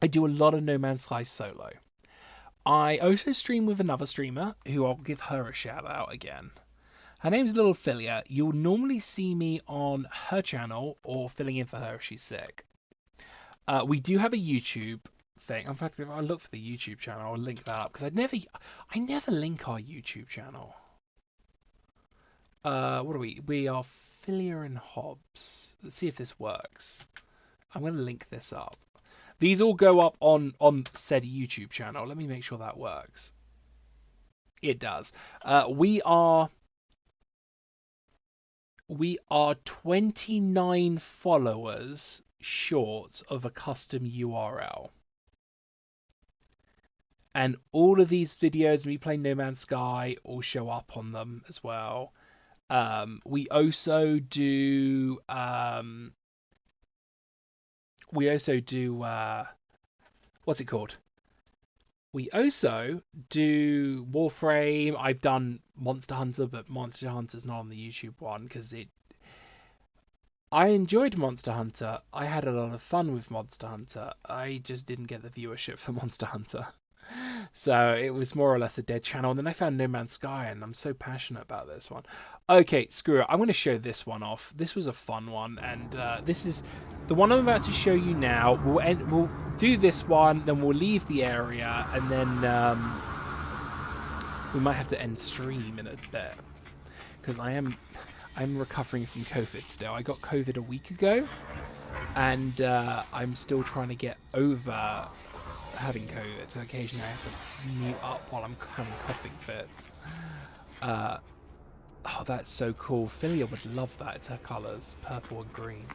I do a lot of No Man's Sky solo. I also stream with another streamer who I'll give her a shout out again. Her name's LittleFilia. You'll normally see me on her channel or filling in for her if she's sick. We do have a YouTube thing. In fact, if I look for the YouTube channel, I'll link that up because I never link our YouTube channel. What are we? We are Filia and Hobbes. Let's see if this works. I'm going to link this up. These all go up on said YouTube channel. Let me make sure that works. It does. We are 29 followers short of a custom URL. And all of these videos of me playing No Man's Sky all show up on them as well. We also do what's it called? We also do Warframe. I've done Monster Hunter, but Monster Hunter's not on the YouTube one because I enjoyed Monster Hunter. I had a lot of fun with Monster Hunter. I just didn't get the viewership for Monster Hunter. So it was more or less a dead channel. And then I found No Man's Sky, and I'm so passionate about this one. Okay, screw it. I'm going to show this one off. This was a fun one, and this is the one I'm about to show you now. We'll do this one, then we'll leave the area, and then we might have to end stream in a bit because I'm recovering from COVID still. I got COVID a week ago, and I'm still trying to get over having COVID, so occasionally I have to mute up while I'm having coughing fits. Oh, that's so cool. Filia would love that. It's her colours, purple and green.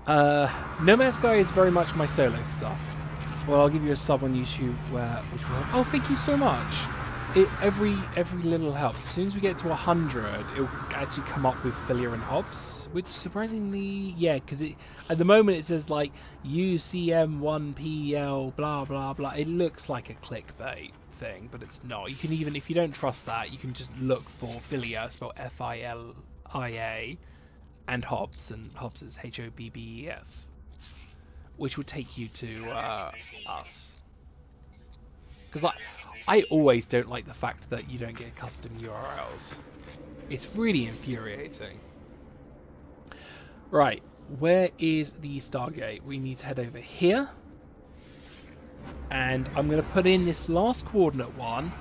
No Man's Sky is very much my solo stuff. Well, I'll give you a sub on YouTube which will help. Oh, thank you so much. Every little helps. As soon as we get to 100, it'll actually come up with Filia and Hobbes, which surprisingly, yeah, because at the moment it says like UCM1PL blah blah blah. It looks like a clickbait thing, but it's not. You can even, if you don't trust that, you can just look for Filia, spelled F-I-L-I-A, and Hobbes, and Hobbes is H-O-B-B-E-S, which will take you to us. Because I always don't like the fact that you don't get custom URLs. It's really infuriating. Right, where is the Stargate? We need to head over here. And I'm going to put in this last coordinate one.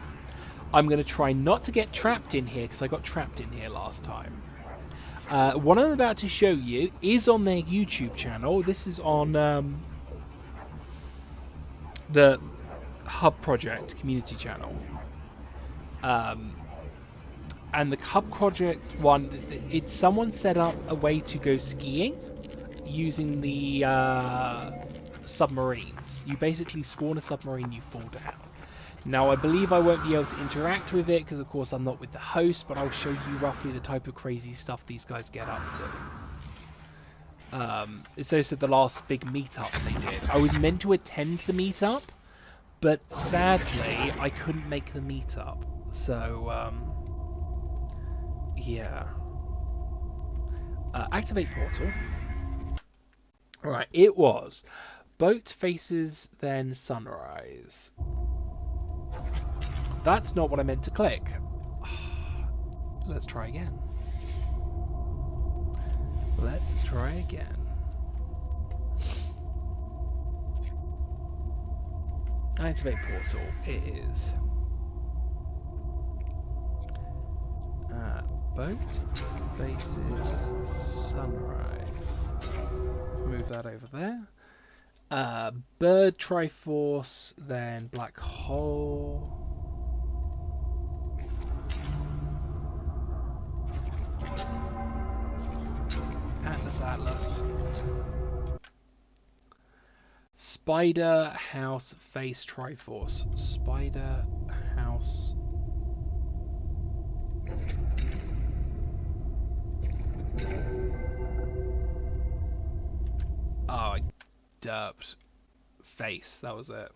I'm going to try not to get trapped in here because I got trapped in here last time. What I'm about to show you is on their YouTube channel. This is on the Hub Project community channel. And the Hub Project one, it's someone set up a way to go skiing using the submarines. You basically spawn a submarine, you fall down. Now, I believe I won't be able to interact with it because, of course, I'm not with the host, but I'll show you roughly the type of crazy stuff these guys get up to. It's also the last big meetup they did. I was meant to attend the meetup, but sadly, I couldn't make the meetup. So, yeah. Activate portal. Alright, it was boat faces, then sunrise. That's not what I meant to click. Let's try again. Let's try again. Activate portal. It is. Boat faces sunrise. Move that over there. Bird Triforce, then black hole. Atlas. Spider House Face Triforce. Spider House. Oh, I derped. Face, that was it.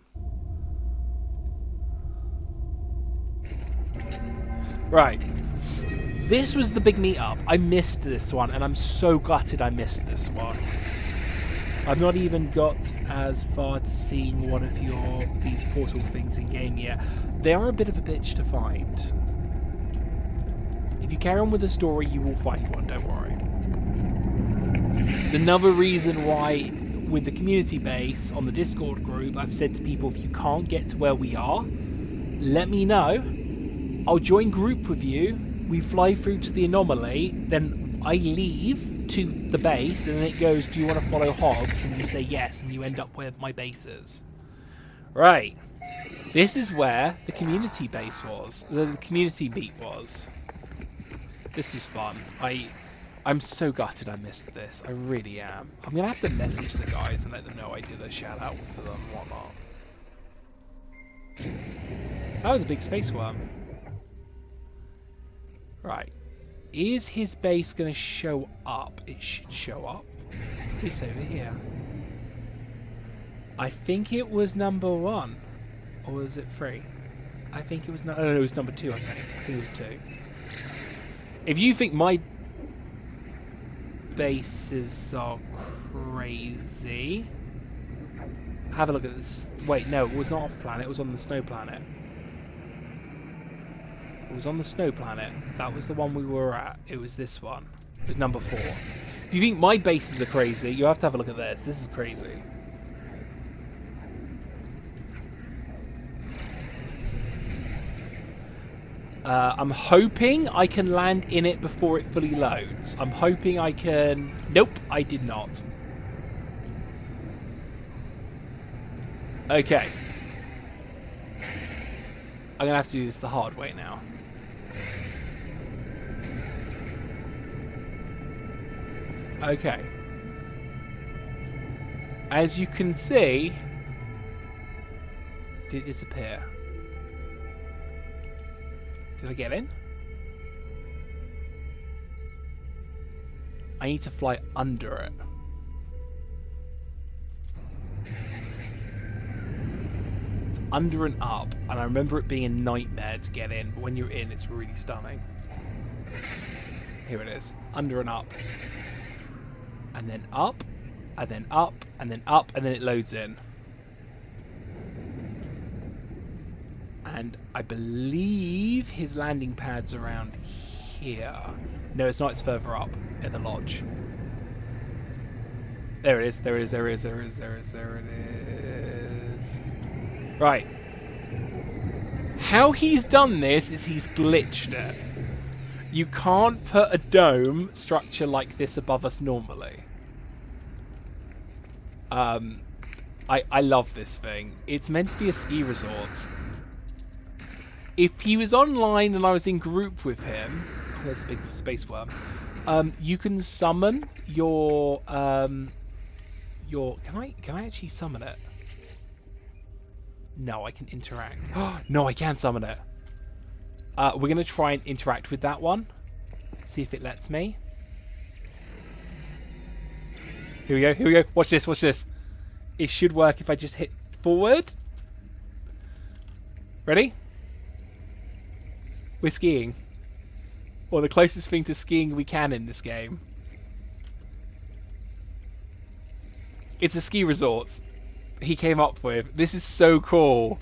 Right. This was the big meetup. I missed this one, and I'm so gutted I missed this one. I've not even got as far to seeing one of these portal things in game yet. They are a bit of a bitch to find. If you carry on with the story, you will find one, don't worry. It's another reason why, with the community base on the Discord group, I've said to people, if you can't get to where we are, let me know. I'll join group with you. We fly through to the anomaly, then I leave to the base, and then it goes, do you want to follow Hobbes? And you say yes, and you end up where my base is. Right. This is where the community base was. The community meet was. This was fun. I'm so gutted I missed this. I really am. I'm going to have to message the guys and let them know I did a shout out for them and whatnot. That was a big space worm. Right. Is his base going to show up? It should show up. It's over here. I think it was number 1. Or was it 3? I think it was... No, it was number 2, I think. I think it was 2. If you think my bases are crazy... Have a look at this. Wait, no, it was not off planet. It was on the snow planet. It was on the snow planet. That was the one we were at. It was this one. It was number 4. If you think my bases are crazy, you have to have a look at this. This is crazy. I'm hoping I can land in it before it fully loads. I'm hoping I can... Nope, I did not. Okay. I'm going to have to do this the hard way now. Okay. As you can see, did it disappear? Did I get in? I need to fly under it. It's under and up, and I remember it being a nightmare to get in, but when you're in, it's really stunning. Here it is. Under and up. And then up, and then up, and then up, and then it loads in. And I believe his landing pad's around here. No, it's not. It's further up at the lodge. There it is. There it is. There it is. There it is. There it is. There it is. Right. How he's done this is he's glitched it. You can't put a dome structure like this above us normally. I love this thing. It's meant to be a ski resort. If he was online and I was in group with him, oh, there's a big space worm. You can summon your can I actually summon it? No, I can interact. No, I can summon it. We're gonna try and interact with that one. See if it lets me. Here we go. Here we go. Watch this. Watch this. It should work if I just hit forward. Ready? We're skiing. Or the closest thing to skiing we can in this game. It's a ski resort he came up with. This is so cool.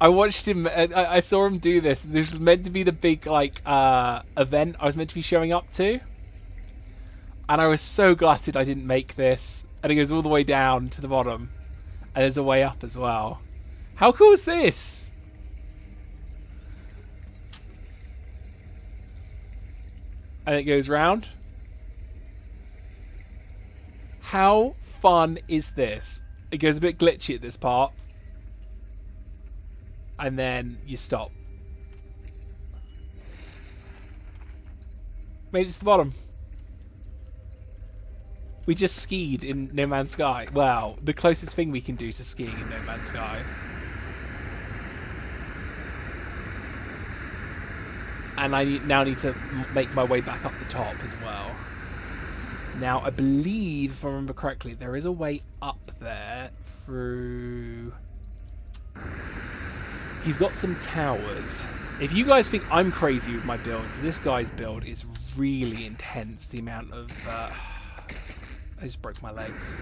I watched him, I saw him do this. This was meant to be the big, like, event I was meant to be showing up to. And I was so gutted I didn't make this. And it goes all the way down to the bottom. And there's a way up as well. How cool is this? And it goes round. How fun is this? It goes a bit glitchy at this part. And then you stop. Made it to the bottom. We just skied in No Man's Sky. Wow, the closest thing we can do to skiing in No Man's Sky. And I now need to make my way back up the top as well. Now, I believe, if I remember correctly, there is a way up there through... He's got some towers. If you guys think I'm crazy with my builds, this guy's build is really intense. The amount of... I just broke my legs.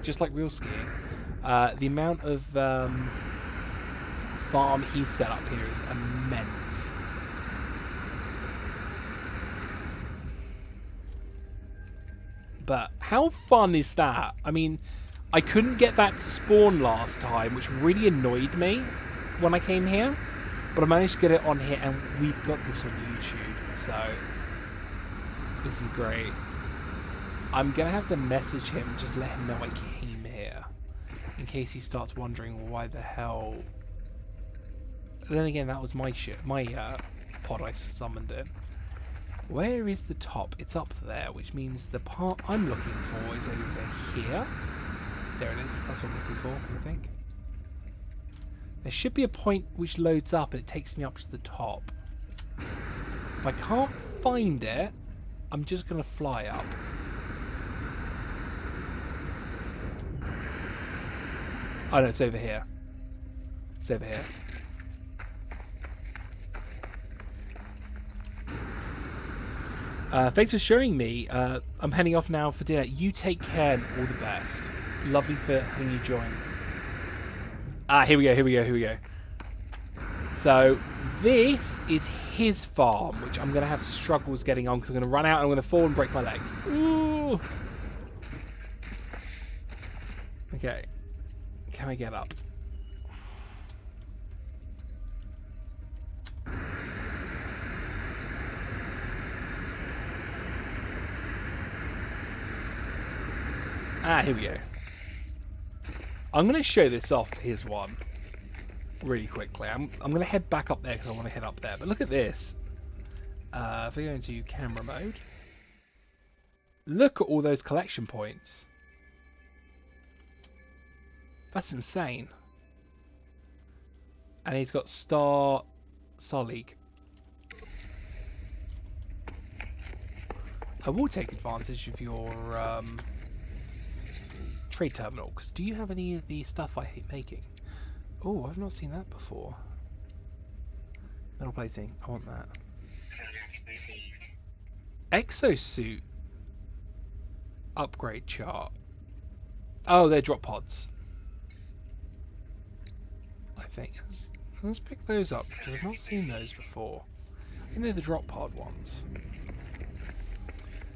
Just like real skiing. The amount of farm he's set up here is immense. But how fun is that? I mean, I couldn't get that to spawn last time, which really annoyed me when I came here. But I managed to get it on here, and we've got this on YouTube, so this is great. I'm going to have to message him, just let him know I came here, in case he starts wondering why the hell... And then again, that was my pod I summoned it. Where is the top? It's up there, which means the part I'm looking for is over here. There it is. That's what I'm looking for, I think. There should be a point which loads up and it takes me up to the top. If I can't find it, I'm just going to fly up. Oh no, it's over here. It's over here. Thanks for showing me. I'm heading off now for dinner. You take care and all the best. Lovely for having you join. Ah, here we go, here we go, here we go. So, this is his farm, which I'm going to have struggles getting on because I'm going to run out and I'm going to fall and break my legs. Ooh! Okay. Can I get up? Ah, here we go. I'm going to show this off, his one, really quickly. I'm going to head back up there because I want to head up there. But look at this. If we go into camera mode, look at all those collection points. That's insane. And he's got Star League. I will take advantage of your trade terminal, because do you have any of the stuff I hate making? Oh, I've not seen that before. Metal plating, I want that. Exosuit upgrade chart. Oh, they're drop pods, I think. Let's pick those up because I've not seen those before. I think they're the drop pod ones.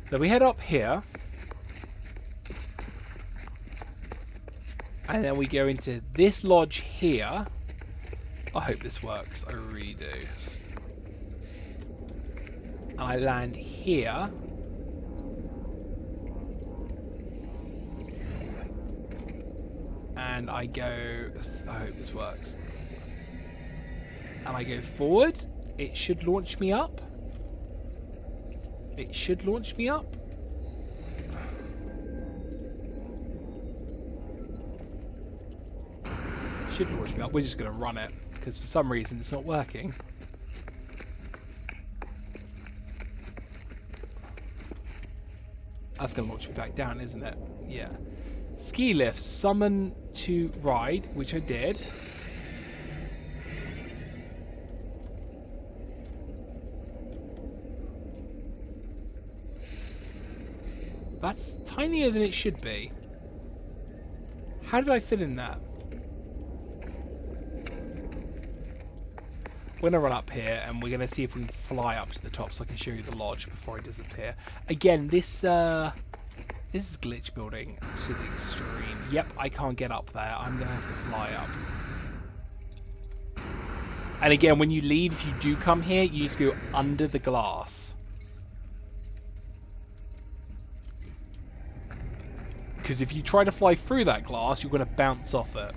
So we head up here. And then we go into this lodge here. I hope this works. I really do. and I land here. And I go, I hope this works. And I go forward. It should launch me up. It should launch me up. Should launch me up. We're just going to run it because for some reason it's not working. That's going to launch me back down, isn't it? Yeah. Ski lift, summon to ride, which I did. That's tinier than it should be. How did I fit in that? We're going to run up here and we're going to see if we can fly up to the top so I can show you the lodge before I disappear. Again, this is glitch building to the extreme. Yep, I can't get up there. I'm going to have to fly up. And again, when you leave, if you do come here, you need to go under the glass. Because if you try to fly through that glass, you're going to bounce off it.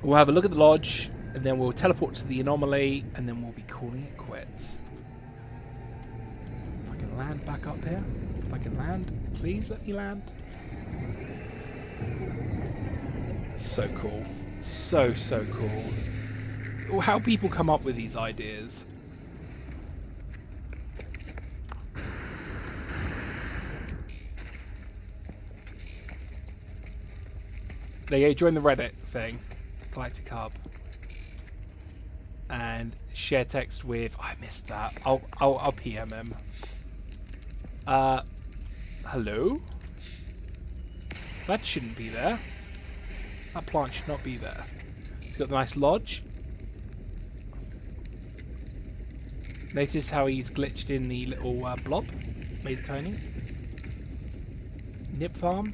We'll have a look at the lodge, and then we'll teleport to the anomaly, and then we'll be calling it quits. If I can land back up here. If I can land, please let me land. So cool. So cool. How people come up with these ideas. There you go, join the Reddit thing. Galactic Hub. And share text with... I missed that. I'll PM him. Hello? That shouldn't be there. That plant should not be there. It's got the nice lodge. Notice how he's glitched in the little blob. Made it tiny. Nip farm.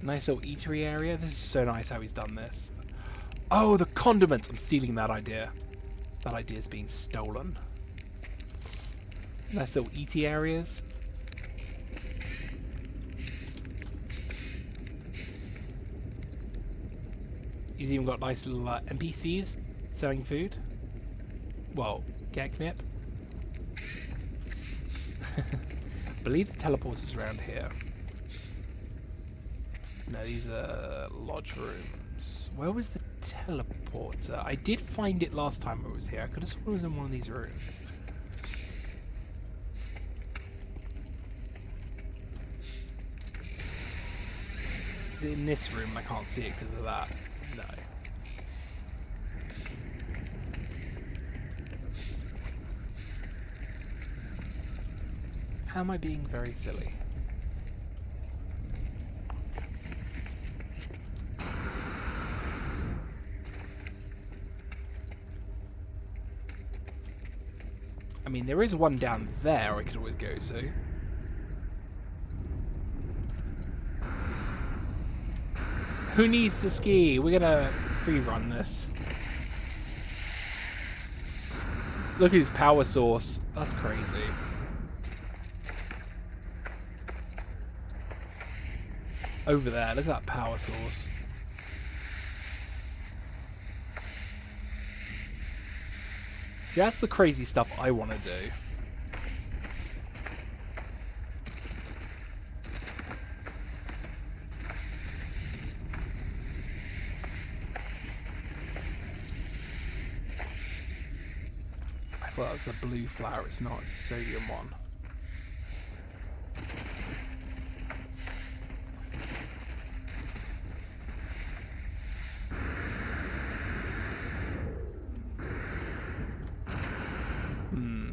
Nice little eatery area. This is so nice how he's done this. Oh, the condiments! I'm stealing that idea. That idea is being stolen. Nice little eaty areas. He's even got nice little NPCs selling food. Well, get knip. I believe the teleporter's around here. No, these are lodge rooms. Where was the teleporter? I did find it last time I was here. I could have sworn it was in one of these rooms. Is it in this room? I can't see it because of that. No. How am I being very silly? I mean, there is one down there I could always go to. Who needs to ski? We're gonna free run this. Look at his power source. That's crazy. Over there, look at that power source. See, that's the crazy stuff I want to do. I thought that was a blue flower, it's not, it's a sodium one.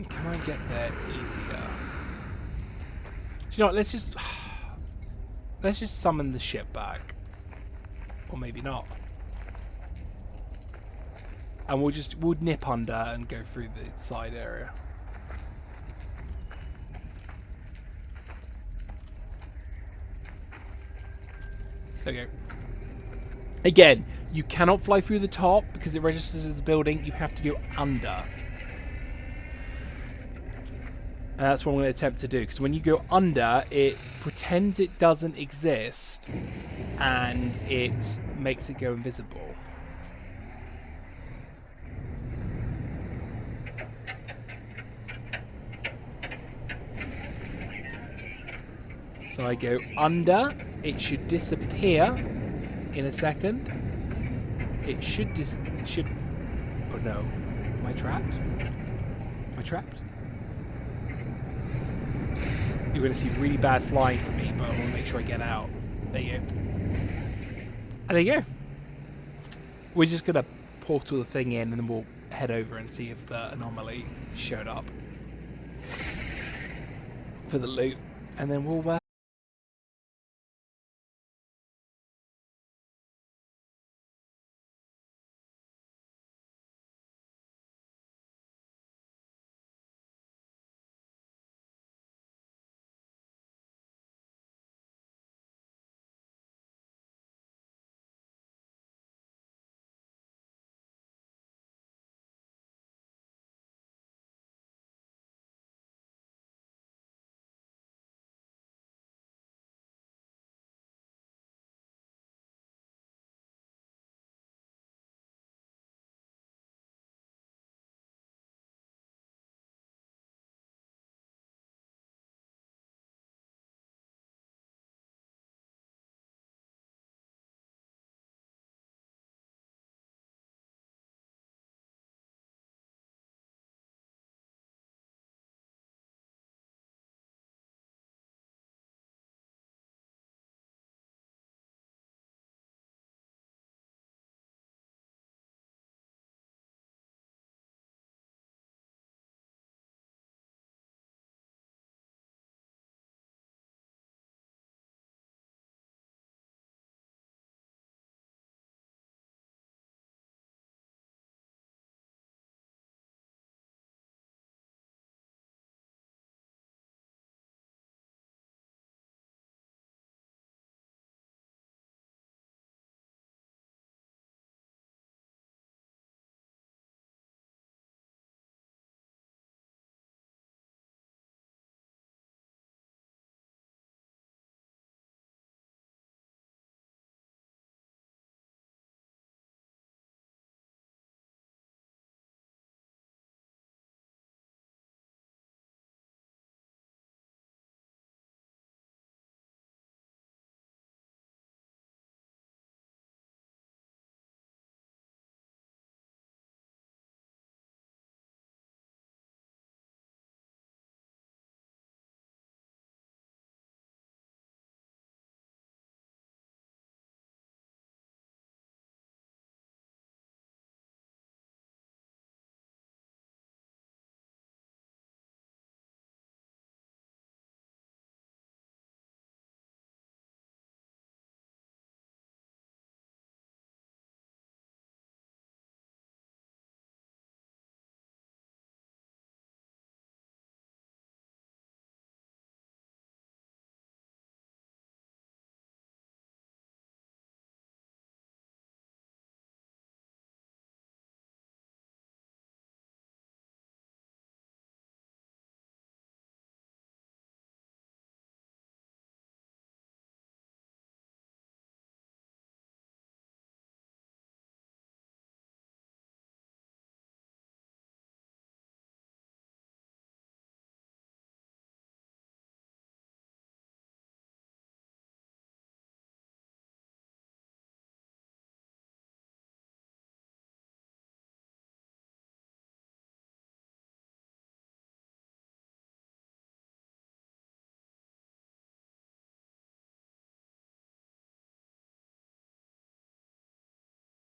Can I get there easier? Do you know what, let's just summon the ship back. Or maybe not. And we'll nip under and go through the side area. There we go. Again, you cannot fly through the top because it registers as the building. You have to go under. And that's what I'm going to attempt to do, because when you go under, it pretends it doesn't exist, and it makes it go invisible. So I go under, it should disappear in a second. It should oh no. Am I trapped? Am I trapped? You're going to see really bad flying from me, but I want to make sure I get out. There you go. And there you go. We're just going to portal the thing in, and then we'll head over and see if the anomaly showed up for the loot. And then we'll